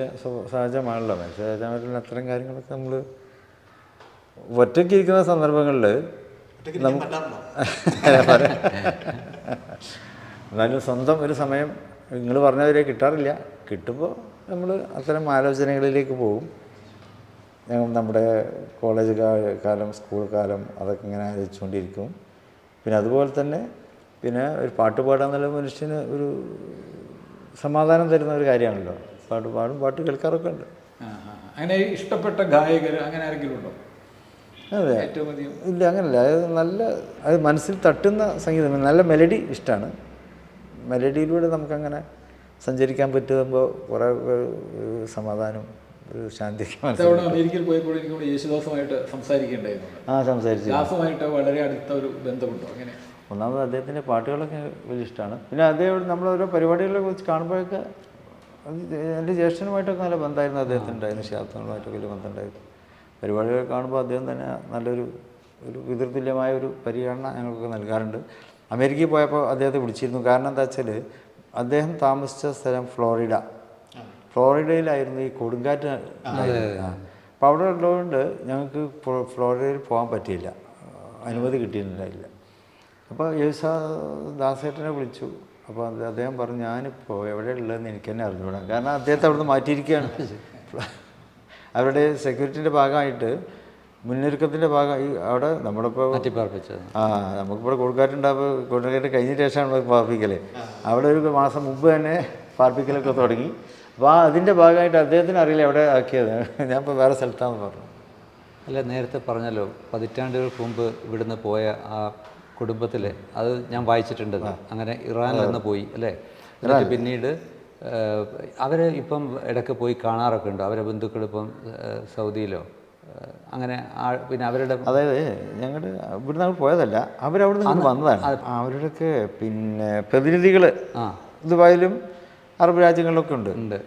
സഹജമാണല്ലോ. മനുഷ്യ സഹജമായിട്ടുള്ള അത്തരം കാര്യങ്ങളൊക്കെ നമ്മൾ ഒറ്റയ്ക്ക് ഇരിക്കുന്ന സന്ദർഭങ്ങളിൽ എന്നാലും സ്വന്തം ഒരു സമയം നിങ്ങൾ പറഞ്ഞവരെ കിട്ടാറില്ല. കിട്ടുമ്പോൾ നമ്മൾ അത്തരം ആലോചനകളിലേക്ക് പോകും. ഞങ്ങൾ നമ്മുടെ കോളേജ് കാലം, സ്കൂൾ കാലം അതൊക്കെ ഇങ്ങനെ ആലോചിച്ചുകൊണ്ടിരിക്കും. പിന്നെ അതുപോലെ തന്നെ പിന്നെ ഒരു പാട്ട് പാടാന്നുള്ള മനുഷ്യന് ഒരു സമാധാനം തരുന്ന ഒരു കാര്യമാണല്ലോ. പാട്ട് പാടും, പാട്ട് കേൾക്കാറൊക്കെ ഉണ്ട്. അങ്ങനെ ഇഷ്ടപ്പെട്ട ഗായകർ അങ്ങനെ ആരെങ്കിലും ഉണ്ടോ? അതെ, ഇല്ല, അങ്ങനല്ല. അത് മനസ്സിൽ തട്ടുന്ന സംഗീതം, നല്ല മെലഡി ഇഷ്ടമാണ്. മെലഡിയിലൂടെ നമുക്കങ്ങനെ സഞ്ചരിക്കാൻ പറ്റുമ്പോൾ കുറേ സമാധാനം, ഒരു ശാന്തിക്ക് അമേരിക്കയിൽ പോയപ്പോൾ എനിക്ക് യേശുദാസുമായിട്ട് സംസാരിക്കേണ്ടായിരുന്നു. സംസാരിച്ചു. ദാസുമായിട്ട് വളരെ അടുത്ത ഒരു ബന്ധമുണ്ടോ? അങ്ങനെ ഒന്നാമത് അദ്ദേഹത്തിൻ്റെ പാട്ടുകളൊക്കെ വലിയ ഇഷ്ടമാണ്. പിന്നെ അദ്ദേഹം നമ്മളോരോ പരിപാടികളെ വെച്ച് കാണുമ്പോഴൊക്കെ എൻ്റെ ജ്യേഷ്ഠനുമായിട്ടൊക്കെ നല്ല ബന്ധമായിരുന്നു അദ്ദേഹത്തിനുണ്ടായിരുന്നു. ശാസ്ത്രങ്ങളുമായിട്ടൊക്കെ വലിയ ബന്ധമുണ്ടായിരുന്നു. പരിപാടികൾ കാണുമ്പോൾ അദ്ദേഹം തന്നെ നല്ലൊരു പിതൃതുല്യമായ ഒരു പരിഗണന ഞങ്ങൾക്ക് നൽകാറുണ്ട്. അമേരിക്കയിൽ പോയപ്പോൾ അദ്ദേഹത്തെ വിളിച്ചിരുന്നു. കാരണം എന്താ വെച്ചാൽ അദ്ദേഹം താമസിച്ച സ്ഥലം ഫ്ലോറിഡയിലായിരുന്നു ഈ കൊടുങ്കാറ്റ്. അപ്പോൾ അവിടെ ഉള്ളതുകൊണ്ട് ഞങ്ങൾക്ക് ഫ്ലോറിഡയിൽ പോകാൻ പറ്റിയില്ല, അനുമതി കിട്ടിയിട്ടുണ്ടായില്ല. അപ്പോൾ ദാസേട്ടനെ വിളിച്ചു. അപ്പോൾ അദ്ദേഹം പറഞ്ഞു, ഞാനിപ്പോൾ എവിടെയുള്ളതെന്ന് എനിക്ക് തന്നെ അറിഞ്ഞുകൂടാ. കാരണം അദ്ദേഹത്തെ അവിടുന്ന് മാറ്റിയിരിക്കുകയാണ്. അവരുടെ സെക്യൂരിറ്റിൻ്റെ ഭാഗമായിട്ട്, മുന്നൊരുക്കത്തിൻ്റെ ഭാഗമായി അവിടെ നമ്മളിപ്പോൾ നമുക്കിവിടെ കൊടുങ്കാറ്റ് കഴിഞ്ഞ ശേഷമാണ് പാർപ്പിക്കൽ. അവിടെ ഒരു മാസം മുമ്പ് തന്നെ പാർപ്പിക്കലൊക്കെ തുടങ്ങി. അപ്പോൾ അതിൻ്റെ ഭാഗമായിട്ട് അദ്ദേഹത്തിന് അറിയില്ല എവിടെ ആക്കിയത്. ഞാനിപ്പോൾ വേറെ സ്ഥലത്താണെന്ന് പറഞ്ഞു. അല്ല, നേരത്തെ പറഞ്ഞല്ലോ പതിറ്റാണ്ടുകൾക്ക് മുമ്പ് ഇവിടുന്ന് പോയ ആ കുടുംബത്തിൽ, അത് ഞാൻ വായിച്ചിട്ടുണ്ട്. അങ്ങനെ ഇറാനിൽ നിന്ന് പോയി അല്ലേ? എന്നിട്ട് പിന്നീട് അവർ ഇപ്പം ഇടയ്ക്ക് പോയി കാണാറൊക്കെ ഉണ്ട്. അവരെ ബന്ധുക്കൾ ഇപ്പം സൗദിയിലോ അങ്ങനെ. പിന്നെ അവരുടെ, അതായത് ഞങ്ങൾ ഇവിടുന്ന് അങ്ങോട്ട് പോയതല്ല, അവരവിടെ നിന്ന് വന്നതാണ്. അവരുടെയൊക്കെ പിന്നെ പ്രതിനിധികൾ ദുബായിലും അറബ് രാജ്യങ്ങളിലൊക്കെ ഉണ്ട്.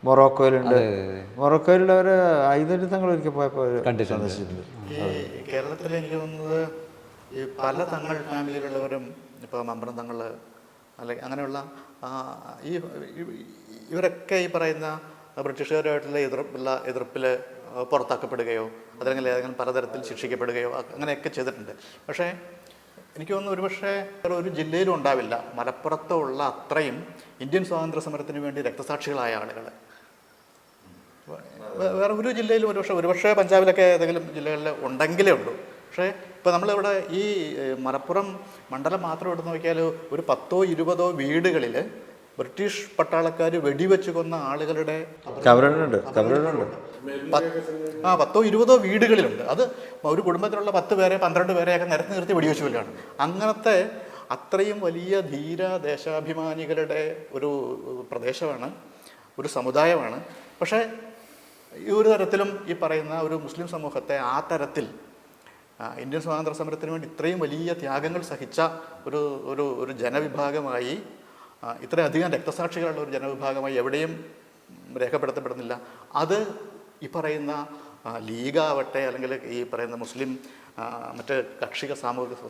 മൊറോക്കോയിലുണ്ട്. മൊറോക്കോയിലുള്ളവർ ഐതങ്ങൾ ഒരിക്കൽ പോയപ്പോൾ സന്ദർശിച്ചിട്ടുണ്ട്. കേരളത്തിൽ എനിക്ക് തോന്നുന്നത് ഈ പല തങ്ങൾ ഫാമിലിയിലുള്ളവരും, ഇപ്പോൾ മമ്പ്രം തങ്ങൾ അല്ലെങ്കിൽ അങ്ങനെയുള്ള ഇവരൊക്കെ ഈ പറയുന്ന ബ്രിട്ടീഷുകാരുമായിട്ടുള്ള എതിർപ്പിൽ പുറത്താക്കപ്പെടുകയോ അതല്ലെങ്കിൽ ഏതെങ്കിലും പലതരത്തിൽ ശിക്ഷിക്കപ്പെടുകയോ അങ്ങനെയൊക്കെ ചെയ്തിട്ടുണ്ട്. പക്ഷേ എനിക്ക് തോന്നുന്നു ഒരുപക്ഷെ ഒരു ജില്ലയിലും ഉണ്ടാവില്ല മലപ്പുറത്തുള്ള അത്രയും ഇന്ത്യൻ സ്വാതന്ത്ര്യ സമരത്തിന് വേണ്ടി രക്തസാക്ഷികളായ ആളുകൾ. വേറെ ഒരു ജില്ലയിലും ഒരുപക്ഷെ പഞ്ചാബിലൊക്കെ ഏതെങ്കിലും ജില്ലകളിൽ ഉണ്ടെങ്കിലേ ഉള്ളൂ. പക്ഷേ ഇപ്പോൾ നമ്മളിവിടെ ഈ മലപ്പുറം മണ്ഡലം മാത്രം എടുത്ത് നോക്കിയാൽ ഒരു 10-20 വീടുകളിൽ ബ്രിട്ടീഷ് പട്ടാളക്കാർ വെടിവെച്ച് കൊന്ന ആളുകളുടെ 10-20 വീടുകളിലുണ്ട്. അത് ഒരു കുടുംബത്തിലുള്ള 10 പേരെ 12 പേരെയൊക്കെ നിരത്തി നിർത്തി വെടിവെച്ച് കൊല്ലുകയാണ്. അങ്ങനത്തെ അത്രയും വലിയ ധീര ദേശാഭിമാനികളുടെ ഒരു പ്രദേശമാണ്, ഒരു സമുദായമാണ്. പക്ഷേ ഈ ഒരു തരത്തിലും ഈ പറയുന്ന ഒരു മുസ്ലിം സമൂഹത്തെ ആ തരത്തിൽ ഇന്ത്യൻ സ്വാതന്ത്ര്യ സമരത്തിന് വേണ്ടി ഇത്രയും വലിയ ത്യാഗങ്ങൾ സഹിച്ച ഒരു ജനവിഭാഗമായി, ഇത്രയധികം രക്തസാക്ഷികളുള്ള ഒരു ജനവിഭാഗമായി എവിടെയും രേഖപ്പെടുത്തപ്പെടുന്നില്ല. അത് ഈ പറയുന്ന ലീഗാവട്ടെ അല്ലെങ്കിൽ ഈ പറയുന്ന മുസ്ലിം മറ്റ് കക്ഷിക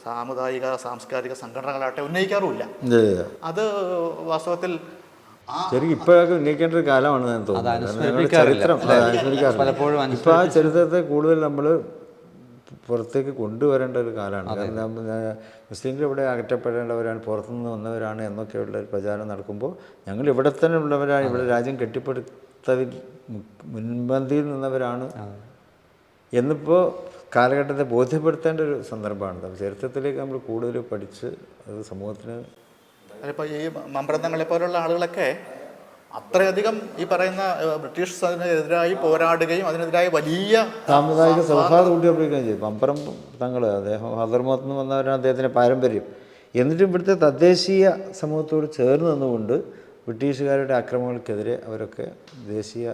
സാമുദായിക സാംസ്കാരിക സംഘടനകളാവട്ടെ ഉന്നയിക്കാറുമില്ല. അത് വാസ്തവത്തിൽ ഇപ്പോഴൊക്കെ ഉന്നയിക്കേണ്ട ഒരു കാലമാണ് ഞാൻ തോന്നുന്നത്. ചരിത്രം പലപ്പോഴും ഇപ്പോൾ ആ ചരിത്രത്തെ കൂടുതൽ നമ്മൾ പുറത്തേക്ക് കൊണ്ടുവരേണ്ട ഒരു കാലമാണ്. കാരണം മുസ്ലിങ്ങൾ ഇവിടെ അകറ്റപ്പെടേണ്ടവരാണ്, പുറത്തുനിന്ന് വന്നവരാണ് എന്നൊക്കെയുള്ള ഒരു പ്രചാരണം നടക്കുമ്പോൾ ഞങ്ങൾ ഇവിടെ തന്നെ ഉള്ളവരാണ്, ഇവിടെ രാജ്യം കെട്ടിപ്പടുത്തതിൽ മുൻപന്തിയിൽ നിന്നവരാണ് എന്നിപ്പോൾ കാലഘട്ടത്തെ ബോധ്യപ്പെടുത്തേണ്ട ഒരു സന്ദർഭമാണ്. ചരിത്രത്തിലേക്ക് നമ്മൾ കൂടുതൽ പഠിച്ച് അത് സമൂഹത്തിന്. അതിപ്പോൾ ഈ മമ്പ്രന്തങ്ങളെ പോലുള്ള ആളുകളൊക്കെ അത്രയധികം ഈ പറയുന്ന ബ്രിട്ടീഷ് അതിനെതിരായി പോരാടുകയും അതിനെതിരായി വലിയ സാമുദായിക സൗഹാർദ്ദം കൂട്ടിയപ്പോഴേക്കും ചെയ്തു. പമ്പരം തങ്ങൾ അദ്ദേഹം ഹദർമോത്ത് നിന്ന് വന്നവരാണ് അദ്ദേഹത്തിൻ്റെ പാരമ്പര്യം. എന്നിട്ടും ഇവിടുത്തെ തദ്ദേശീയ സമൂഹത്തോട് ചേർന്ന് നിന്നുകൊണ്ട് ബ്രിട്ടീഷുകാരുടെ ആക്രമണങ്ങൾക്കെതിരെ അവരൊക്കെ ദേശീയ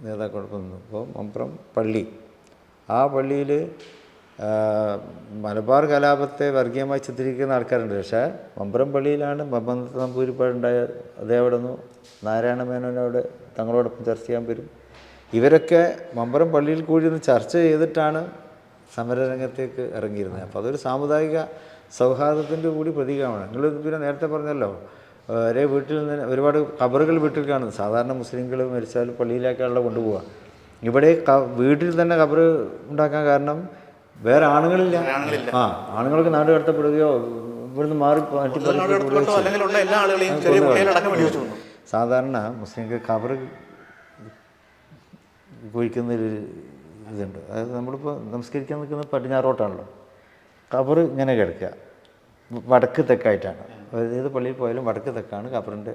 നേതാക്കളോടൊപ്പം നിന്നു. അപ്പോൾ മമ്പറം പള്ളി, ആ പള്ളിയിൽ മലബാർ കലാപത്തെ വർഗീയമായി ചിത്രീകരിക്കുന്ന ആൾക്കാരുണ്ട്. പക്ഷേ മമ്പറം പള്ളിയിലാണ് മമ്മദ് നമ്പൂതിരിപ്പാടുണ്ടായ. അതേ അവിടെ നിന്ന് നാരായണ മേനോനവിടെ തങ്ങളോടൊപ്പം ചർച്ച ചെയ്യാൻ വരും. ഇവരൊക്കെ മമ്പറം പള്ളിയിൽ കൂടി ഒന്ന് ചർച്ച ചെയ്തിട്ടാണ് സമരരംഗത്തേക്ക് ഇറങ്ങിയിരുന്നത്. അപ്പോൾ അതൊരു സാമുദായിക സൗഹാർദ്ദത്തിൻ്റെ കൂടി പ്രതീകമാണ്. നിങ്ങൾ പിന്നെ നേരത്തെ പറഞ്ഞല്ലോ, ഒരേ വീട്ടിൽ നിന്ന് ഒരുപാട് ഖബറുകൾ വീട്ടിൽ കാണുന്നു. സാധാരണ മുസ്ലിങ്ങൾ മരിച്ചാൽ പള്ളിയിലേക്കാണല്ലോ കൊണ്ടുപോവുക. ഇവിടെ വീട്ടിൽ തന്നെ ഖബർ ഉണ്ടാക്കാൻ കാരണം വേറെ ആണുങ്ങളില്ല. ആണുങ്ങൾക്ക് നാട് കടത്തപ്പെടുകയോ ഇവിടുന്ന് മാറി സാധാരണ മുസ്ലിങ്ങൾക്ക് ഖബർ കുഴിക്കുന്നൊരു ഇതുണ്ട്. അതായത് നമ്മളിപ്പോൾ നമസ്കരിക്കാൻ നിൽക്കുന്നത് പടിഞ്ഞാറോട്ടാണല്ലോ, ഖബർ ഇങ്ങനെ കിടക്കുക വടക്ക് തെക്കായിട്ടാണ്. ഏത് പള്ളിയിൽ പോയാലും വടക്ക് തെക്കാണ് ഖബറിൻ്റെ.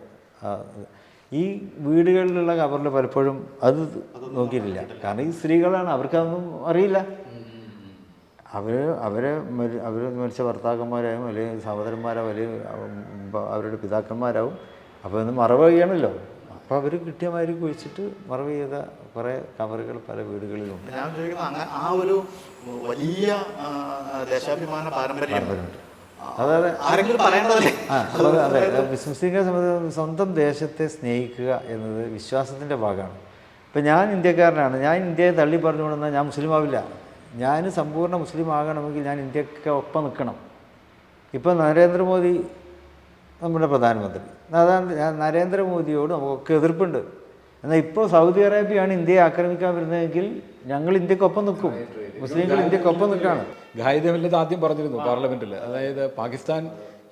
ഈ വീടുകളിലുള്ള ഖബറിൽ പലപ്പോഴും അത് നോക്കിയിട്ടില്ല. കാരണം ഈ സ്ത്രീകളാണ്, അവർക്കതൊന്നും അറിയില്ല. അവരെ മരിച്ച ഭർത്താക്കന്മാരാവും അല്ലെങ്കിൽ സഹോദരന്മാരാവും അല്ലെങ്കിൽ അവരുടെ പിതാക്കന്മാരാവും. അപ്പോൾ ഇന്ന് മറവ് ചെയ്യണമല്ലോ. അപ്പോൾ അവർ കൃത്യമായി കുഴിച്ചിട്ട് മറവ് ചെയ്ത കുറേ ഖബറുകൾ പല വീടുകളിലുണ്ട്. ഞാൻ ചോദിക്കുന്നത് ആ ഒരു വലിയ ദേശാഭിമാന പാരമ്പര്യമുണ്ട്. അതായത് അതെ, മുസ്ലിങ്ങളെ സംബന്ധിച്ച് സ്വന്തം ദേശത്തെ സ്നേഹിക്കുക എന്നത് വിശ്വാസത്തിൻ്റെ ഭാഗമാണ്. ഇപ്പം ഞാൻ ഇന്ത്യക്കാരനാണ്, ഞാൻ ഇന്ത്യയെ തള്ളി പറഞ്ഞുകൊണ്ടെന്നാൽ ഞാൻ മുസ്ലിം ആവില്ല. ഞാൻ സമ്പൂർണ്ണ മുസ്ലിം ആകണമെങ്കിൽ ഞാൻ ഇന്ത്യക്ക് ഒപ്പം നിൽക്കണം. ഇപ്പം നരേന്ദ്രമോദി നമ്മുടെ പ്രധാനമന്ത്രി, നരേന്ദ്രമോദിയോട് നമുക്കൊക്കെ എതിർപ്പുണ്ട്. എന്നാൽ ഇപ്പോൾ സൗദി അറേബ്യയാണ് ഇന്ത്യയെ ആക്രമിക്കാൻ വരുന്നതെങ്കിൽ ഞങ്ങൾ ഇന്ത്യക്കൊപ്പം നിൽക്കും, മുസ്ലിങ്ങൾ ഇന്ത്യക്കൊപ്പം നിൽക്കുകയാണ്. ഗായിദമില്ലത് ആദ്യം പറഞ്ഞിരുന്നു പാർലമെൻറ്റിൽ. അതായത് പാകിസ്ഥാൻ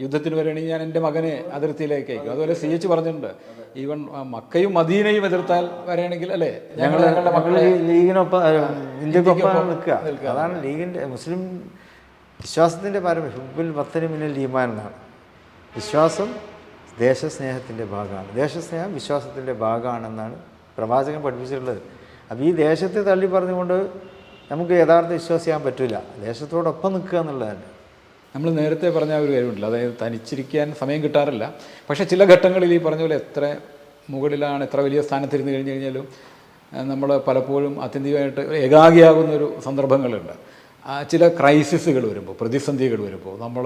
യുദ്ധത്തിന് വരികയാണെങ്കിൽ ഞാൻ എൻ്റെ മകനെ അതിർത്തിയിലേക്ക് അയക്കും. അതുപോലെ CH പറഞ്ഞിട്ടുണ്ട്, ഈവൻ മക്കയും മദീനയും എതിർത്താൽ വരികയാണെങ്കിൽ അല്ലേ ഞങ്ങളുടെ മക്കളെ ലീഗിനൊപ്പം ഇന്ത്യക്കൊപ്പം നിൽക്കുക. അതാണ് ലീഗിൻ്റെ മുസ്ലിം വിശ്വാസത്തിൻ്റെ പാരമ്പര്യം. ഹുബ്ബുൽ വത്തനി മിനൽ ഈമാൻ എന്നാണ്. വിശ്വാസം ദേശസ്നേഹത്തിൻ്റെ ഭാഗമാണ്, ദേശസ്നേഹം വിശ്വാസത്തിൻ്റെ ഭാഗമാണെന്നാണ് പ്രവാചകൻ പഠിപ്പിച്ചിട്ടുള്ളത്. അപ്പോൾ ഈ ദേശത്തെ തള്ളി പറഞ്ഞുകൊണ്ട് നമുക്ക് യഥാർത്ഥ വിശ്വസിക്കാൻ പറ്റില്ല. ദേശത്തോടൊപ്പം നിൽക്കുക എന്നുള്ളതല്ല. നമ്മൾ നേരത്തെ പറഞ്ഞ ഒരു കാര്യമുണ്ടല്ലോ, അതായത് തനിച്ചിരിക്കാൻ സമയം കിട്ടാറില്ല. പക്ഷേ ചില ഘട്ടങ്ങളിൽ ഈ പറഞ്ഞ പോലെ എത്ര മുകളിലാണ്, എത്ര വലിയ സ്ഥാനത്തിരുന്ന് കഴിഞ്ഞ് കഴിഞ്ഞാലും നമ്മൾ പലപ്പോഴും ആത്യന്തികമായിട്ട് ഏകാഗിയാകുന്നൊരു സന്ദർഭങ്ങളുണ്ട്. ചില ക്രൈസിസുകൾ വരുമ്പോൾ, പ്രതിസന്ധികൾ വരുമ്പോൾ നമ്മൾ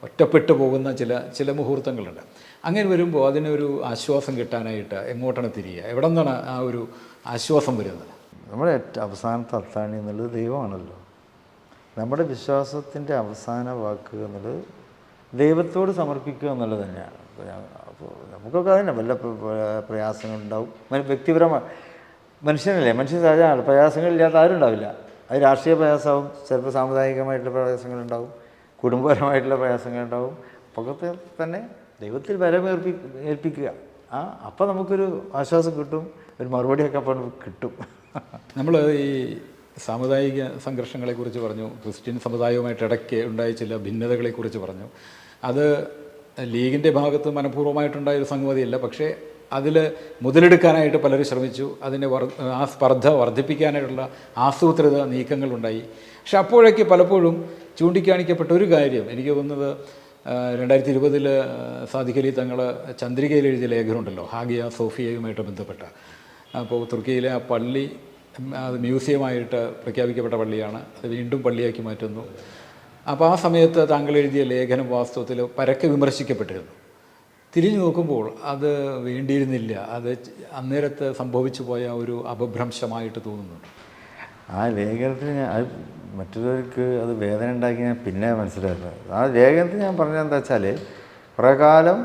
ഒറ്റപ്പെട്ടു പോകുന്ന ചില മുഹൂർത്തങ്ങളുണ്ട്. അങ്ങനെ വരുമ്പോൾ അതിനൊരു ആശ്വാസം കിട്ടാനായിട്ട് എങ്ങോട്ടാണ് തിരിയുക? എവിടെ നിന്നാണ് ആ ഒരു ആശ്വാസം വരുന്നത്? നമ്മുടെ ഏറ്റവും അവസാനത്തെ അത്താണി എന്നുള്ളത് ദൈവമാണല്ലോ. നമ്മുടെ വിശ്വാസത്തിൻ്റെ അവസാന വാക്ക് എന്നുള്ളത് ദൈവത്തോട് സമർപ്പിക്കുക എന്നുള്ളത് തന്നെയാണ്. അപ്പോൾ നമുക്കൊക്കെ അതിനെ വല്ല പ്രയാസങ്ങളുണ്ടാവും. വ്യക്തിപരമായ മനുഷ്യനല്ലേ, മനുഷ്യൻ സഹജമാണ്. പ്രയാസങ്ങളില്ലാത്ത ആരും ഉണ്ടാവില്ല. അത് രാഷ്ട്രീയ പ്രയാസമാവും, ചിലപ്പോൾ സാമുദായികമായിട്ടുള്ള പ്രയാസങ്ങളുണ്ടാവും, കുടുംബപരമായിട്ടുള്ള പ്രയാസങ്ങളുണ്ടാവും. അപ്പൊക്കെ തന്നെ ദൈവത്തിൽ ഏൽപ്പിക്കുക. അപ്പോൾ നമുക്കൊരു ആശ്വാസം കിട്ടും, ഒരു മറുപടിയൊക്കെ അപ്പോൾ കിട്ടും. നമ്മൾ ഈ സാമുദായിക സംഘർഷങ്ങളെക്കുറിച്ച് പറഞ്ഞു, ക്രിസ്ത്യൻ സമുദായവുമായിട്ട് ഇടയ്ക്ക് ഉണ്ടായ ചില ഭിന്നതകളെക്കുറിച്ച് പറഞ്ഞു. അത് ലീഗിൻ്റെ ഭാഗത്ത് മനഃപൂർവ്വമായിട്ടുണ്ടായൊരു സംഗതിയല്ല. പക്ഷേ അതിൽ മുതലെടുക്കാനായിട്ട് പലരും ശ്രമിച്ചു. അതിനെ ആ സ്പർദ്ധ വർദ്ധിപ്പിക്കാനായിട്ടുള്ള ആസൂത്രിത നീക്കങ്ങളുണ്ടായി. പക്ഷെ അപ്പോഴേക്ക് പലപ്പോഴും ചൂണ്ടിക്കാണിക്കപ്പെട്ട ഒരു കാര്യം എനിക്ക് തോന്നുന്നത് 2020 സാദിഖ് അലി തങ്ങൾ ചന്ദ്രികയിൽ എഴുതിയ ലേഖനമുണ്ടല്ലോ, ഹാഗിയ സോഫിയയുമായിട്ട് ബന്ധപ്പെട്ട. അപ്പോൾ തുർക്കിയിലെ ആ പള്ളി അത് മ്യൂസിയമായിട്ട് പ്രഖ്യാപിക്കപ്പെട്ട പള്ളിയാണ്, അത് വീണ്ടും പള്ളിയാക്കി മാറ്റുന്നു. അപ്പോൾ ആ സമയത്ത് താങ്കൾ എഴുതിയ ലേഖനം വാസ്തവത്തിൽ പരക്കെ വിമർശിക്കപ്പെട്ടിരുന്നു. തിരിഞ്ഞു നോക്കുമ്പോൾ അത് വേണ്ടിയിരുന്നില്ല, അത് അന്നേരത്ത് സംഭവിച്ചു പോയ ഒരു അപഭ്രംശമായിട്ട് തോന്നുന്നുണ്ട്. ആ ലേഖനത്തിന് അത് മറ്റുള്ളവർക്ക് അത് വേദന ഉണ്ടാക്കി ഞാൻ പിന്നെ മനസ്സിലാക്കുന്നത്. ആ ലേഖനത്തിൽ ഞാൻ പറഞ്ഞത് എന്താ വെച്ചാൽ, കുറേ കാലം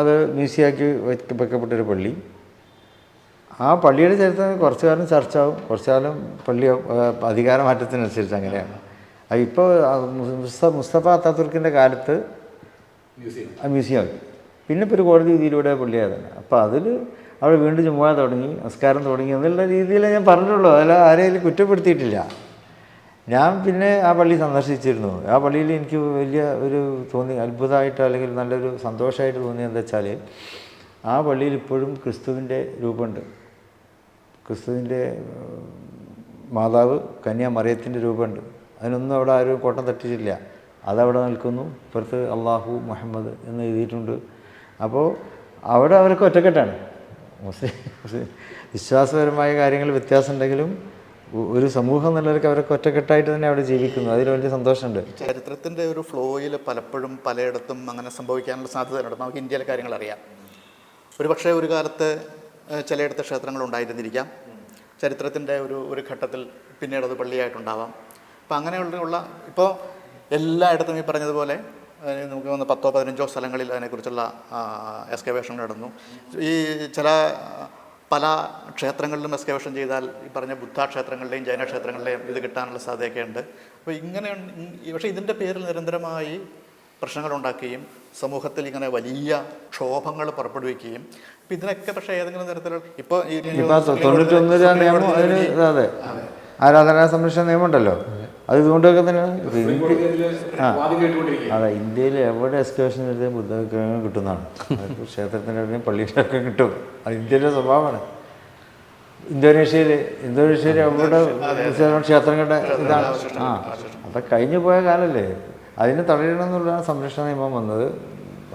അത് മ്യൂസിയമാക്കി വെക്കപ്പെട്ടൊരു പള്ളി, ആ പള്ളിയുടെ ചരിത്രം കുറച്ചു കാലം ചർച്ചയാവും, കുറച്ചു കാലം പള്ളി അധികാരമാറ്റത്തിനനുസരിച്ച് അങ്ങനെയാണ്. ഇപ്പോൾ മുസ്തഫ അത്താതുർക്കിൻ്റെ കാലത്ത് മ്യൂസിയമാക്കി, പിന്നെ ഇപ്പോൾ ഒരു കോടതി വിധിയിലൂടെ പള്ളിയായതാണ്. അപ്പോൾ അതിൽ അവിടെ വീണ്ടും ചുമ്മാ തുടങ്ങി, നമസ്കാരം തുടങ്ങി എന്നുള്ള രീതിയിൽ ഞാൻ പറഞ്ഞിട്ടുള്ളൂ. അതിൽ ആരെയും കുറ്റപ്പെടുത്തിയിട്ടില്ല. ഞാൻ പിന്നെ ആ പള്ളി സന്ദർശിച്ചിരുന്നു. ആ പള്ളിയിൽ എനിക്ക് വലിയ ഒരു അത്ഭുതമായിട്ട് അല്ലെങ്കിൽ നല്ലൊരു സന്തോഷമായിട്ട് തോന്നിയത് എന്താ വെച്ചാൽ, ആ പള്ളിയിൽ ഇപ്പോഴും ക്രിസ്തുവിൻ്റെ രൂപമുണ്ട്. ക്രിസ്തുവിൻ്റെ മാതാവ് കന്യാമറിയത്തിൻ്റെ രൂപമുണ്ട്. അതിനൊന്നും അവിടെ ആരും കോട്ടം തട്ടിച്ചില്ല. അതവിടെ നിൽക്കുന്നു. ഇപ്പുറത്ത് അള്ളാഹു മുഹമ്മദ് എന്ന് എഴുതിയിട്ടുണ്ട്. അപ്പോൾ അവിടെ അവർക്ക് ഒറ്റക്കെട്ടാണ്. മുസ്ലിം വിശ്വാസപരമായ കാര്യങ്ങൾ വ്യത്യാസം ഉണ്ടെങ്കിലും ഒരു സമൂഹം എന്നുള്ളവർക്ക് അവരൊക്കെ ഒറ്റക്കെട്ടായിട്ട് തന്നെ അവിടെ ജീവിക്കുന്നു. അതിൽ വലിയ സന്തോഷമുണ്ട്. ചരിത്രത്തിൻ്റെ ഒരു ഫ്ലോയിൽ പലപ്പോഴും പലയിടത്തും അങ്ങനെ സംഭവിക്കാനുള്ള സാധ്യതയുണ്ട്. നമുക്ക് ഇന്ത്യയിലെ കാര്യങ്ങൾ അറിയാം. ഒരു പക്ഷേ ഒരു കാലത്ത് ചിലയിടത്ത് ക്ഷേത്രങ്ങൾ ഉണ്ടായിരുന്നിരിക്കാം. ചരിത്രത്തിൻ്റെ ഒരു ഘട്ടത്തിൽ പിന്നീട് അത് പള്ളിയായിട്ടുണ്ടാവാം. അപ്പം അങ്ങനെയുള്ള ഇപ്പോൾ എല്ലായിടത്തും ഈ പറഞ്ഞതുപോലെ നമുക്ക് വന്ന് 10-15 സ്ഥലങ്ങളിൽ അതിനെക്കുറിച്ചുള്ള എക്സ്കവേഷൻ നടന്നു. ഈ പല ക്ഷേത്രങ്ങളിലും എക്സ്കവേഷൻ ചെയ്താൽ ഈ പറഞ്ഞ ബുദ്ധ ക്ഷേത്രങ്ങളുടെയും ജൈന ക്ഷേത്രങ്ങളുടെയും ഇത് കിട്ടാനുള്ള സാധ്യതയൊക്കെ ഉണ്ട്. അപ്പോൾ ഇങ്ങനെ പക്ഷേ ഇതിൻ്റെ പേരിൽ നിരന്തരമായി പ്രശ്നങ്ങളുണ്ടാക്കുകയും സമൂഹത്തിൽ ഇങ്ങനെ വലിയ ക്ഷോഭങ്ങൾ പുറപ്പെടുവിക്കുകയും ഇപ്പം ഇതിനൊക്കെ പക്ഷേ ഏതെങ്കിലും തരത്തിലുള്ള ഇപ്പോൾ 91 നിയമം അതിന് അതെ ആരാധനാ സംരക്ഷണ നിയമം ഉണ്ടല്ലോ. അത് ഇതുകൊണ്ടൊക്കെ തന്നെ അതെ ഇന്ത്യയിൽ എവിടെ എക്സ്കവേഷൻ ചെയ്ത് ബുദ്ധവിഗ്രഹങ്ങൾ കിട്ടുന്നതാണ്. ക്ഷേത്രത്തിൻ്റെ അവിടെയും പള്ളിയുടെ ഒക്കെ കിട്ടും. അത് ഇന്ത്യയുടെ സ്വഭാവമാണ്. ഇന്തോനേഷ്യയിൽ എവിടെ ക്ഷേത്രങ്ങളുടെ ഇതാണ്. അതൊക്കെ കഴിഞ്ഞു പോയ കാലമല്ലേ. അതിന് തടയണമെന്നുള്ള സംരക്ഷണ നിയമം വന്നത്.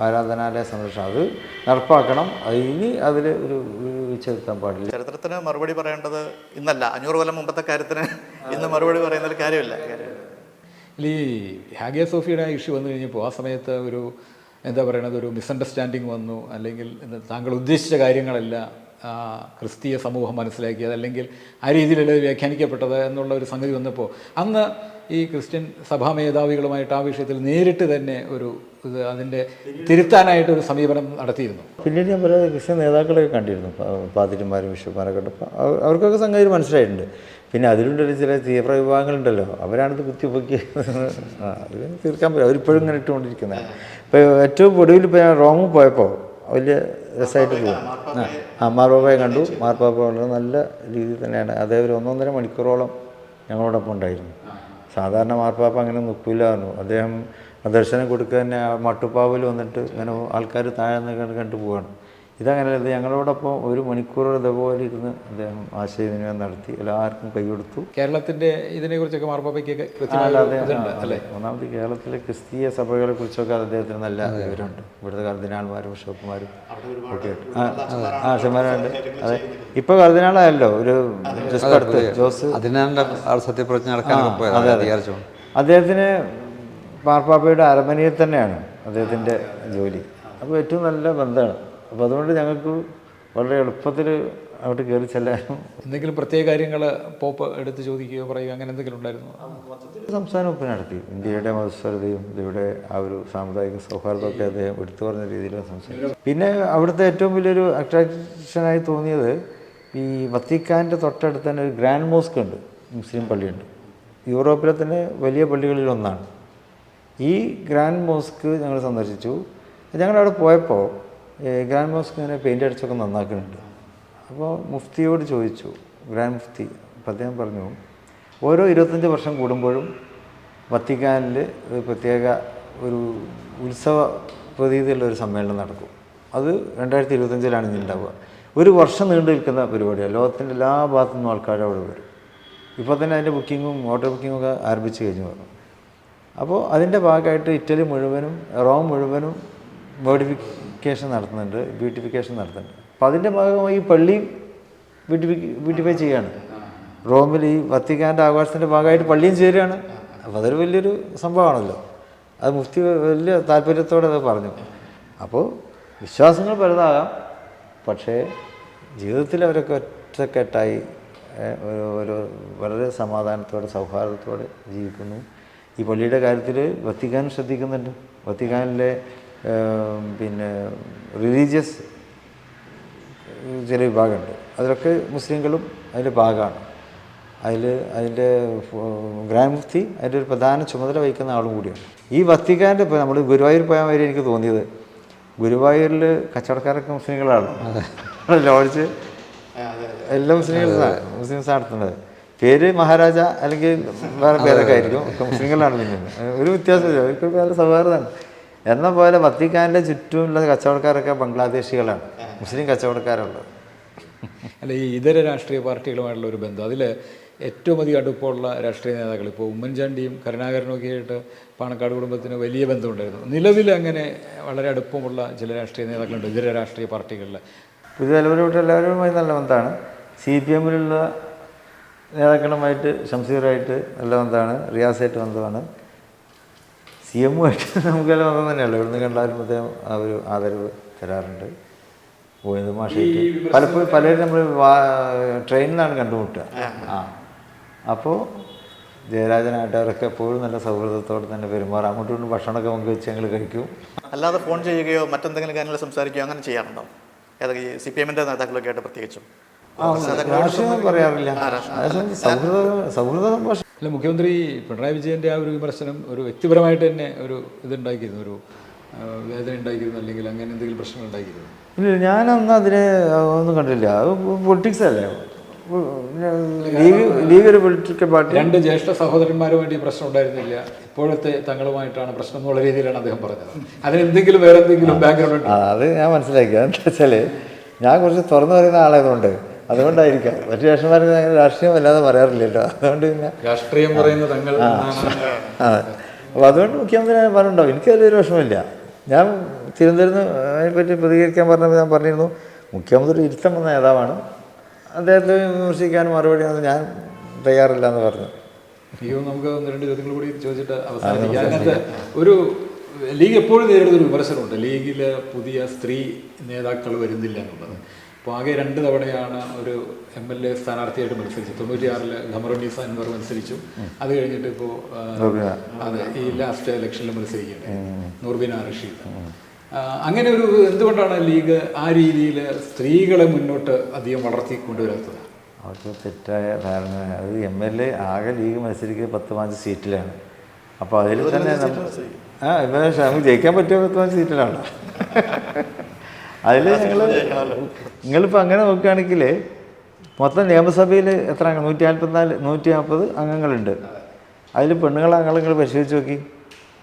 ആരാധനാലയ സംരക്ഷണം അത് നടപ്പാക്കണം. ഇനി അതിൽ ഒരു ചെലുത്താൻ പാടില്ല. ചരിത്രത്തിന് മറുപടി പറയേണ്ടത് ഇന്നല്ല, 500 കൊല്ലം മുമ്പത്തെ കാര്യത്തിന് ഇന്ന് മറുപടി പറയുന്നതിൽ കാര്യമില്ല. ഈ ഹാഗിയ സോഫിയുടെ ഇഷ്യൂ വന്നു കഴിഞ്ഞപ്പോൾ ആ സമയത്ത് ഒരു എന്താ പറയണത്, ഒരു മിസ്അണ്ടർസ്റ്റാൻഡിങ് വന്നു. അല്ലെങ്കിൽ താങ്കൾ ഉദ്ദേശിച്ച കാര്യങ്ങളല്ല ക്രിസ്തീയ സമൂഹം മനസ്സിലാക്കിയത്, അല്ലെങ്കിൽ ആ രീതിയിലുള്ള വ്യാഖ്യാനിക്കപ്പെട്ടത് എന്നുള്ള ഒരു സംഗതി വന്നപ്പോൾ അന്ന് ഈ ക്രിസ്ത്യൻ സഭാ മേധാവികളുമായിട്ട് ആ വിഷയത്തിൽ നേരിട്ട് തന്നെ അതിൻ്റെ തിരുത്താനായിട്ടൊരു സമീപനം നടത്തിയിരുന്നു. പിന്നീട് ഞാൻ പല ക്രിസ്ത്യൻ നേതാക്കളൊക്കെ കണ്ടിരുന്നു. പാതിരിമാരും ബിഷപ്പുമാരൊക്കെ കണ്ടപ്പോൾ അവർക്കൊക്കെ സംഗതി മനസ്സിലായിട്ടുണ്ട്. പിന്നെ അതിലുണ്ടൊരു ചില തീവ്ര വിഭാഗങ്ങളുണ്ടല്ലോ, അവരാണിത് കുത്തിപ്പൊക്കിയത്. അത് തീർക്കാൻ പറ്റും. അവരിപ്പോഴും ഇങ്ങനെ ഇട്ടുകൊണ്ടിരിക്കുന്നത്. ഇപ്പോൾ ഏറ്റവും ഒടുവിൽ ഇപ്പോൾ ഞാൻ റോമിൽ പോയപ്പോൾ വലിയ രസമായിട്ട് പോകും. മാർപ്പാപ്പയെ കണ്ടു. മാർപ്പാപ്പ വളരെ നല്ല രീതിയിൽ തന്നെയാണ്. അതേ ഒരു 1.5 മണിക്കൂറോളം ഞങ്ങളോടൊപ്പം ഉണ്ടായിരുന്നു. സാധാരണ മാർപ്പാപ്പ അങ്ങനെ നിൽക്കില്ലായിരുന്നു. അദ്ദേഹം ദർശനം കൊടുക്കുക തന്നെ മട്ടുപ്പാവിൽ വന്നിട്ട് ഇങ്ങനെ ആൾക്കാർ താഴെ നിന്ന് കണ്ടു പോവുകയാണ്. ഇതങ്ങനെയല്ല. ഇത് ഞങ്ങളോടൊപ്പം 1 മണിക്കൂർ ഇതേപോലെ ഇരുന്ന് അദ്ദേഹം ആശയവിനിമയം നടത്തി. എല്ലാവർക്കും കൈ കൊടുത്തു. കേരളത്തിൻ്റെ ഇതിനെക്കുറിച്ചൊക്കെ മാർപ്പാപ്പയ്ക്കൊക്കെ അല്ലേ. ഒന്നാമത് കേരളത്തിലെ ക്രിസ്തീയ സഭകളെ കുറിച്ചൊക്കെ അദ്ദേഹത്തിന് നല്ല വിവരമുണ്ട്. ഇവിടുത്തെ കർദിനാൾമാരും ബിഷപ്പുമാരും ഒക്കെ ആശന്മാരുണ്ട്. അതെ, ഇപ്പോൾ കർദിനാളായല്ലോ ഒരു ജോസ്. അതിനാണ് ആൾ സത്യപ്രതിജ്ഞ നടക്കാൻ പോയത്. അദ്ദേഹത്തിന് മാർപ്പാപ്പയുടെ അരമനയിൽ തന്നെയാണ് അദ്ദേഹത്തിൻ്റെ ജോലി. അപ്പോൾ ഏറ്റവും നല്ല ബന്ധമാണ്. അപ്പോൾ അതുകൊണ്ട് ഞങ്ങൾക്ക് വളരെ എളുപ്പത്തിൽ അവിടെ കയറി ചെല്ലാനും. എന്തെങ്കിലും പ്രത്യേക കാര്യങ്ങൾ പോപ്പ് എടുത്ത് ചോദിക്കുകയോ പറയുകയോ അങ്ങനെ എന്തെങ്കിലും ഉണ്ടായിരുന്നു? സംസ്ഥാനം ഒപ്പം നടത്തി. ഇന്ത്യയുടെ മതസ്വരതയും ഇന്ത്യയുടെ ആ ഒരു സാമുദായിക സൗഹാർദ്ദമൊക്കെ അദ്ദേഹം എടുത്തു പറഞ്ഞ രീതിയിൽ സംസാരിച്ചു. പിന്നെ അവിടുത്തെ ഏറ്റവും വലിയൊരു അട്രാക്ഷനായി തോന്നിയത് ഈ വത്തിക്കാൻ്റെ തൊട്ടടുത്ത് തന്നെ ഒരു ഗ്രാൻഡ് മോസ്ക് ഉണ്ട്, മുസ്ലിം പള്ളിയുണ്ട്. യൂറോപ്പിലെ തന്നെ വലിയ പള്ളികളിൽ ഒന്നാണ്. ഈ ഗ്രാൻഡ് മോസ്ക് ഞങ്ങൾ സന്ദർശിച്ചു. ഞങ്ങളവിടെ പോയപ്പോൾ ഗ്രാൻഡ് മോസ്ക് ഇങ്ങനെ പെയിൻ്റ് അടിച്ചൊക്കെ നന്നാക്കുന്നുണ്ട്. അപ്പോൾ മുഫ്തിയോട് ചോദിച്ചു, ഗ്രാൻഡ് മുഫ്തി. അപ്പോൾ അദ്ദേഹം പറഞ്ഞു, ഓരോ 25 വർഷം കൂടുമ്പോഴും വത്തിക്കാനിൽ ഒരു പ്രത്യേക ഒരു ഉത്സവ പ്രതീതിയുള്ള ഒരു സമ്മേളനം നടക്കും. അത് 2025-ലാണ് ഇനി ഉണ്ടാവുക. 1 വർഷം നീണ്ടു നിൽക്കുന്ന പരിപാടിയാണ്. ലോകത്തിൻ്റെ എല്ലാ ഭാഗത്തു നിന്നും ആൾക്കാർ അവിടെ വരും. ഇപ്പോൾ തന്നെ അതിൻ്റെ ബുക്കിങ്ങും ഹോട്ടൽ ബുക്കിങ്ങും ഒക്കെ ആരംഭിച്ച് കഴിഞ്ഞു പറഞ്ഞു. അപ്പോൾ അതിൻ്റെ ഭാഗമായിട്ട് ഇറ്റലി മുഴുവനും റോം മുഴുവനും മോഡിഫിക്കേഷൻ നടത്തുന്നുണ്ട്, ബ്യൂട്ടിഫിക്കേഷൻ നടത്തുന്നുണ്ട്. അപ്പോൾ അതിൻ്റെ ഭാഗമായി ഈ പള്ളിയും ബ്യൂട്ടിഫൈ ചെയ്യുകയാണ്. റോമിൽ ഈ വത്തിക്കാൻ്റെ ആഘോഷത്തിൻ്റെ ഭാഗമായിട്ട് പള്ളിയും ചേരുകയാണ്. അപ്പോൾ അതൊരു വലിയൊരു സംഭവമാണല്ലോ. അത് മുഫ്തി വലിയ താല്പര്യത്തോടെ അത് പറഞ്ഞു. അപ്പോൾ വിശ്വാസങ്ങൾ പലതാകാം, പക്ഷേ ജീവിതത്തിൽ അവരൊക്കെ ഒറ്റക്കെട്ടായി ഒരു വളരെ സമാധാനത്തോടെ സൗഹാർദ്ദത്തോടെ ജീവിക്കുന്നു. ഈ പള്ളിയുടെ കാര്യത്തിൽ വത്തിക്കാൻ ശ്രദ്ധിക്കുന്നുണ്ട്. വത്തിക്കാനിലെ പിന്നെ റിലീജിയസ് ചില വിഭാഗമുണ്ട്. അതിലൊക്കെ മുസ്ലിങ്ങളും അതിൻ്റെ ഭാഗമാണ്. അതിൻ്റെ ഗ്രാൻഡ് മുഫ്തി അതിൻ്റെ ഒരു പ്രധാന ചുമതല വഹിക്കുന്ന ആളും കൂടിയാണ്. ഈ വത്തിക്കാൻ്റെ ഇപ്പോൾ നമ്മൾ ഗുരുവായൂർ പോയാൽ വരെ എനിക്ക് തോന്നിയത്, ഗുരുവായൂരിൽ കച്ചവടക്കാരൊക്കെ മുസ്ലിങ്ങളാണ്. ലോഡ്ജ് എല്ലാ മുസ്ലിംസ് നടത്തുന്നത്. പേര് മഹാരാജ അല്ലെങ്കിൽ വേറെ പേരൊക്കെ ആയിരിക്കും, ഒക്കെ മുസ്ലിങ്ങളാണ്. പിന്നെ ഒരു വ്യത്യാസമില്ല, അവർക്കൊക്കെ നല്ല സൗഹാർദ്ദമാണ്. എന്ന പോലെ വത്തിക്കാനിൻ്റെ ചുറ്റുമുള്ള കച്ചവടക്കാരൊക്കെ ബംഗ്ലാദേശികളാണ്. മുസ്ലിം കച്ചവടക്കാരുള്ളത്. അല്ല, ഈ ഇതര രാഷ്ട്രീയ പാർട്ടികളുമായിട്ടുള്ള ഒരു ബന്ധം, അതിൽ ഏറ്റവും അധികം അടുപ്പമുള്ള രാഷ്ട്രീയ നേതാക്കൾ ഇപ്പോൾ ഉമ്മൻചാണ്ടിയും കരുണാകരനും ഒക്കെ ആയിട്ട് പാണക്കാട് കുടുംബത്തിന് വലിയ ബന്ധമുണ്ടായിരുന്നു. നിലവിൽ അങ്ങനെ വളരെ അടുപ്പമുള്ള ചില രാഷ്ട്രീയ നേതാക്കളുണ്ട് ഇതര രാഷ്ട്രീയ പാർട്ടികളിൽ. പുതിയ തലമുറയോട്ട് എല്ലാവരുമായി നല്ല ബന്ധമാണ്. CPM-ലുള്ള നേതാക്കളുമായിട്ട് ഷംസീറായിട്ട് നല്ല ബന്ധമാണ്, റിയാസായിട്ട് ബന്ധമാണ്. CM-ആയിട്ട് നമുക്ക് നല്ല ബന്ധം തന്നെയല്ലോ. ഇവിടുന്ന് കണ്ടാലും അദ്ദേഹം ആ ഒരു ആദരവ് തരാറുണ്ട്. ഗോവിന്ദ മാഷായിട്ട് പലപ്പോഴും പലരും നമ്മൾ ട്രെയിനിലാണ് കണ്ടുമുട്ടുക. അപ്പോൾ ജയരാജനായിട്ട് അവരൊക്കെ എപ്പോഴും നല്ല സൗഹൃദത്തോടെ തന്നെ പെരുമാറും. അങ്ങോട്ടും ഇങ്ങോട്ടും ഭക്ഷണമൊക്കെ പങ്കുവെച്ച് ഞങ്ങൾ കഴിക്കും. അല്ലാതെ ഫോൺ ചെയ്യുകയോ മറ്റെന്തെങ്കിലും കാര്യങ്ങൾ സംസാരിക്കുകയോ അങ്ങനെ ചെയ്യാറുണ്ടോ? ഏതൊക്കെ ഈ CPM-ൻ്റെ നേതാക്കളൊക്കെ ആയിട്ട് പ്രത്യേകിച്ചും? രാഷ്ട്രീയം പറയാറില്ല, സൗഹൃദ സംഭാഷണം. അല്ല, മുഖ്യമന്ത്രി പിണറായി വിജയൻ്റെ ആ ഒരു വിമർശനം ഒരു വ്യക്തിപരമായിട്ട് തന്നെ ഒരു ഇതുണ്ടാക്കിയിരുന്നു, ഒരു വേദന ഉണ്ടാക്കിയിരുന്നു, അല്ലെങ്കിൽ അങ്ങനെ എന്തെങ്കിലും പ്രശ്നങ്ങൾ ഉണ്ടാക്കിയിരുന്നു? ഇല്ല, ഞാനൊന്നും അതിനെ ഒന്നും കണ്ടില്ല. അത് പൊളിറ്റിക്സ് അല്ലേ. ലീഗ് ഒരു പൊളിറ്റിക്കൽ പാർട്ടി. 2 ജ്യേഷ്ഠ സഹോദരന്മാരുമായിട്ട് ഈ പ്രശ്നം ഉണ്ടായിരുന്നില്ല, ഇപ്പോഴത്തെ തങ്ങളുമായിട്ടാണ് പ്രശ്നം എന്നുള്ള രീതിയിലാണ് അദ്ദേഹം പറഞ്ഞത്. അതിനെന്തെങ്കിലും വേറെ എന്തെങ്കിലും ബാക്ക്ഗ്രൗണ്ട്? അത് ഞാൻ മനസ്സിലാക്കി. എന്താ വെച്ചാൽ ഞാൻ കുറച്ച് തുറന്നു പറയുന്ന ആളായതുകൊണ്ട്, അതുകൊണ്ടായിരിക്കാം. മറ്റു രാഷ്ട്രീയന്മാർ രാഷ്ട്രീയം വല്ലാതെ പറയാറില്ലല്ലോ. അതുകൊണ്ട് പിന്നെ രാഷ്ട്രീയം പറയുന്ന തങ്ങൾ. അപ്പോൾ അതുകൊണ്ട് മുഖ്യമന്ത്രി പറഞ്ഞിട്ടുണ്ടാവും. എനിക്കതിലൊരു വിഷമമില്ല. ഞാൻ തിരുവനന്തപുരത്ത് അതിനെപ്പറ്റി പ്രതികരിക്കാൻ പറഞ്ഞപ്പോൾ ഞാൻ പറഞ്ഞിരുന്നു, മുഖ്യമന്ത്രി ഇരുത്തം വന്ന നേതാവാണ്, അദ്ദേഹത്തെ വിമർശിക്കാനും മറുപടി ഞാൻ തയ്യാറില്ല എന്ന് പറഞ്ഞു. നമുക്ക് 1-2 ചോദ്യങ്ങൾ കൂടി ചോദിച്ചിട്ട് അവസാനിപ്പിക്കാം. അതിനകത്ത് ഒരു ലീഗ് എപ്പോഴും നേരിടുന്ന ഒരു വിമർശനമുണ്ട്, ലീഗിൽ പുതിയ സ്ത്രീ നേതാക്കൾ വരുന്നില്ല എന്നുള്ളത്. അപ്പോൾ ആകെ 2 തവണയാണ് ഒരു MLA സ്ഥാനാർത്ഥിയായിട്ട് മത്സരിച്ചു. 96-ൽ ഖമറുന്നീസ എന്നിവർ മത്സരിച്ചു. അത് കഴിഞ്ഞിട്ട് ഇപ്പോൾ അതെ ഈ ലാസ്റ്റ് ഇലക്ഷനിൽ മത്സരിക്കട്ടെ നൂർബിന റഷീദ്. അങ്ങനെ ഒരു എന്തുകൊണ്ടാണ് ലീഗ് ആ രീതിയിൽ സ്ത്രീകളെ മുന്നോട്ട് അധികം വളർത്തി കൊണ്ടുവരാത്തത്? അവർക്ക് തെറ്റായ ധാരണ. അത് MLA ആകെ ലീഗ് മത്സരിക്കുന്നത് 10-15 സീറ്റിലാണ്. അപ്പോൾ അതിൽ തന്നെ നമുക്ക് ജയിക്കാൻ പറ്റിയ 10-15 സീറ്റിലാണ്. അതിൽ നിങ്ങളിപ്പോൾ അങ്ങനെ നോക്കുകയാണെങ്കിൽ മൊത്തം നിയമസഭയിൽ എത്ര അംഗം? 140 അംഗങ്ങളുണ്ട്. അതിൽ പെണ്ണുങ്ങളെ അംഗങ്ങൾ പരിശോധിച്ച് നോക്കി.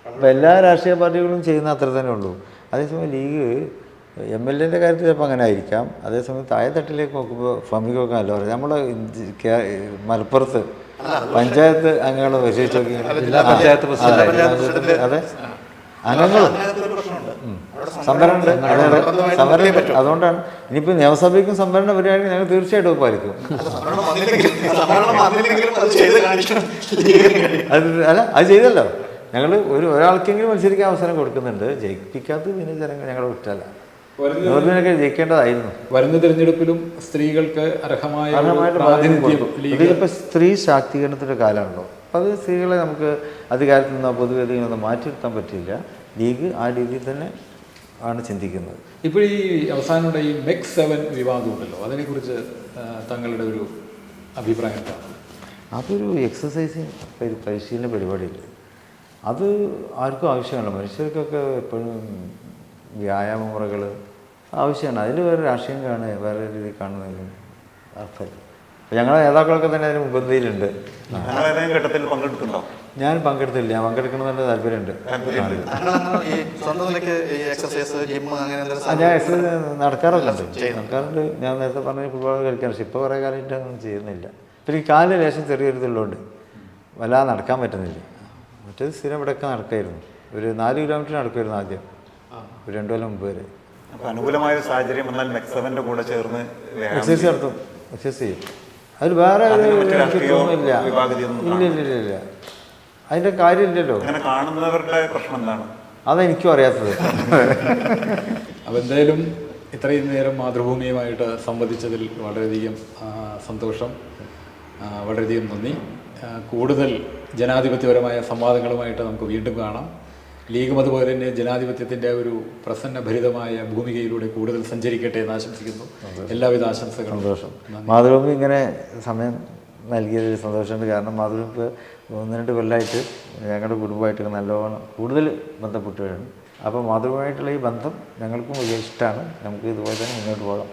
അപ്പോൾ എല്ലാ രാഷ്ട്രീയ പാർട്ടികളും ചെയ്യുന്ന അത്ര തന്നെ ഉള്ളൂ. അതേസമയം ലീഗ് MLA-ൻ്റെ കാര്യത്തിൽ ചിലപ്പോൾ അങ്ങനെ ആയിരിക്കാം. അതേസമയം താഴെത്തട്ടിലേക്ക് നോക്കുമ്പോൾ ഫമികൊക്കെ നല്ല പറയും. നമ്മുടെ മലപ്പുറത്ത് പഞ്ചായത്ത് അംഗങ്ങളെ പരിശോധിച്ച് നോക്കി. അതെ, അംഗങ്ങളും സംവരണമുണ്ട്. അതുകൊണ്ടാണ് ഇനിയിപ്പോൾ നിയമസഭയ്ക്കും സംവരണം വരികയാണെങ്കിൽ ഞങ്ങൾ തീർച്ചയായിട്ടും പാലിക്കും. അത് ചെയ്തല്ലോ. ഞങ്ങൾ ഒരാൾക്കെങ്കിലും മത്സരിക്കാൻ അവസരം കൊടുക്കുന്നുണ്ട്. ജയിപ്പിക്കാത്തത് പിന്നെ ജനങ്ങൾ ഞങ്ങളുടെ കുറ്റമല്ല. നോർബിനൊക്കെ ജയിക്കേണ്ടതായിരുന്നു. വരുന്ന തിരഞ്ഞെടുപ്പിലും സ്ത്രീകൾക്ക് അർഹമായ ഇതിലിപ്പോൾ സ്ത്രീ ശാക്തീകരണത്തിൻ്റെ കാലമാണല്ലോ. അപ്പോൾ അത് സ്ത്രീകളെ നമുക്ക് അധികാരത്തിൽ നിന്നോ പൊതുവേദിയിൽ നിന്നോ മാറ്റിയിരുത്താൻ പറ്റില്ല. ലീഗ് ആ രീതിയിൽ തന്നെ ആണ് ചിന്തിക്കുന്നത്. ഇപ്പോൾ ഈ അവസാനമുള്ള ഈ MEC 7 വിവാദം ഉണ്ടല്ലോ, അതിനെക്കുറിച്ച് തങ്ങളുടെ ഒരു അഭിപ്രായം എന്താണ്? അതൊരു എക്സസൈസിങ് പരിശീലന പരിപാടിയില്ല. അത് ആർക്കും ആവശ്യമാണ്. മനുഷ്യർക്കൊക്കെ എപ്പോഴും വ്യായാമ മുറകൾ ആവശ്യമാണ്. അതിൽ വേറെ രാഷ്ട്രീയം കാണുക, വേറെ രീതിയിൽ കാണുന്നതിലും അർത്ഥമില്ല. അപ്പോൾ ഞങ്ങളുടെ നേതാക്കളൊക്കെ തന്നെ അതിന് മുൻപന്തിയിലുണ്ട്. ഞാൻ പങ്കെടുത്തില്ല. ഞാൻ പങ്കെടുക്കണമെന്നുള്ള താല്പര്യമുണ്ട്. ഞാൻ എക്സസൈസ് നടക്കാറൊക്കെ നടക്കാറുണ്ട്. ഞാൻ നേരത്തെ പറഞ്ഞ ഫുട്ബോൾ കളിക്കാറുണ്ട്. പക്ഷെ ഇപ്പോൾ കുറേ കാലമായിട്ട് ഒന്നും ചെയ്യുന്നില്ല. പിന്നെ ഈ കാലിന് ലേശം ചെറിയൊരു ഇതുള്ളതുകൊണ്ട് വല്ലാതെ നടക്കാൻ പറ്റുന്നില്ല. മറ്റേത് സ്ഥിരം ഇവിടെയൊക്കെ നടക്കായിരുന്നു. ഒരു 4 കിലോമീറ്റർ നടക്കുമായിരുന്നു ആദ്യം, ഒരു 2 കൊല്ലം മുമ്പ് വരെ. അനുകൂലമായ സാഹചര്യം വന്നാൽ MEC 7-ന്റെ കൂടെ ചേർന്ന് എക്സസൈസ് നടത്തും, എക്സസൈസ് ചെയ്യും. അതിൽ വേറെ തോന്നുന്നില്ല. ഇല്ല, അതിൻ്റെ കാര്യമില്ലല്ലോ. കാണുന്നവരുടെ പ്രശ്നം എന്താണ്? അതെനിക്കും അറിയാത്തത്. അപ്പോൾ എന്തായാലും ഇത്രയും നേരം മാതൃഭൂമിയുമായിട്ട് സംവദിച്ചതിൽ വളരെയധികം സന്തോഷം, വളരെയധികം നന്ദി. കൂടുതൽ ജനാധിപത്യപരമായ സംവാദങ്ങളുമായിട്ട് നമുക്ക് വീണ്ടും കാണാം. ലീഗും അതുപോലെ തന്നെ ജനാധിപത്യത്തിൻ്റെ ഒരു പ്രസന്നഭരിതമായ ഭൂമികയിലൂടെ കൂടുതൽ സഞ്ചരിക്കട്ടെ എന്ന് ആശംസിക്കുന്നു. എല്ലാവിധ ആശംസകളും. സന്തോഷം. മാതൃഭൂമി ഇങ്ങനെ സമയം നൽകിയതിൽ സന്തോഷമുണ്ട്. കാരണം മാതൃഭൂമി ഇപ്പോൾ 1-2 കൊല്ലമായിട്ട് ഞങ്ങളുടെ കുടുംബമായിട്ട് നല്ലോണം കൂടുതൽ ബന്ധപ്പെട്ടുകയാണ്. അപ്പോൾ മാതൃഭൂമിയായിട്ടുള്ള ഈ ബന്ധം ഞങ്ങൾക്കും വലിയ ഇഷ്ടമാണ്. നമുക്ക് ഇതുപോലെ തന്നെ മുന്നോട്ട് പോകാം.